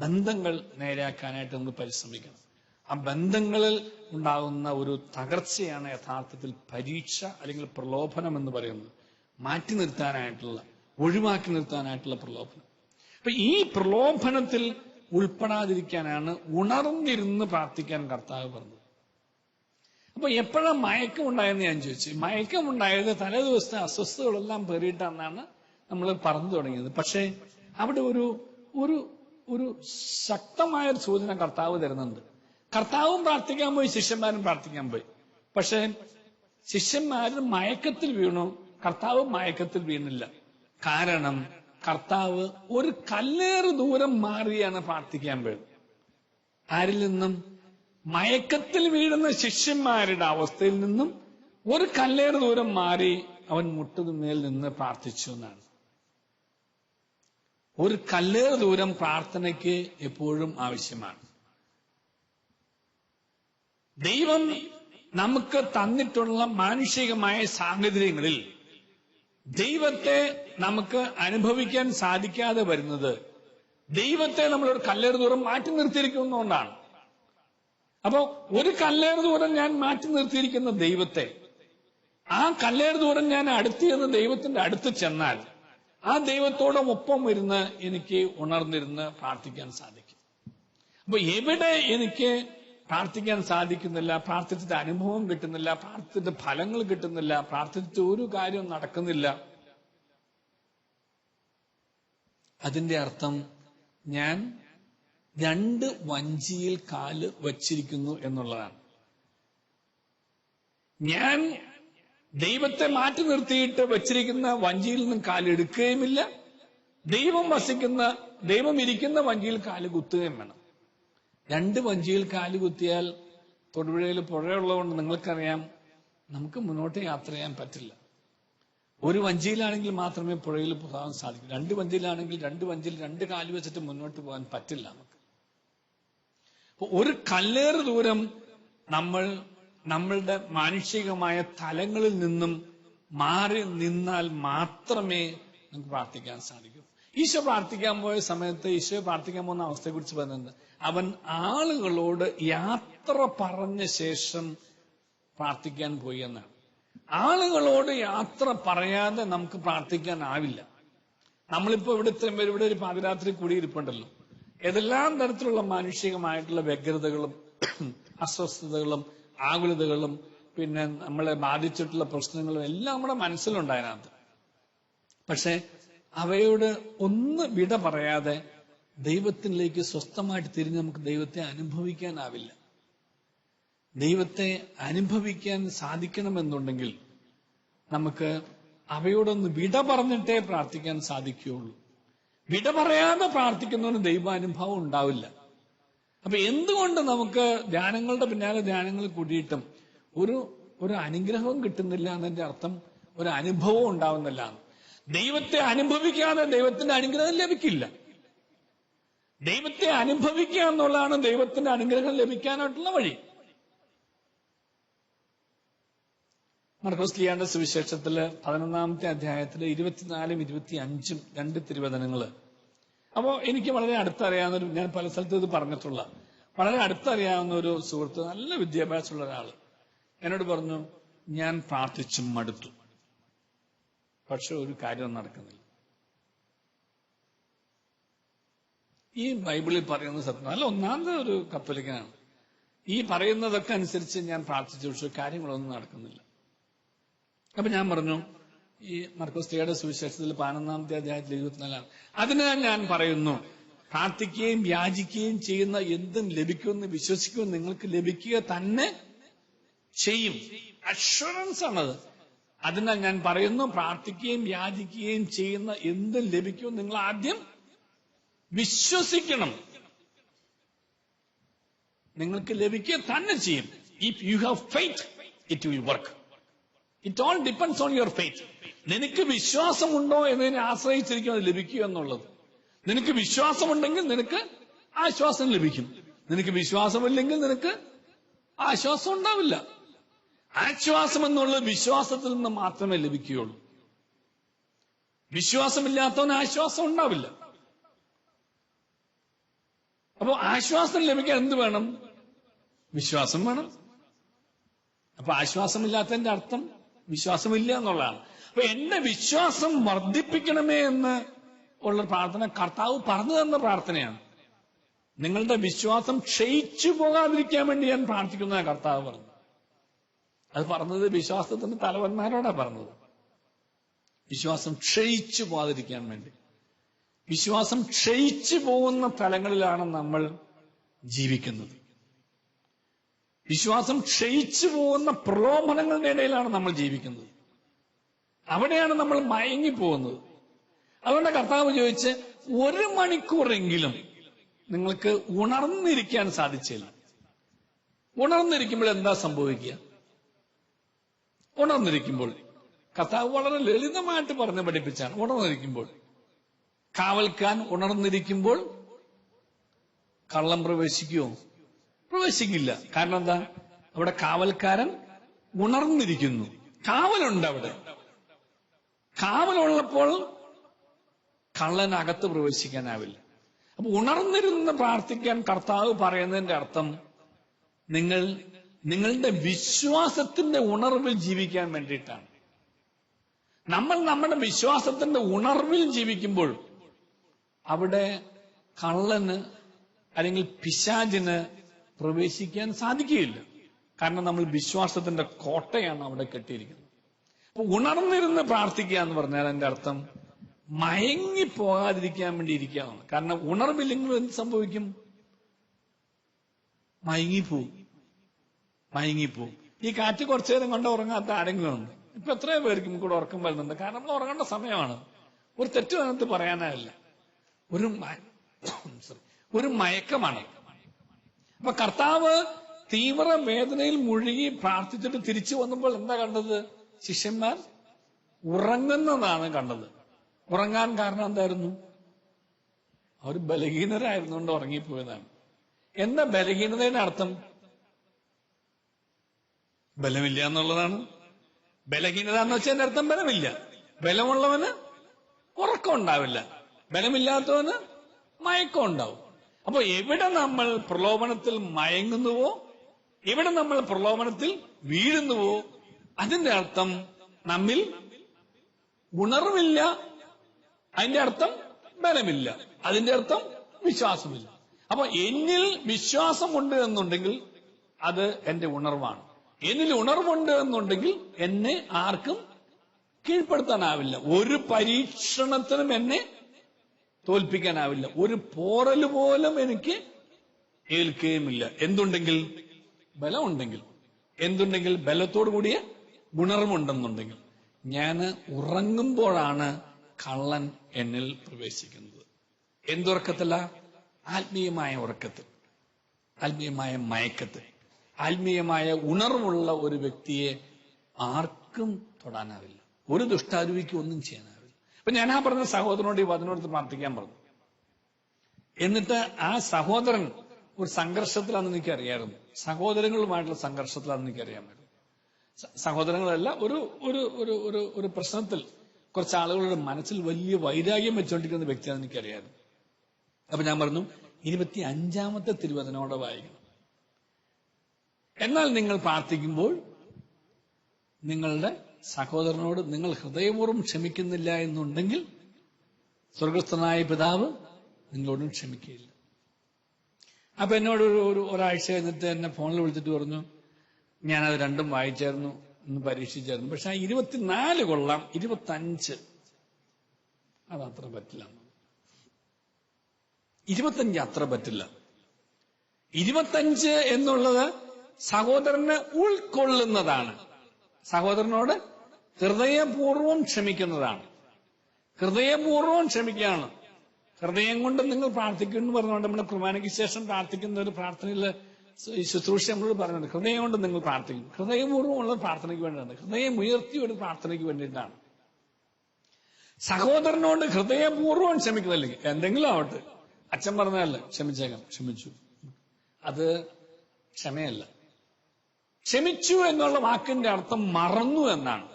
ബന്ധങ്ങൾ നേരെയാക്കാനായിട്ട് നമ്മൾ പരിശ്രമിക്കണം. ആ ബന്ധങ്ങളിൽ ഉണ്ടാകുന്ന ഒരു തകർച്ചയാണ് യഥാർത്ഥത്തിൽ പരീക്ഷ അല്ലെങ്കിൽ പ്രലോഭനം എന്ന് പറയുന്നത്. മാറ്റി നിർത്താനായിട്ടുള്ള, ഒഴിവാക്കി നിർത്താനായിട്ടുള്ള പ്രലോഭനം. അപ്പൊ ഈ പ്രലോഭനത്തിൽ ഉൾപ്പെടാതിരിക്കാനാണ് ഉണർന്നിരുന്ന് പ്രാർത്ഥിക്കാൻ കർത്താവ് പറഞ്ഞത്. അപ്പൊ എപ്പോഴാണ് മയക്കമുണ്ടായെന്ന് ഞാൻ ചോദിച്ചു. മയക്കമുണ്ടായത് തലേ ദിവസത്തെ അസ്വസ്ഥതകളെല്ലാം പേറിയിട്ടാണെന്നാണ് നമ്മൾ പറഞ്ഞു തുടങ്ങിയത്. പക്ഷേ അവിടെ ഒരു ശക്തമായൊരു സൂചന കർത്താവ് തരുന്നുണ്ട്. കർത്താവും പ്രാർത്ഥിക്കാൻ പോയി, ശിഷ്യന്മാരും പ്രാർത്ഥിക്കാൻ പോയി. പക്ഷേ ശിഷ്യന്മാര് മയക്കത്തിൽ വീണു, കർത്താവ് മയക്കത്തിൽ വീണില്ല. കാരണം കർത്താവ് ഒരു കല്ലേറ് ദൂരം മാറിയാണ് പ്രാർത്ഥിക്കാൻ പോയത്. ആരിൽ നിന്നും? മയക്കത്തിൽ വീഴുന്ന ശിഷ്യന്മാരുടെ അവസ്ഥയിൽ നിന്നും ഒരു കല്ലേറ് ദൂരം മാറി അവൻ മുട്ടുമേൽ നിന്ന് പ്രാർത്ഥിച്ചു എന്നാണ്. ഒരു കല്ലേറ് ദൂരം പ്രാർത്ഥനയ്ക്ക് എപ്പോഴും ആവശ്യമാണ്. ദൈവം നമുക്ക് തന്നിട്ടുള്ള മാനുഷികമായ സാഹചര്യങ്ങളിൽ ദൈവത്തെ നമുക്ക് അനുഭവിക്കാൻ സാധിക്കാതെ വരുന്നത് ദൈവത്തെ നമ്മളൊരു കല്ലേറ് ദൂരം മാറ്റി നിർത്തിയിരിക്കുന്നതുകൊണ്ടാണ്. അപ്പോ ഒരു കല്ലേറ് ദൂരം ഞാൻ മാറ്റി നിർത്തിയിരിക്കുന്ന ദൈവത്തെ, ആ കല്ലേറ് ദൂരം ഞാൻ അടുത്തിരുന്ന് ദൈവത്തിന്റെ അടുത്ത് ചെന്നാൽ ആ ദൈവത്തോടൊപ്പം ഇരുന്ന് എനിക്ക് ഉണർന്നിരുന്ന് പ്രാർത്ഥിക്കാൻ സാധിക്കും. അപ്പൊ എവിടെ എനിക്ക് പ്രാർത്ഥിക്കാൻ സാധിക്കുന്നില്ല, പ്രാർത്ഥിച്ചിട്ട് അനുഭവം കിട്ടുന്നില്ല, പ്രാർത്ഥിച്ചിട്ട് ഫലങ്ങൾ കിട്ടുന്നില്ല, പ്രാർത്ഥിച്ചിട്ട് ഒരു കാര്യവും നടക്കുന്നില്ല, അതിന്റെ അർത്ഥം ഞാൻ 2 വഞ്ചിയിൽ കാല് വച്ചിരിക്കുന്നു എന്നുള്ളതാണ്. ഞാൻ ദൈവത്തെ മാറ്റി നിർത്തിയിട്ട് വച്ചിരിക്കുന്ന വഞ്ചിയിൽ നിന്നും കാലെടുക്കുകയുമില്ല, ദൈവം ഇരിക്കുന്ന വഞ്ചിയിൽ കാല് കുത്തുകയും വേണം. 2 വഞ്ചിയിൽ കാല് കുത്തിയാൽ, തൊടുപുഴയിൽ പുഴയുള്ളതുകൊണ്ട് നിങ്ങൾക്കറിയാം, നമുക്ക് മുന്നോട്ട് യാത്ര ചെയ്യാൻ പറ്റില്ല. ഒരു വഞ്ചിയിലാണെങ്കിൽ മാത്രമേ പുഴയിൽ പോകാൻ സാധിക്കൂ. 2 വഞ്ചിയിലാണെങ്കിൽ 2 വഞ്ചിയിൽ 2 കാല് വെച്ചിട്ട് മുന്നോട്ട് പോകാൻ പറ്റില്ല നമുക്ക്. ഒരു കല്ലേറ് ദൂരം നമ്മളുടെ മാനുഷികമായ തലങ്ങളിൽ നിന്നും മാറി നിന്നാൽ മാത്രമേ നമുക്ക് പ്രാർത്ഥിക്കാൻ സാധിക്കൂ. ഈശോ പ്രാർത്ഥിക്കാൻ പോയ സമയത്ത്, ഈശോ പ്രാർത്ഥിക്കാൻ പോകുന്ന അവസ്ഥയെക്കുറിച്ച് പറയുന്നുണ്ട്. അവൻ ആളുകളോട് യാത്ര പറഞ്ഞ ശേഷം പ്രാർത്ഥിക്കാൻ പോയി എന്നാണ്. ആളുകളോട് യാത്ര പറയാതെ നമുക്ക് പ്രാർത്ഥിക്കാനാവില്ല. നമ്മളിപ്പോ ഇത്രയും പേര് ഇവിടെ ഒരു പാതിരാത്രി കൂടിയിരിപ്പുണ്ടല്ലോ. ഏതെല്ലാം തരത്തിലുള്ള മാനുഷികമായിട്ടുള്ള വ്യഗ്രതകളും അസ്വസ്ഥതകളും ആകുലതകളും പിന്നെ നമ്മളെ ബാധിച്ചിട്ടുള്ള പ്രശ്നങ്ങളും എല്ലാം നമ്മുടെ മനസ്സിലുണ്ടായതിനകത്ത്. പക്ഷെ അവയോട് ഒന്ന് വിട പറയാതെ ദൈവത്തിലേക്ക് സ്വസ്ഥമായിട്ട് തിരിഞ്ഞ് നമുക്ക് ദൈവത്തെ അനുഭവിക്കാനാവില്ല. ദൈവത്തെ അനുഭവിക്കാൻ സാധിക്കണമെന്നുണ്ടെങ്കിൽ നമുക്ക് അവയോടൊന്ന് വിട പറഞ്ഞിട്ടേ പ്രാർത്ഥിക്കാൻ സാധിക്കുകയുള്ളൂ. വിട പറയാതെ പ്രാർത്ഥിക്കുന്നവന് ദൈവാനുഭവം ഉണ്ടാവില്ല. അപ്പൊ എന്തുകൊണ്ട് നമുക്ക് ധ്യാനങ്ങളുടെ പിന്നാലെ ധ്യാനങ്ങൾ കൂടിയിട്ടും ഒരു അനുഗ്രഹവും കിട്ടുന്നില്ല എന്നതിന്റെ അർത്ഥം ഒരു അനുഭവം ഉണ്ടാവുന്നില്ല. ദൈവത്തെ അനുഭവിക്കാതെ ദൈവത്തിന്റെ അനുഗ്രഹം ലഭിക്കില്ല. ദൈവത്തെ അനുഭവിക്കുക എന്നുള്ളതാണ് ദൈവത്തിന്റെ അനുഗ്രഹം ലഭിക്കാനായിട്ടുള്ള വഴി. മർക്കോസ് ലീയാന്റെ സുവിശേഷത്തില് 11-ാമത്തെ അധ്യായത്തില് 24-ഉം 25-ഉം 2 തിരുവചനങ്ങള്. അപ്പോ എനിക്ക് വളരെ അടുത്തറിയാവുന്ന ഞാൻ പല സ്ഥലത്തും ഇത് പറഞ്ഞിട്ടുള്ള വളരെ അടുത്തറിയാവുന്ന ഒരു സുഹൃത്ത്, നല്ല വിദ്യാഭ്യാസമുള്ള ഒരാള് എന്നോട് പറഞ്ഞു, ഞാൻ പ്രാർത്ഥിച്ചും മടുത്തു, പക്ഷെ ഒരു കാര്യം നടക്കുന്നില്ല. ഈ ബൈബിളിൽ പറയുന്നത് സത്യം അല്ല. ഒന്നാമത് ഒരു കത്തോലിക്കനാണ്. ഈ പറയുന്നതൊക്കെ അനുസരിച്ച് ഞാൻ പ്രാർത്ഥിച്ചു, പക്ഷെ കാര്യങ്ങളൊന്നും നടക്കുന്നില്ല. അപ്പൊ ഞാൻ പറഞ്ഞു, ഈ മർക്കോസ് ലീയായുടെ സുവിശേഷത്തിൽ 11-ാമത്തെ അധ്യായത്തിൽ 24 അതിനാൽ ഞാൻ പറയുന്നു, പ്രാർത്ഥിക്കുകയും യാചിക്കുകയും ചെയ്യുന്ന എന്തും ലഭിക്കുമെന്ന് വിശ്വസിക്കുമെന്ന് നിങ്ങൾക്ക് ലഭിക്കുക തന്നെ ചെയ്യും. അഷ്വറൻസ് ആണത്. അതിനാൽ ഞാൻ പറയുന്നു, പ്രാർത്ഥിക്കുകയും യാചിക്കുകയും ചെയ്യുന്ന എന്തും ലഭിക്കും. നിങ്ങൾ ആദ്യം വിശ്വസിക്കണം. നിങ്ങൾക്ക് ലഭിക്കുക തന്നെ ചെയ്യും. If you have faith, it will work. It all depends on your faith. നിനക്ക് വിശ്വാസമുണ്ടോ എന്നതിനെ ആശ്രയിച്ചിരിക്കും അത് ലഭിക്കുക എന്നുള്ളത്. നിനക്ക് വിശ്വാസമുണ്ടെങ്കിൽ നിനക്ക് ആശ്വാസം ലഭിക്കും. നിനക്ക് വിശ്വാസമില്ലെങ്കിൽ നിനക്ക് ആശ്വാസം ഉണ്ടാവില്ല. ആശ്വാസം എന്നുള്ളത് വിശ്വാസത്തിൽ നിന്ന് മാത്രമേ ലഭിക്കുകയുള്ളൂ. വിശ്വാസമില്ലാത്തവന് ആശ്വാസം ഉണ്ടാവില്ല. അപ്പോ ആശ്വാസം ലഭിക്കാൻ എന്ത് വേണം? വിശ്വാസം വേണം. അപ്പൊ ആശ്വാസമില്ലാത്തതിന്റെ അർത്ഥം വിശ്വാസമില്ല എന്നുള്ളതാണ്. അപ്പൊ എന്റെ വിശ്വാസം വർദ്ധിപ്പിക്കണമേ എന്ന് ഉള്ള പ്രാർത്ഥന കർത്താവ് പറഞ്ഞു തന്ന പ്രാർത്ഥനയാണ്. നിങ്ങളുടെ വിശ്വാസം ക്ഷയിച്ചു പോകാതിരിക്കാൻ വേണ്ടി ഞാൻ പ്രാർത്ഥിക്കുന്ന കർത്താവ് പറഞ്ഞു. അത് പറഞ്ഞത് വിശ്വാസത്തിന്റെ തലവന്മാരോടാ പറഞ്ഞത്. വിശ്വാസം ക്ഷയിച്ചു പോകാതിരിക്കാൻ വേണ്ടി. വിശ്വാസം ക്ഷയിച്ചു പോകുന്ന തലങ്ങളിലാണ് നമ്മൾ ജീവിക്കുന്നത്. വിശ്വാസം ക്ഷയിച്ചു പോകുന്ന പ്രലോഭനങ്ങളുടെ ഇടയിലാണ് നമ്മൾ ജീവിക്കുന്നത്. അവിടെയാണ് നമ്മൾ മയങ്ങിപ്പോകുന്നത്. അതുകൊണ്ട് കർത്താവ് ചോദിച്ച് 1 മണിക്കൂറെങ്കിലും നിങ്ങൾക്ക് ഉണർന്നിരിക്കാൻ സാധിച്ചില്ല. ഉണർന്നിരിക്കുമ്പോൾ എന്താ സംഭവിക്കുക? ഉണർന്നിരിക്കുമ്പോൾ കർത്താവ് വളരെ ലളിതമായിട്ട് പറഞ്ഞ് പഠിപ്പിച്ചാണ്. ഉണർന്നിരിക്കുമ്പോൾ കാവൽക്കാൻ ഉണർന്നിരിക്കുമ്പോൾ കള്ളം പ്രവേശിക്കുമോ? പ്രവേശിക്കില്ല. കാരണം എന്താ? അവിടെ കാവൽക്കാരൻ ഉണർന്നിരിക്കുന്നു. കാവലുണ്ട് അവിടെ. കാവലുള്ളപ്പോൾ കള്ളനകത്ത് പ്രവേശിക്കാനാവില്ല. അപ്പൊ ഉണർന്നിരുന്ന് പ്രാർത്ഥിക്കാൻ കർത്താവ് പറയുന്നതിന്റെ അർത്ഥം നിങ്ങളുടെ വിശ്വാസത്തിന്റെ ഉണർവിൽ ജീവിക്കാൻ വേണ്ടിയിട്ടാണ്. നമ്മൾ നമ്മുടെ വിശ്വാസത്തിന്റെ ഉണർവിൽ ജീവിക്കുമ്പോൾ അവിടെ കള്ളന് അല്ലെങ്കിൽ പിശാചിന് പ്രവേശിക്കാൻ സാധിക്കുകയില്ല. കാരണം നമ്മൾ വിശ്വാസത്തിന്റെ കോട്ടയാണ് അവിടെ കെട്ടിയിരിക്കുന്നത്. അപ്പൊ ഉണർന്നിരുന്ന് പ്രാർത്ഥിക്കുക എന്ന് പറഞ്ഞാൽ അതിന്റെ അർത്ഥം മയങ്ങിപ്പോകാതിരിക്കാൻ വേണ്ടി ഇരിക്കുകയാണ്. കാരണം ഉണർവില്ലെങ്കിൽ എന്ത് സംഭവിക്കും? മയങ്ങിപ്പോവും. ഈ കാറ്റ് കുറച്ചു നേരം കൊണ്ട് ഉറങ്ങാത്ത ആരെങ്കിലും ഉണ്ട്? ഇപ്പൊ എത്രയോ പേർക്കും കൂടെ ഉറക്കം വരുന്നുണ്ട്. കാരണം നമ്മൾ ഉറങ്ങേണ്ട സമയമാണ്. ഒരു തെറ്റ് അതിനകത്ത് പറയാനാവില്ല. ഒരു മയക്കമാണ്. അപ്പൊ കർത്താവ് തീവ്ര വേദനയിൽ മുഴുകി പ്രാർത്ഥിച്ചിട്ട് തിരിച്ചു വന്നപ്പോൾ എന്താ കണ്ടത്? ശിഷ്യന്മാർ ഉറങ്ങുന്നതാണ് കണ്ടത്. ഉറങ്ങാൻ കാരണം എന്തായിരുന്നു? അവർ ബലഹീനരായിരുന്നുകൊണ്ട് ഉറങ്ങിപ്പോയതാണ്. എന്താ ബലഹീനതയുടെ അർത്ഥം? ബലമില്ല എന്നുള്ളതാണ്. ബലഹീനത എന്ന് വെച്ചാൽ എന്റെ അർത്ഥം ബലമില്ല. ബലമുള്ളവന് ഉറക്കം ഉണ്ടാവില്ല, ബലമില്ലാത്തവന് മയക്കം ഉണ്ടാവും. അപ്പൊ എവിടെ നമ്മൾ പ്രലോഭനത്തിൽ മയങ്ങുന്നുവോ, എവിടെ നമ്മൾ പ്രലോഭനത്തിൽ വീഴുന്നുവോ, അതിന്റെ അർത്ഥം നമ്മിൽ ഉണർവില്ല. അതിന്റെ അർത്ഥം ബലമില്ല. അതിന്റെ അർത്ഥം വിശ്വാസമില്ല. അപ്പൊ എന്നിൽ വിശ്വാസമുണ്ട് എന്നുണ്ടെങ്കിൽ അത് എന്റെ ഉണർവാണ്. എന്നിൽ ഉണർവുണ്ട് എന്നുണ്ടെങ്കിൽ എന്നെ ആർക്കും കീഴ്പ്പെടുത്താനാവില്ല. ഒരു പരീക്ഷണത്തിനും എന്നെ തോൽപ്പിക്കാനാവില്ല. ഒരു പോറല് പോലും എനിക്ക് ഏൽക്കുകയുമില്ല. എന്തുണ്ടെങ്കിൽ? ബലമുണ്ടെങ്കിൽ. എന്തുണ്ടെങ്കിൽ? ബലത്തോടു കൂടിയ ഉണർവുണ്ടെന്നുണ്ടെങ്കിൽ. ഞാൻ ഉറങ്ങുമ്പോഴാണ് കള്ളൻ എന്നിൽ പ്രവേശിക്കുന്നത്. എന്തുറക്കത്തില്ല? ആത്മീയമായ ഉറക്കത്തിൽ, ആത്മീയമായ മയക്കത്തിൽ, ആത്മീയമായ ഉണർവുള്ള ഒരു വ്യക്തിയെ ആർക്കും തൊടാനാവില്ല. ഒരു ദുഷ്ടാരൂപിക്ക് ഒന്നും ചെയ്യാനാവില്ല. അപ്പൊ ഞാൻ ആ പറഞ്ഞ സഹോദരനോട് ഈ വചനോട് പ്രാർത്ഥിക്കാൻ പറഞ്ഞു. എന്നിട്ട് ആ സഹോദരൻ ഒരു സംഘർഷത്തിലാണെന്ന് എനിക്കറിയാമായിരുന്നു. സഹോദരങ്ങളുമായിട്ടുള്ള സംഘർഷത്തിലാണെന്ന് എനിക്കറിയാമായിരുന്നു. സഹോദരങ്ങളല്ല, ഒരു ഒരു ഒരു ഒരു ഒരു പ്രശ്നത്തിൽ കുറച്ച് ആളുകളുടെ മനസ്സിൽ വലിയ വൈരാഗ്യം വെച്ചുകൊണ്ടിരിക്കുന്ന വ്യക്തിയാണെന്ന് എനിക്കറിയാമായിരുന്നു. അപ്പൊ ഞാൻ പറഞ്ഞു, 25-ാമത്തെ തിരുവചനോടെ വായിക്കണം. എന്നാൽ നിങ്ങൾ പ്രാർത്ഥിക്കുമ്പോൾ നിങ്ങളുടെ സഹോദരനോട് നിങ്ങൾ ഹൃദയപൂർവ്വം ക്ഷമിക്കുന്നില്ല എന്നുണ്ടെങ്കിൽ സ്വർഗസ്ഥനായ പിതാവ് നിങ്ങളോടും ക്ഷമിക്കുകയില്ല. അപ്പൊ എന്നോട് ഒരാഴ്ച കഴിഞ്ഞിട്ട് എന്നെ ഫോണിൽ വിളിച്ചിട്ട് പറഞ്ഞു, ഞാനത് രണ്ടും വായിച്ചായിരുന്നു, ഒന്ന് പരീക്ഷിച്ചായിരുന്നു, പക്ഷെ ആ 24 കൊള്ളാം, 25 അതത്ര പറ്റില്ല. 25 അത്ര പറ്റില്ല. 25 എന്നുള്ളത് സഹോദരനെ ഉൾക്കൊള്ളുന്നതാണ്. സഹോദരനോട് ഹൃദയപൂർവ്വം ക്ഷമിക്കുന്നതാണ്. ഹൃദയപൂർവ്വം ക്ഷമിക്കുകയാണ്. ഹൃദയം കൊണ്ട് നിങ്ങൾ പ്രാർത്ഥിക്കുന്നു പറഞ്ഞുകൊണ്ട് നമ്മുടെ കുർബാനയ്ക്ക് ശേഷം പ്രാർത്ഥിക്കുന്ന ഒരു പ്രാർത്ഥനയിൽ ഈ ശുശ്രൂഷ നമ്മളോട് പറയുന്നുണ്ട്, ഹൃദയം കൊണ്ട് നിങ്ങൾ പ്രാർത്ഥിക്കും. ഹൃദയപൂർവ്വമുള്ള പ്രാർത്ഥനയ്ക്ക് വേണ്ടിയാണ്, ഹൃദയം ഉയർത്തിയ ഒരു പ്രാർത്ഥനയ്ക്ക് വേണ്ടിയിട്ടാണ്. സഹോദരനോട് ഹൃദയപൂർവ്വം ക്ഷമിക്കുന്നില്ലെങ്കിൽ എന്തെങ്കിലും ആവട്ടെ, അച്ഛൻ പറഞ്ഞതല്ല ക്ഷമിച്ചേക്കാം, ക്ഷമിച്ചു, അത് ക്ഷമയല്ല. ക്ഷമിച്ചു എന്നുള്ള വാക്കിന്റെ അർത്ഥം മറന്നു എന്നാണ്.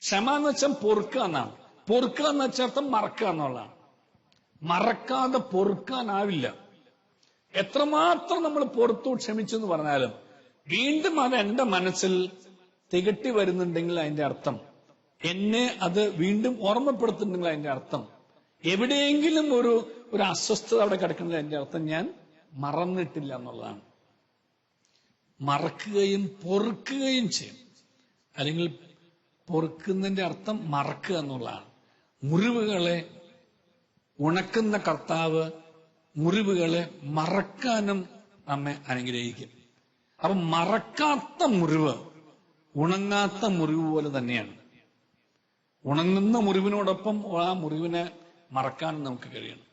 ക്ഷമ എന്ന് വെച്ചാൽ പൊറുക്കുക എന്നാണ്. പൊറുക്കുക എന്ന് വെച്ചാൽ അർത്ഥം മറക്കുക എന്നുള്ളതാണ്. മറക്കാതെ പൊറുക്കാനാവില്ല. എത്രമാത്രം നമ്മൾ പൊറത്തു ക്ഷമിച്ചു എന്ന് പറഞ്ഞാലും വീണ്ടും അത് എന്റെ മനസ്സിൽ തികട്ടി വരുന്നുണ്ടെങ്കിൽ അതിന്റെ അർത്ഥം, എന്നെ അത് വീണ്ടും ഓർമ്മപ്പെടുത്തുന്നുണ്ടെങ്കിൽ അതിന്റെ അർത്ഥം, എവിടെയെങ്കിലും ഒരു അസ്വസ്ഥത അവിടെ കിടക്കുന്നത് അതിന്റെ അർത്ഥം ഞാൻ മറന്നിട്ടില്ല എന്നുള്ളതാണ്. മറക്കുകയും പൊറുക്കുകയും ചെയ്യും. അല്ലെങ്കിൽ പൊറുക്കുന്നതിന്റെ അർത്ഥം മറക്കുക എന്നുള്ളതാണ്. മുറിവുകളെ ഉണക്കുന്ന കർത്താവ് മുറിവുകളെ മറക്കാനും നമ്മെ അനുഗ്രഹിക്കും. അപ്പൊ മറക്കാത്ത മുറിവ് ഉണങ്ങാത്ത മുറിവ് പോലെ തന്നെയാണ്. ഉണങ്ങുന്ന മുറിവിനോടൊപ്പം ആ മുറിവിനെ മറക്കാനും നമുക്ക് കഴിയണം.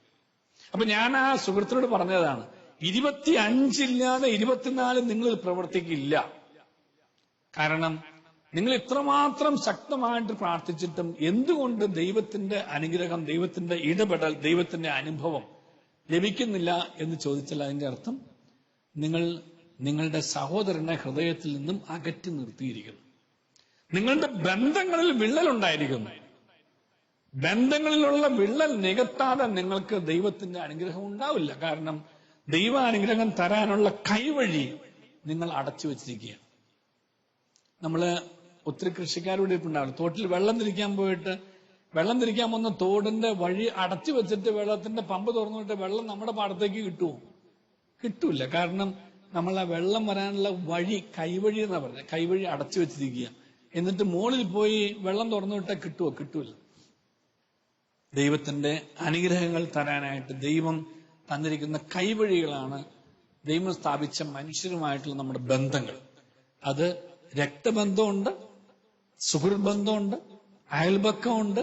അപ്പൊ ഞാൻ ആ സുഹൃത്തിനോട് പറഞ്ഞതാണ്, 25 ഇല്ലാതെ 24 നിങ്ങളിൽ പ്രവർത്തിക്കില്ല. കാരണം നിങ്ങൾ ഇത്രമാത്രം ശക്തമായിട്ട് പ്രാർത്ഥിച്ചിട്ടും എന്തുകൊണ്ട് ദൈവത്തിന്റെ അനുഗ്രഹം, ദൈവത്തിന്റെ ഇടപെടൽ, ദൈവത്തിന്റെ അനുഭവം ലഭിക്കുന്നില്ല എന്ന് ചോദിച്ചാൽ അതിന്റെ അർത്ഥം നിങ്ങൾ നിങ്ങളുടെ സഹോദരനെ ഹൃദയത്തിൽ നിന്നും അകറ്റി നിർത്തിയിരിക്കുന്നു. നിങ്ങളുടെ ബന്ധങ്ങളിൽ വിള്ളലുണ്ടായിരിക്കുന്നു. ബന്ധങ്ങളിലുള്ള വിള്ളൽ നികത്താതെ നിങ്ങൾക്ക് ദൈവത്തിന്റെ അനുഗ്രഹം ഉണ്ടാവില്ല. കാരണം ദൈവ അനുഗ്രഹം തരാനുള്ള കൈവഴി നിങ്ങൾ അടച്ചു വെച്ചിരിക്കുകയാണ്. നമ്മള് ഒത്തിരി കൃഷിക്കാരോട് ഇരിപ്പുണ്ടാവും, തോട്ടിൽ വെള്ളം തിരിക്കാൻ പോയിട്ട് വെള്ളം തിരിക്കാൻ വന്ന തോടിന്റെ വഴി അടച്ചു വെച്ചിട്ട് വെള്ളത്തിന്റെ പമ്പ് തുറന്നിട്ട് വെള്ളം നമ്മുടെ പാടത്തേക്ക് കിട്ടുമോ? കിട്ടൂല. കാരണം നമ്മൾ ആ വെള്ളം വരാനുള്ള വഴി, കൈവഴി എന്നാ പറഞ്ഞത്, കൈവഴി അടച്ചു വെച്ചിരിക്കുക. എന്നിട്ട് മുകളിൽ പോയി വെള്ളം തുറന്നു വിട്ടാൽ കിട്ടുമോ? കിട്ടൂല. ദൈവത്തിന്റെ അനുഗ്രഹങ്ങൾ തരാനായിട്ട് ദൈവം തന്നിരിക്കുന്ന കൈവഴികളാണ് ദൈവം സ്ഥാപിച്ച മനുഷ്യരുമായിട്ടുള്ള നമ്മുടെ ബന്ധങ്ങൾ. അത് രക്തബന്ധമുണ്ട്, സുഹൃത്ത് ബന്ധമുണ്ട്, അയൽപക്കമുണ്ട്,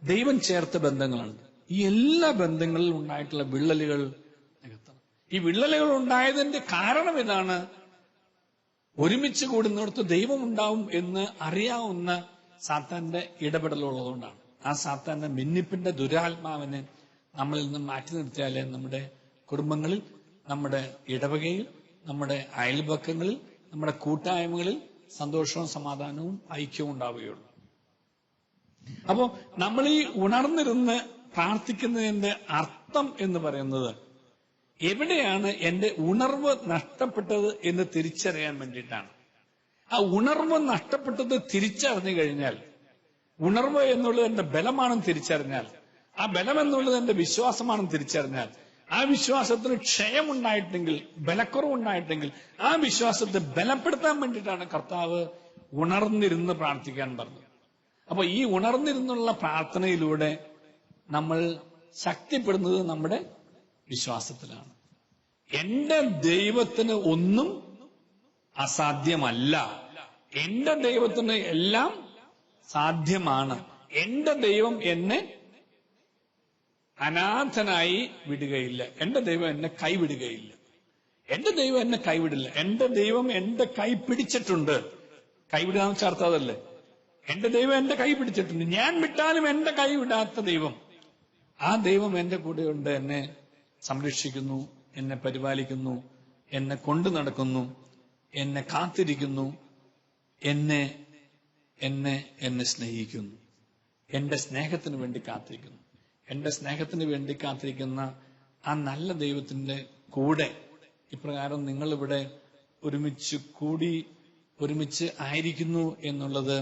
ദൈവം ചേർത്ത ബന്ധങ്ങളുണ്ട്. ഈ എല്ലാ ബന്ധങ്ങളിലും ഉണ്ടായിട്ടുള്ള വിള്ളലുകൾ നികത്തണം. ഈ വിള്ളലുകൾ ഉണ്ടായതിന്റെ കാരണം ഇതാണ്, ഒരുമിച്ച് കൂടുന്നിടത്ത് ദൈവം ഉണ്ടാവും എന്ന് അറിയാവുന്ന സാത്താന്റെ ഇടപെടലുള്ളതുകൊണ്ടാണ്. ആ സാത്താന്റെ ഭിന്നിപ്പിന്റെ ദുരാത്മാവിനെ നമ്മളിൽ നിന്ന് മാറ്റി നിർത്തിയാലേ നമ്മുടെ കുടുംബങ്ങളിൽ, നമ്മുടെ ഇടവകയിൽ, നമ്മുടെ അയൽപക്കങ്ങളിൽ, നമ്മുടെ കൂട്ടായ്മകളിൽ സന്തോഷവും സമാധാനവും ഐക്യവും ഉണ്ടാവുകയുള്ളൂ. അപ്പോ നമ്മൾ ഈ ഉണർന്നിരുന്ന് പ്രാർത്ഥിക്കുന്നതിന്റെ അർത്ഥം എന്ന് പറയുന്നത്, എവിടെയാണ് എന്റെ ഉണർവ് നഷ്ടപ്പെട്ടത് എന്ന് തിരിച്ചറിയാൻ വേണ്ടിയിട്ടാണ്. ആ ഉണർവ് നഷ്ടപ്പെട്ടത് തിരിച്ചറിഞ്ഞു കഴിഞ്ഞാൽ, ഉണർവ് എന്നുള്ളത് എന്റെ ബലമാണെന്ന് തിരിച്ചറിഞ്ഞാൽ, ആ ബലം എന്നുള്ളത് എന്റെ വിശ്വാസമാണെന്ന് തിരിച്ചറിഞ്ഞാൽ, ആ വിശ്വാസത്തിന് ക്ഷയമുണ്ടായിട്ടെങ്കിൽ, ബലക്കുറവുണ്ടായിട്ടെങ്കിൽ, ആ വിശ്വാസത്തെ ബലപ്പെടുത്താൻ വേണ്ടിയിട്ടാണ് കർത്താവ് ഉണർന്നിരുന്ന് പ്രാർത്ഥിക്കാൻ പറഞ്ഞത്. അപ്പൊ ഈ ഉണർന്നിരുന്നുള്ള പ്രാർത്ഥനയിലൂടെ നമ്മൾ ശക്തിപ്പെടുന്നത് നമ്മുടെ വിശ്വാസത്തിലാണ്. എന്റെ ദൈവത്തിന് ഒന്നും അസാധ്യമല്ല. എന്റെ ദൈവത്തിന് എല്ലാം സാധ്യമാണ്. എന്റെ ദൈവം എന്നെ അനാഥനായി വിടുകയില്ല. എന്റെ ദൈവം എന്നെ കൈവിടുകയില്ല. എന്റെ ദൈവം എന്നെ കൈവിടില്ല. എന്റെ ദൈവം എന്റെ കൈ പിടിച്ചിട്ടുണ്ട്. കൈവിടാന്ന് ചേർത്തതല്ലേ? എന്റെ ദൈവം എന്റെ കൈ പിടിച്ചിട്ടുണ്ട്. ഞാൻ വിട്ടാലും എന്റെ കൈ വിടാത്ത ദൈവം, ആ ദൈവം എന്റെ കൂടെയുണ്ട്. എന്നെ സംരക്ഷിക്കുന്നു, എന്നെ പരിപാലിക്കുന്നു, എന്നെ കൊണ്ടു നടക്കുന്നു, എന്നെ കാത്തിരിക്കുന്നു, എന്നെ എന്നെ എന്നെ സ്നേഹിക്കുന്നു, എന്റെ സ്നേഹത്തിന് വേണ്ടി കാത്തിരിക്കുന്നു. എന്റെ സ്നേഹത്തിന് വേണ്ടി കാത്തിരിക്കുന്ന ആ നല്ല ദൈവത്തിന്റെ കൂടെ ഇപ്രകാരം നിങ്ങളിവിടെ ഒരുമിച്ച് കൂടി ഒരുമിച്ച് ആയിരിക്കുന്നു എന്നുള്ളത്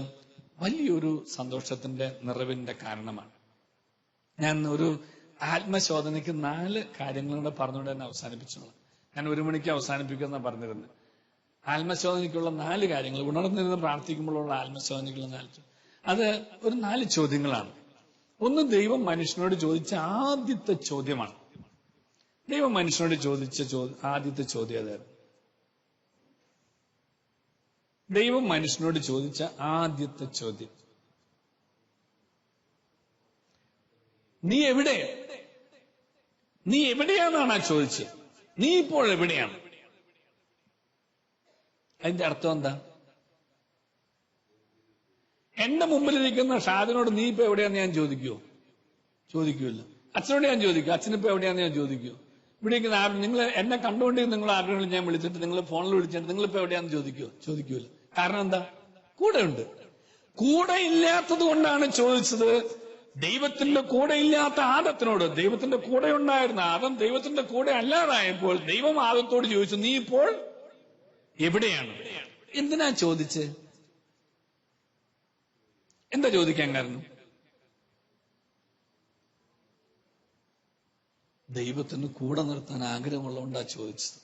വലിയൊരു സന്തോഷത്തിന്റെ നിറവിന്റെ കാരണമാണ്. ഞാൻ ഒരു ആത്മശോധനയ്ക്ക് 4 കാര്യങ്ങളുടെ പറഞ്ഞുകൊണ്ട് തന്നെ അവസാനിപ്പിച്ചുള്ളത്. ഞാൻ 1 മണിക്ക് അവസാനിപ്പിക്കുമെന്ന പറഞ്ഞിരുന്നത്. ആത്മശോധനയ്ക്കുള്ള 4 കാര്യങ്ങൾ, ഉണർന്നിരുന്ന് പ്രാർത്ഥിക്കുമ്പോഴുള്ള ആത്മശോധനയ്ക്കുള്ള 4, അത് ഒരു 4 ചോദ്യങ്ങളാണ്. ഒന്ന്, ദൈവം മനുഷ്യനോട് ചോദിച്ച ആദ്യത്തെ ചോദ്യമാണ്. ദൈവം മനുഷ്യനോട് ചോദിച്ച ആദ്യത്തെ ചോദ്യം അതായിരുന്നു. ദൈവം മനുഷ്യനോട് ചോദിച്ച ആദ്യത്തെ ചോദ്യം, നീ എവിടെ? നീ എവിടെയാണെന്നാണ് ചോദിച്ചത്. നീ ഇപ്പോൾ എവിടെയാണ്? അതിന്റെ അർത്ഥം എന്താ? എന്റെ മുമ്പിലിരിക്കുന്ന ഷാദിനോട് നീ ഇപ്പൊ എവിടെയാന്ന് ഞാൻ ചോദിക്കുവോ? ചോദിക്കുമല്ലോ. അച്ഛനോട് ഞാൻ ചോദിക്കും, അച്ഛനിപ്പോ എവിടെയാന്ന് ഞാൻ ചോദിക്കുവോ? ഇവിടെ ഇരിക്കുന്ന ആരും, നിങ്ങൾ എന്നെ കണ്ടുകൊണ്ടിരിക്കുന്ന നിങ്ങൾ ആരെങ്കിലും ഞാൻ വിളിച്ചിട്ട്, നിങ്ങൾ ഫോണിൽ വിളിച്ചിട്ട് നിങ്ങളിപ്പോ എവിടെയാന്ന് ചോദിക്കുവോ? ചോദിക്കുമല്ലോ. കാരണം എന്താ? കൂടെ ഉണ്ട്. കൂടെ ഇല്ലാത്തത് കൊണ്ടാണ് ചോദിച്ചത്. ദൈവത്തിന്റെ കൂടെ ഇല്ലാത്ത ആദത്തിനോട് ദൈവത്തിന്റെ കൂടെ ഉണ്ടായിരുന്ന ആദം ദൈവത്തിന്റെ കൂടെ അല്ലാതായപ്പോൾ ദൈവം ആദത്തോട് ചോദിച്ചു, നീ ഇപ്പോൾ എവിടെയാണ്? എന്തിനാ ചോദിച്ച്? എന്താ ചോദിക്കാൻ കാരണം? ദൈവത്തിന് കൂടെ നിർത്താൻ ആഗ്രഹമുള്ളതുകൊണ്ടാ ചോദിച്ചത്.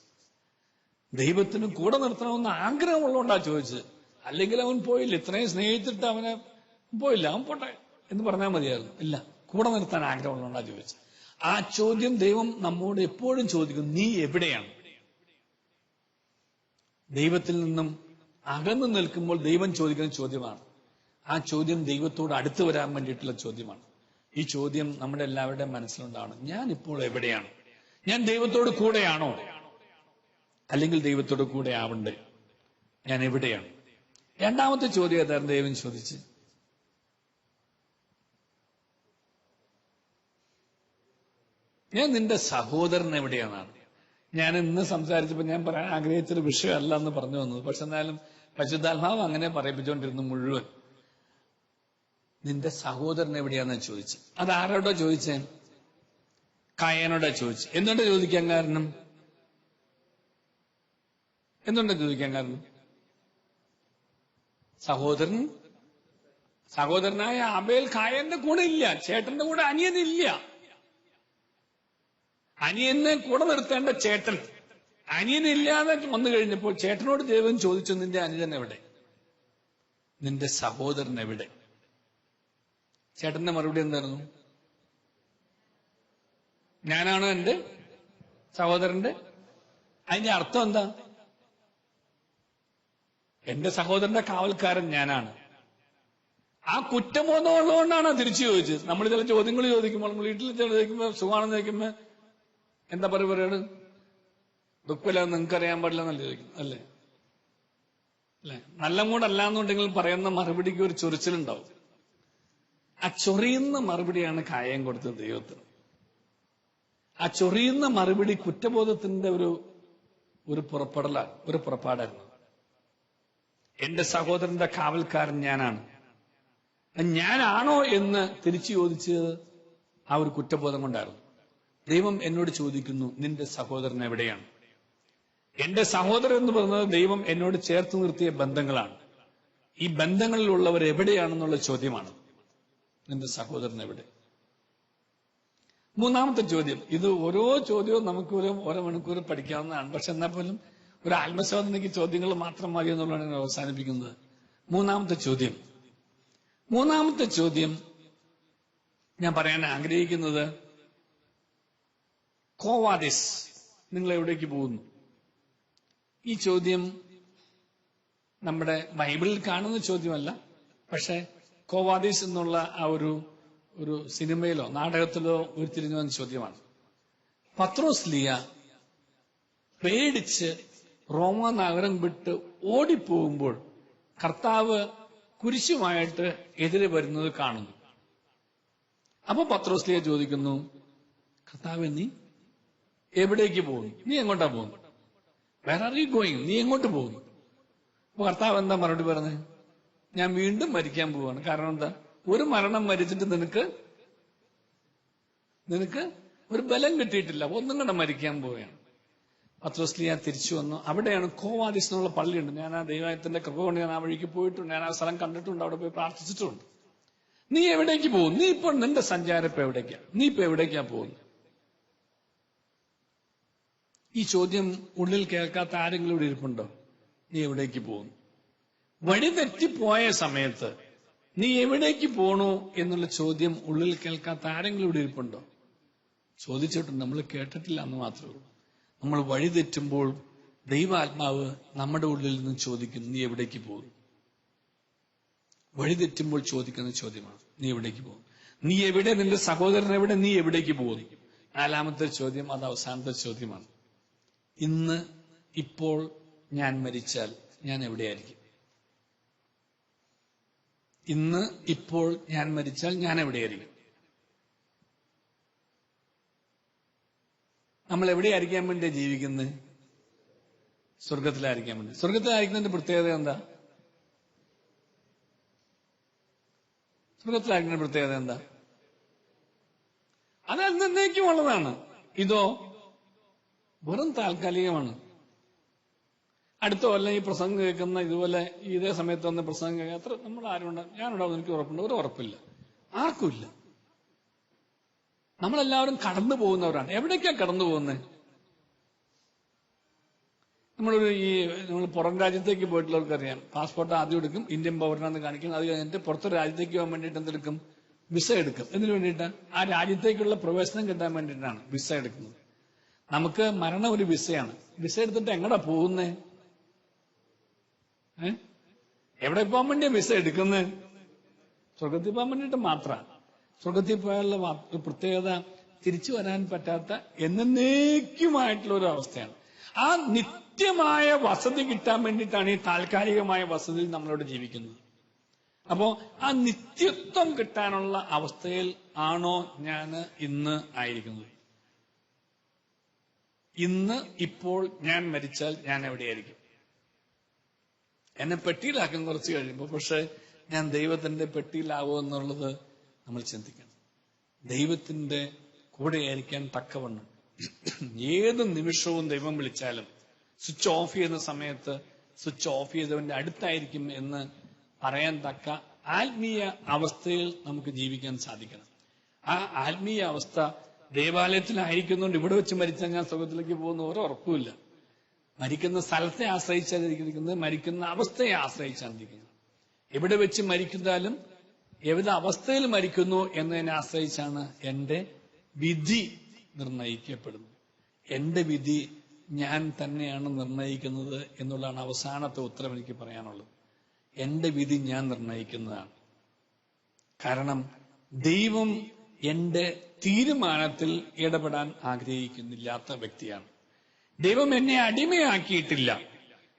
ദൈവത്തിന് കൂടെ നിർത്തണമെന്ന് ആഗ്രഹമുള്ളതുകൊണ്ടാ ചോദിച്ചത്. അല്ലെങ്കിൽ അവൻ പോയില്ല. ഇത്രയും സ്നേഹിച്ചിട്ട് അവനെ പോയില്ല, അവൻ പോട്ടെ എന്ന് പറഞ്ഞാൽ മതിയായിരുന്നു. ഇല്ല, കൂടെ നിർത്താൻ ആഗ്രഹമുള്ളതുകൊണ്ടാ ചോദിച്ചത്. ആ ചോദ്യം ദൈവം നമ്മോട് എപ്പോഴും ചോദിക്കും, നീ എവിടെയാണ്? ദൈവത്തിൽ നിന്നും അകന്നു നിൽക്കുമ്പോൾ ദൈവം ചോദിക്കുന്ന ചോദ്യമാണ്. ആ ചോദ്യം ദൈവത്തോട് അടുത്ത് വരാൻ വേണ്ടിയിട്ടുള്ള ചോദ്യമാണ്. ഈ ചോദ്യം നമ്മുടെ എല്ലാവരുടെയും മനസ്സിലുണ്ടാവണം. ഞാൻ ഇപ്പോൾ എവിടെയാണ്? ഞാൻ ദൈവത്തോട് കൂടെയാണോ? അല്ലെങ്കിൽ ദൈവത്തോട് കൂടെ ആവണ്ടേ? ഞാൻ എവിടെയാണ്? രണ്ടാമത്തെ ചോദ്യം ഏതായിരുന്നു ദൈവം ചോദിച്ച്? ഞാൻ നിന്റെ സഹോദരൻ എവിടെയാണെന്നാണ്. ഞാൻ ഇന്ന് സംസാരിച്ചപ്പോൾ ഞാൻ പറയാൻ ആഗ്രഹിച്ചൊരു വിഷയമല്ല എന്ന് പറഞ്ഞു വന്നത്. പക്ഷെ എന്നാലും പരിശുദ്ധാത്മാവ് അങ്ങനെ പറയിപ്പിച്ചുകൊണ്ടിരുന്നു മുഴുവൻ. നിന്റെ സഹോദരൻ എവിടെയാണെന്ന് ചോദിച്ചു. അത് ആരോടാ ചോദിച്ചേ? കായനോടാ ചോദിച്ചു. എന്തുകൊണ്ടാ ചോദിക്കാൻ കാരണം? എന്തുകൊണ്ടാ ചോദിക്കാൻ കാരണം? സഹോദരനായ ആബേൽ കായന്റെ കൂടെ ഇല്ല, ചേട്ടന്റെ കൂടെ അനിയനില്ല. അനിയനെ കൂടെ നിർത്തേണ്ട ചേട്ടൻ അനിയനില്ലാതെ വന്നു കഴിഞ്ഞപ്പോൾ ചേട്ടനോട് ദൈവം ചോദിച്ചു, നിന്റെ അനുജൻ എവിടെ? നിന്റെ സഹോദരൻ എവിടെ? ചേട്ടന്റെ മറുപടി എന്തായിരുന്നു? ഞാനാണ് എന്റെ സഹോദരന്റെ. അതിന്റെ അർത്ഥം എന്താ? എന്റെ സഹോദരന്റെ കാവൽക്കാരൻ ഞാനാണ്. ആ കുറ്റബോധം ഉള്ളതുകൊണ്ടാണ് തിരിച്ചു ചോദിച്ചത്. നമ്മൾ ചില ചോദ്യങ്ങൾ ചോദിക്കുമ്പോൾ, നമ്മൾ വീട്ടിൽ ചോദിക്കുമ്പോൾ സുഖമാണെന്ന് ചോദിക്കുമ്പോൾ എന്താ പറയുന്നത്? ദുഃഖമില്ലാന്ന് നിങ്ങൾക്കറിയാൻ പാടില്ല എന്നല്ല ചോദിക്കും, അല്ലേ? നല്ല മൂടല്ല എന്നുണ്ടെങ്കിൽ പറയുന്ന മറുപടിക്ക് ഒരു ചൊറിച്ചിലുണ്ടാവും. ആ ചൊറിയുന്ന മറുപടിയാണ് കായം കൊടുത്തത് ദൈവത്തിന്. ആ ചൊറിയുന്ന മറുപടി കുറ്റബോധത്തിന്റെ ഒരു പുറപ്പാടായിരുന്നു. എന്റെ സഹോദരന്റെ കാവൽക്കാരൻ ഞാനാണ്. ഞാനാണോ എന്ന് തിരിച്ചു ചോദിച്ചത് ആ ഒരു കുറ്റബോധം കൊണ്ടായിരുന്നു. ദൈവം എന്നോട് ചോദിക്കുന്നു, നിന്റെ സഹോദരൻ എവിടെയാണ്? എന്റെ സഹോദരൻ എന്ന് പറയുന്നത് ദൈവം എന്നോട് ചേർത്ത് നിർത്തിയ ബന്ധങ്ങളാണ്. ഈ ബന്ധങ്ങളിലുള്ളവർ എവിടെയാണെന്നുള്ള ചോദ്യമാണ്. നിന്റെ സഹോദരൻ എവിടെ? മൂന്നാമത്തെ ചോദ്യം. ഇത് ഓരോ ചോദ്യവും നമുക്ക് ഓരോ മണിക്കൂർ പഠിക്കാവുന്നതാണ്. പക്ഷെ എന്നാൽ പോലും ഒരു ആത്മശോധനയ്ക്ക് ചോദ്യങ്ങൾ മാത്രം മതി എന്നുള്ളതാണ് ഞാൻ അവസാനിപ്പിക്കുന്നത്. മൂന്നാമത്തെ ചോദ്യം ഞാൻ പറയാൻ ആഗ്രഹിക്കുന്നത്, കോവാദിസ്, നിങ്ങൾ എവിടേക്ക് പോകുന്നു? ഈ ചോദ്യം നമ്മുടെ ബൈബിളിൽ കാണുന്ന ചോദ്യമല്ല. പക്ഷെ കോവാദിസ് എന്നുള്ള ആ ഒരു സിനിമയിലോ നാടകത്തിലോ ഉരുത്തിരിഞ്ഞു വന്ന ചോദ്യമാണ്. പത്രോസ്ലിയ പേടിച്ച് റോമ നഗരം വിട്ട് ഓടിപ്പോകുമ്പോൾ കർത്താവ് കുരിശുമായിട്ട് എതിരെ വരുന്നത് കാണുന്നു. അപ്പൊ പത്രോസ്ലിയ ചോദിക്കുന്നു, കർത്താവ് നീ എവിടേക്ക് പോകുന്നു? നീ എങ്ങോട്ടാ പോകുന്നു? Where are you going? നീ എങ്ങോട്ട് പോകുന്നു? അപ്പൊ കർത്താവ് എന്താ മറുപടി പറഞ്ഞത്? ഞാൻ വീണ്ടും മരിക്കാൻ പോവാണ്. കാരണം എന്താ? ഒരു മരണം മരിച്ചിട്ട് നിനക്ക് ഒരു ബലം കിട്ടിയിട്ടില്ല, ഒന്നും കൂടെ മരിക്കാൻ പോവുകയാണ്. പത്രോസ്ലിയ തിരിച്ചു വന്നു. അവിടെയാണ് കോവാദിസ് എന്നുള്ള പള്ളിയുണ്ട്. ഞാൻ ആ ദൈവത്തിന്റെ കൃപ കൊണ്ട് ഞാൻ ആ വഴിക്ക് പോയിട്ടുണ്ട്, ഞാൻ ആ സ്ഥലം കണ്ടിട്ടുണ്ട്, അവിടെ പോയി പ്രാർത്ഥിച്ചിട്ടുണ്ട്. നീ എവിടേക്ക് പോകും? നീ ഇപ്പോൾ നിന്റെ സഞ്ചാരം ഇപ്പൊ എവിടേക്കാ? നീ ഇപ്പൊ എവിടേക്കാ പോകുന്നത്? ഈ ചോദ്യം ഉള്ളിൽ കേൾക്കാത്ത ആരെങ്കിലും ഇവിടെ ഇരിപ്പുണ്ടോ? നീ എവിടേക്ക് പോകുന്നു? വഴി തെറ്റിപ്പോയ സമയത്ത് നീ എവിടേക്ക് പോണു എന്നുള്ള ചോദ്യം ഉള്ളിൽ കേൾക്കാത്ത ആരെങ്കിലും ഇവിടെ ഇരിപ്പുണ്ടോ? ചോദിച്ചിട്ടുണ്ട്, നമ്മൾ കേട്ടിട്ടില്ല എന്ന് മാത്രമേ ഉള്ളൂ. നമ്മൾ വഴി തെറ്റുമ്പോൾ ദൈവാത്മാവ് നമ്മുടെ ഉള്ളിൽ നിന്ന് ചോദിക്കുന്നു, നീ എവിടേക്ക് പോകും? വഴിതെറ്റുമ്പോൾ ചോദിക്കുന്ന ചോദ്യമാണ്, നീ എവിടേക്ക് പോകും? നീ എവിടെ? നിന്റെ സഹോദരൻ എവിടെ? നീ എവിടേക്ക് പോകുന്നു? 4-ാമത്തെ ചോദ്യം, അത് അവസാനത്തെ ചോദ്യമാണ്. ഇന്ന് ഇപ്പോൾ ഞാൻ മരിച്ചാൽ ഞാൻ എവിടെയായിരിക്കും? ഇന്ന് ഇപ്പോൾ ഞാൻ മരിച്ചാൽ ഞാൻ എവിടെയായിരിക്കും? നമ്മൾ എവിടെയായിരിക്കാൻ വേണ്ടിയാണ് ജീവിക്കുന്നത്? സ്വർഗത്തിലായിരിക്കാൻ വേണ്ടി. സ്വർഗത്തിലായിരിക്കുന്നതിന്റെ പ്രത്യേകത എന്താ? സ്വർഗത്തിലായിരിക്കുന്ന പ്രത്യേകത എന്താ? അത് എന്നേക്കുമുള്ളതാണ്. ഇതോ വെറും താൽക്കാലികമാണ്. അടുത്ത കൊല്ലം ഈ പ്രസംഗം കേൾക്കുന്ന ഇതുപോലെ ഇതേ സമയത്ത് വന്ന് പ്രസംഗം കേൾക്കുക, അത്ര നമ്മൾ ആരുണ്ട്? ഞാനുണ്ടാവും, എനിക്ക് ഉറപ്പുണ്ട്? ഒരു ഉറപ്പില്ല, ആർക്കുമില്ല. നമ്മളെല്ലാവരും കടന്നു പോകുന്നവരാണ്. എവിടേക്കാ കടന്നു പോകുന്നത്? നമ്മൾ പുറം രാജ്യത്തേക്ക് പോയിട്ടുള്ളവർക്കറിയാം, പാസ്പോർട്ട് ആദ്യം എടുക്കും, ഇന്ത്യൻ പൗരനാണെന്ന് കാണിക്കും. അത് കഴിഞ്ഞിട്ട് പുറത്തൊരു രാജ്യത്തേക്ക് പോകാൻ വേണ്ടിയിട്ട് എന്തെടുക്കും? വിസ എടുക്കും. എന്തിനു വേണ്ടിയിട്ട്? ആ രാജ്യത്തേക്കുള്ള പ്രവേശനം കിട്ടാൻ വേണ്ടിയിട്ടാണ് വിസ എടുക്കുന്നത്. നമുക്ക് മരണം ഒരു വിസയാണ്. വിസ എടുത്തിട്ട് എങ്ങടാ പോകുന്നേ? എവിടെ പോകാൻ വേണ്ടിയാ വിസ എടുക്കുന്നത്? സ്വർഗത്തിൽ പോകാൻ വേണ്ടിയിട്ട് മാത്രമാണ്. സ്വർഗത്തിൽ പോയാലുള്ള പ്രത്യേകത തിരിച്ചു വരാൻ പറ്റാത്ത എന്നേക്കുമായിട്ടുള്ള ഒരു അവസ്ഥയാണ്. ആ നിത്യമായ വസതി കിട്ടാൻ വേണ്ടിയിട്ടാണ് ഈ താൽക്കാലികമായ വസതിയിൽ നമ്മളോട് ജീവിക്കുന്നത്. അപ്പോ ആ നിത്യത്വം കിട്ടാനുള്ള അവസ്ഥയിൽ ആണോ ഞാൻ ഇന്ന് ആയിരിക്കുന്നത്? ഇന്ന് ഇപ്പോൾ ഞാൻ മരിച്ചാൽ ഞാൻ എവിടെയായിരിക്കും? എന്നെ പെട്ടിയിലാക്കും കുറച്ച് കഴിയുമ്പോൾ. പക്ഷെ ഞാൻ ദൈവത്തിന്റെ പെട്ടിയിലാവോ എന്നുള്ളത് നമ്മൾ ചിന്തിക്കണം. ദൈവത്തിന്റെ കൂടെയായിരിക്കാൻ തക്കവണ്ണം ഏത് നിമിഷവും ദൈവം വിളിച്ചാലും സ്വിച്ച് ഓഫ് ചെയ്യുന്ന സമയത്ത് സ്വിച്ച് ഓഫ് ചെയ്തവന്റെ അടുത്തായിരിക്കും എന്ന് പറയാൻ തക്ക ആത്മീയ അവസ്ഥയിൽ നമുക്ക് ജീവിക്കാൻ സാധിക്കണം. ആ ആത്മീയ അവസ്ഥ ദേവാലയത്തിലായിരിക്കുന്നുണ്ട്. ഇവിടെ വെച്ച് മരിച്ചാൽ ഞാൻ സ്വർഗത്തിലേക്ക് പോകുന്ന ഒരു ഉറപ്പുമില്ല. മരിക്കുന്ന സ്ഥലത്തെ ആശ്രയിച്ചായിരിക്കുന്നത്, മരിക്കുന്ന അവസ്ഥയെ ആശ്രയിച്ചായിരിക്കുന്നത്. എവിടെ വെച്ച് മരിക്കുന്നാലും ഏത് അവസ്ഥയിൽ മരിക്കുന്നു എന്നതിനെ ആശ്രയിച്ചാണ് എന്റെ വിധി നിർണയിക്കപ്പെടുന്നത്. എന്റെ വിധി ഞാൻ തന്നെയാണ് നിർണയിക്കുന്നത് എന്നുള്ളതാണ് അവസാനത്തെ ഉത്തരം എനിക്ക് പറയാനുള്ളത്. എന്റെ വിധി ഞാൻ നിർണയിക്കുന്നതാണ്. കാരണം ദൈവം എന്റെ തീരുമാനത്തിൽ ഇടപെടാൻ ആഗ്രഹിക്കുന്നില്ലാത്ത വ്യക്തിയാണ്. ദൈവം എന്നെ അടിമയാക്കിയിട്ടില്ല.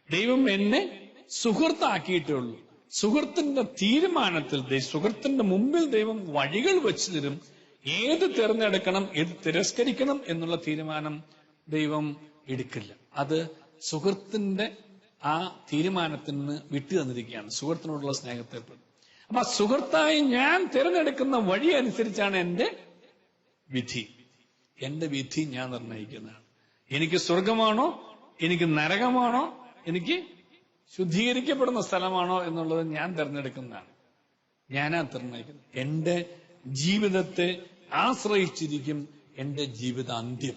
ദൈവം എന്നെ സുഹൃത്താക്കിയിട്ടേ ഉള്ളൂ. സുഹൃത്തിന്റെ തീരുമാനത്തിൽ, സുഹൃത്തിന്റെ മുമ്പിൽ ദൈവം വഴികൾ വെച്ചു തരും. ഏത് തിരഞ്ഞെടുക്കണം, ഏത് തിരസ്കരിക്കണം എന്നുള്ള തീരുമാനം ദൈവം എടുക്കില്ല. അത് സുഹൃത്തിന്റെ ആ തീരുമാനത്തിന് വിട്ടു തന്നിരിക്കുകയാണ്, സുഹൃത്തിനോടുള്ള സ്നേഹത്തെ. അപ്പൊ സുഹൃത്തായി ഞാൻ തിരഞ്ഞെടുക്കുന്ന വഴി അനുസരിച്ചാണ് എന്റെ വിധി. എന്റെ വിധി ഞാൻ നിർണയിക്കുന്നതാണ്. എനിക്ക് സ്വർഗമാണോ, എനിക്ക് നരകമാണോ, എനിക്ക് ശുദ്ധീകരിക്കപ്പെടുന്ന സ്ഥലമാണോ എന്നുള്ളത് ഞാൻ തിരഞ്ഞെടുക്കുന്നതാണ്. ഞാനാ തിരഞ്ഞെടുക്കുന്നത്. എന്റെ ജീവിതത്തെ ആശ്രയിച്ചിരിക്കും എന്റെ ജീവിതാന്ത്യം.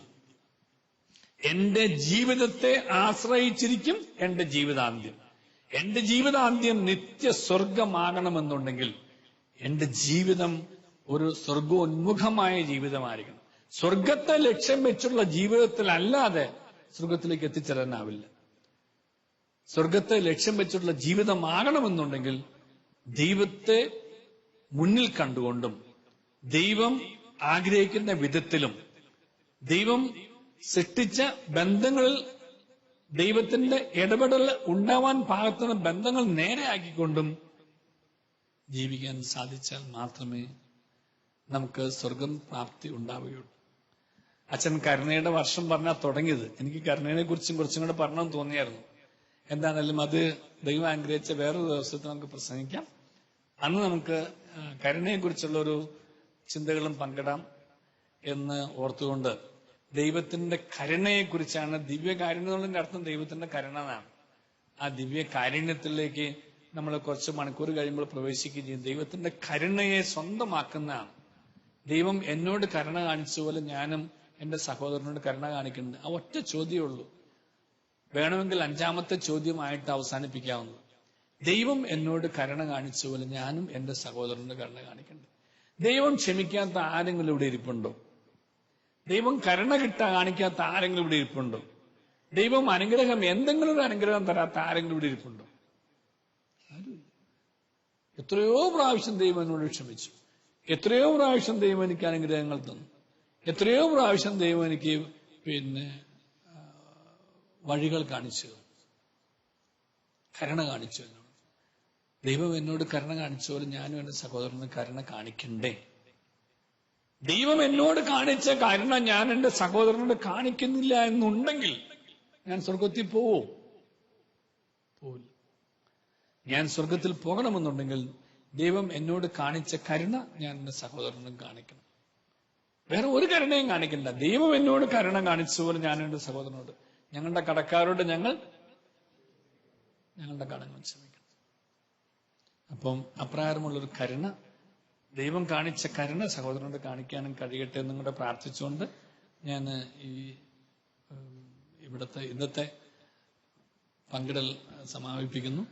എന്റെ ജീവിതത്തെ ആശ്രയിച്ചിരിക്കും എന്റെ ജീവിതാന്ത്യം. എന്റെ ജീവിതാന്ത്യം നിത്യസ്വർഗമാകണമെന്നുണ്ടെങ്കിൽ എന്റെ ജീവിതം ഒരു സ്വർഗോന്മുഖമായ ജീവിതമായിരിക്കണം. സ്വർഗത്തെ ലക്ഷ്യം വെച്ചുള്ള ജീവിതത്തിലല്ലാതെ സ്വർഗത്തിലേക്ക് എത്തിച്ചേരാനാവില്ല. സ്വർഗത്തെ ലക്ഷ്യം വെച്ചുള്ള ജീവിതമാകണമെന്നുണ്ടെങ്കിൽ ദൈവത്തെ മുന്നിൽ കണ്ടുകൊണ്ടും ദൈവം ആഗ്രഹിക്കുന്ന വിധത്തിലും ദൈവം സൃഷ്ടിച്ച ബന്ധങ്ങളിൽ ദൈവത്തിന്റെ ഇടപെടൽ ഉണ്ടാവാൻ പാകത്തിന് ബന്ധങ്ങൾ നേരെയാക്കിക്കൊണ്ടും ജീവിക്കാൻ സാധിച്ചാൽ മാത്രമേ നമുക്ക് സ്വർഗം പ്രാപ്തി ഉണ്ടാവുകയുള്ളൂ. അച്ഛൻ കരുണയുടെ വർഷം പറഞ്ഞാൽ തുടങ്ങിയത്. എനിക്ക് കരുണയെ കുറിച്ചും കുറച്ചും കൂടെ പറഞ്ഞെന്ന് തോന്നിയായിരുന്നു. എന്താണെങ്കിലും അത് ദൈവം അനുഗ്രഹിച്ച വേറൊരു ദിവസത്തിൽ നമുക്ക് പ്രസംഗിക്കാം. അന്ന് നമുക്ക് കരുണയെ കുറിച്ചുള്ള ഒരു ചിന്തകളും പങ്കിടാം എന്ന് ഓർത്തുകൊണ്ട്, ദൈവത്തിന്റെ കരുണയെക്കുറിച്ചാണ്. ദിവ്യകാരുണ്യം എന്നുള്ളതിന്റെ അർത്ഥം ദൈവത്തിന്റെ കരുണ എന്നാണ്. ആ ദിവ്യകാരുണ്യത്തിലേക്ക് നമ്മൾ കുറച്ച് മണിക്കൂർ കഴിയുമ്പോൾ പ്രവേശിക്കുകയും ചെയ്യും. ദൈവത്തിന്റെ കരുണയെ സ്വന്തമാക്കുന്നതാണ്. ദൈവം എന്നോട് കരുണ കാണിച്ച പോലെ ഞാനും എന്റെ സഹോദരനോട് കരുണ കാണിക്കുന്നുണ്ട്. ആ ഒറ്റ ചോദ്യമേ ഉള്ളൂ. വേണമെങ്കിൽ 5-ാമത്തെ ചോദ്യമായിട്ട് അവസാനിപ്പിക്കാവുന്നത്. ദൈവം എന്നോട് കരുണ കാണിച്ച പോലെ ഞാനും എന്റെ സഹോദരനോട് കരുണ കാണിക്കുന്നുണ്ട്. ദൈവം ക്ഷമിക്കാത്ത ആരെങ്കിലും ഇവിടെ ഇരിപ്പുണ്ടോ? ദൈവം കരുണ കാണിക്കാത്ത ആരെങ്കിലും ഇവിടെ ഇരിപ്പുണ്ടോ? ദൈവം അനുഗ്രഹം, എന്തെങ്കിലും ഒരു അനുഗ്രഹം തരാത്ത ആരെങ്കിലും ഇവിടെ ഇരിപ്പുണ്ടോ? ആരുമില്ല. എത്രയോ പ്രാവശ്യം ദൈവം എന്നോട് ക്ഷമിച്ചു. എത്രയോ പ്രാവശ്യം ദൈവം എനിക്ക് അനുഗ്രഹങ്ങൾ തന്നു. എത്രയോ പ്രാവശ്യം ദൈവം എനിക്ക് വഴികൾ കാണിച്ചു, കരുണ കാണിച്ചു. എന്നോട് ദൈവം എന്നോട് കരുണ കാണിച്ചപോലെ ഞാനും എന്റെ സഹോദരന് കരുണ കാണിക്കണ്ടേ? ദൈവം എന്നോട് കാണിച്ച കരുണ ഞാൻ എന്റെ സഹോദരനോട് കാണിക്കുന്നില്ല എന്നുണ്ടെങ്കിൽ ഞാൻ സ്വർഗത്തിൽ പോവില്ല. ഞാൻ സ്വർഗത്തിൽ പോകണമെന്നുണ്ടെങ്കിൽ ദൈവം എന്നോട് കാണിച്ച കരുണ ഞാൻ എന്റെ സഹോദരനും കാണിക്കണം. വേറെ ഒരു കരുണയും കാണിക്കണ്ട. ദൈവം എന്നോട് കരുണ കാണിച്ചതുപോലെ ഞാൻ എന്റെ സഹോദരനോട്, ഞങ്ങളുടെ കടക്കാരോട് ഞങ്ങളുടെ കടങ്ങൾ ക്ഷമിക്കണം. അപ്പം അപ്രകാരമുള്ളൊരു കരുണ, ദൈവം കാണിച്ച കരുണ സഹോദരനോട് കാണിക്കാനും കഴിയട്ടെ എന്നും കൂടെ പ്രാർത്ഥിച്ചുകൊണ്ട് ഞാൻ ഇന്നത്തെ പങ്കിടൽ സമാപിപ്പിക്കുന്നു.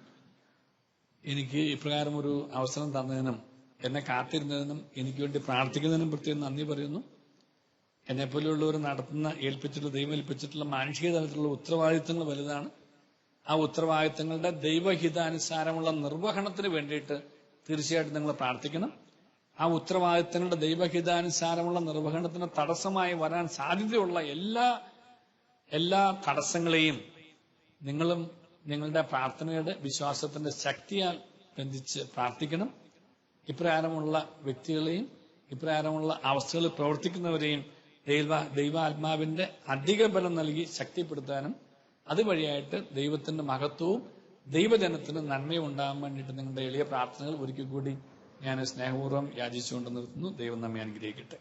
എനിക്ക് ഇപ്രകാരം ഒരു അവസരം തന്നതിനും എന്നെ കാത്തിരുന്നതിനും എനിക്ക് വേണ്ടി പ്രാർത്ഥിക്കുന്നതിനും പ്രത്യേകം നന്ദി പറയുന്നു. എന്നെപ്പോലെയുള്ളവർ ദൈവം ഏൽപ്പിച്ചിട്ടുള്ള മാനുഷിക തലത്തിലുള്ള ഉത്തരവാദിത്തങ്ങൾ വലുതാണ്. ആ ഉത്തരവാദിത്തങ്ങളുടെ ദൈവഹിതാനുസാരമുള്ള നിർവഹണത്തിന് വേണ്ടിയിട്ട് തീർച്ചയായിട്ടും നിങ്ങൾ പ്രാർത്ഥിക്കണം. ആ ഉത്തരവാദിത്തങ്ങളുടെ ദൈവഹിതാനുസാരമുള്ള നിർവഹണത്തിന് തടസ്സമായി വരാൻ സാധ്യതയുള്ള എല്ലാ തടസ്സങ്ങളെയും നിങ്ങളും നിങ്ങളുടെ പ്രാർത്ഥനയുടെ വിശ്വാസത്തിന്റെ ശക്തിയാൽ ബന്ധിച്ച് പ്രാർത്ഥിക്കണം. ഇപ്രകാരമുള്ള വ്യക്തികളെയും ഇപ്രകാരമുള്ള അവസ്ഥകളിൽ പ്രവർത്തിക്കുന്നവരെയും ദൈവാത്മാവിന്റെ അധിക ബലം നൽകി ശക്തിപ്പെടുത്താനും അതുവഴിയായിട്ട് ദൈവത്തിന്റെ മഹത്വവും ദൈവജനത്തിന് നന്മയും ഉണ്ടാകാൻ വേണ്ടിയിട്ട് നിങ്ങളുടെ എളിയ പ്രാർത്ഥനകൾ ഒരിക്കൽ കൂടി ഞാൻ സ്നേഹപൂർവ്വം യാചിച്ചുകൊണ്ട് നിർത്തുന്നു. ദൈവം നമ്മെ അനുഗ്രഹിക്കട്ടെ.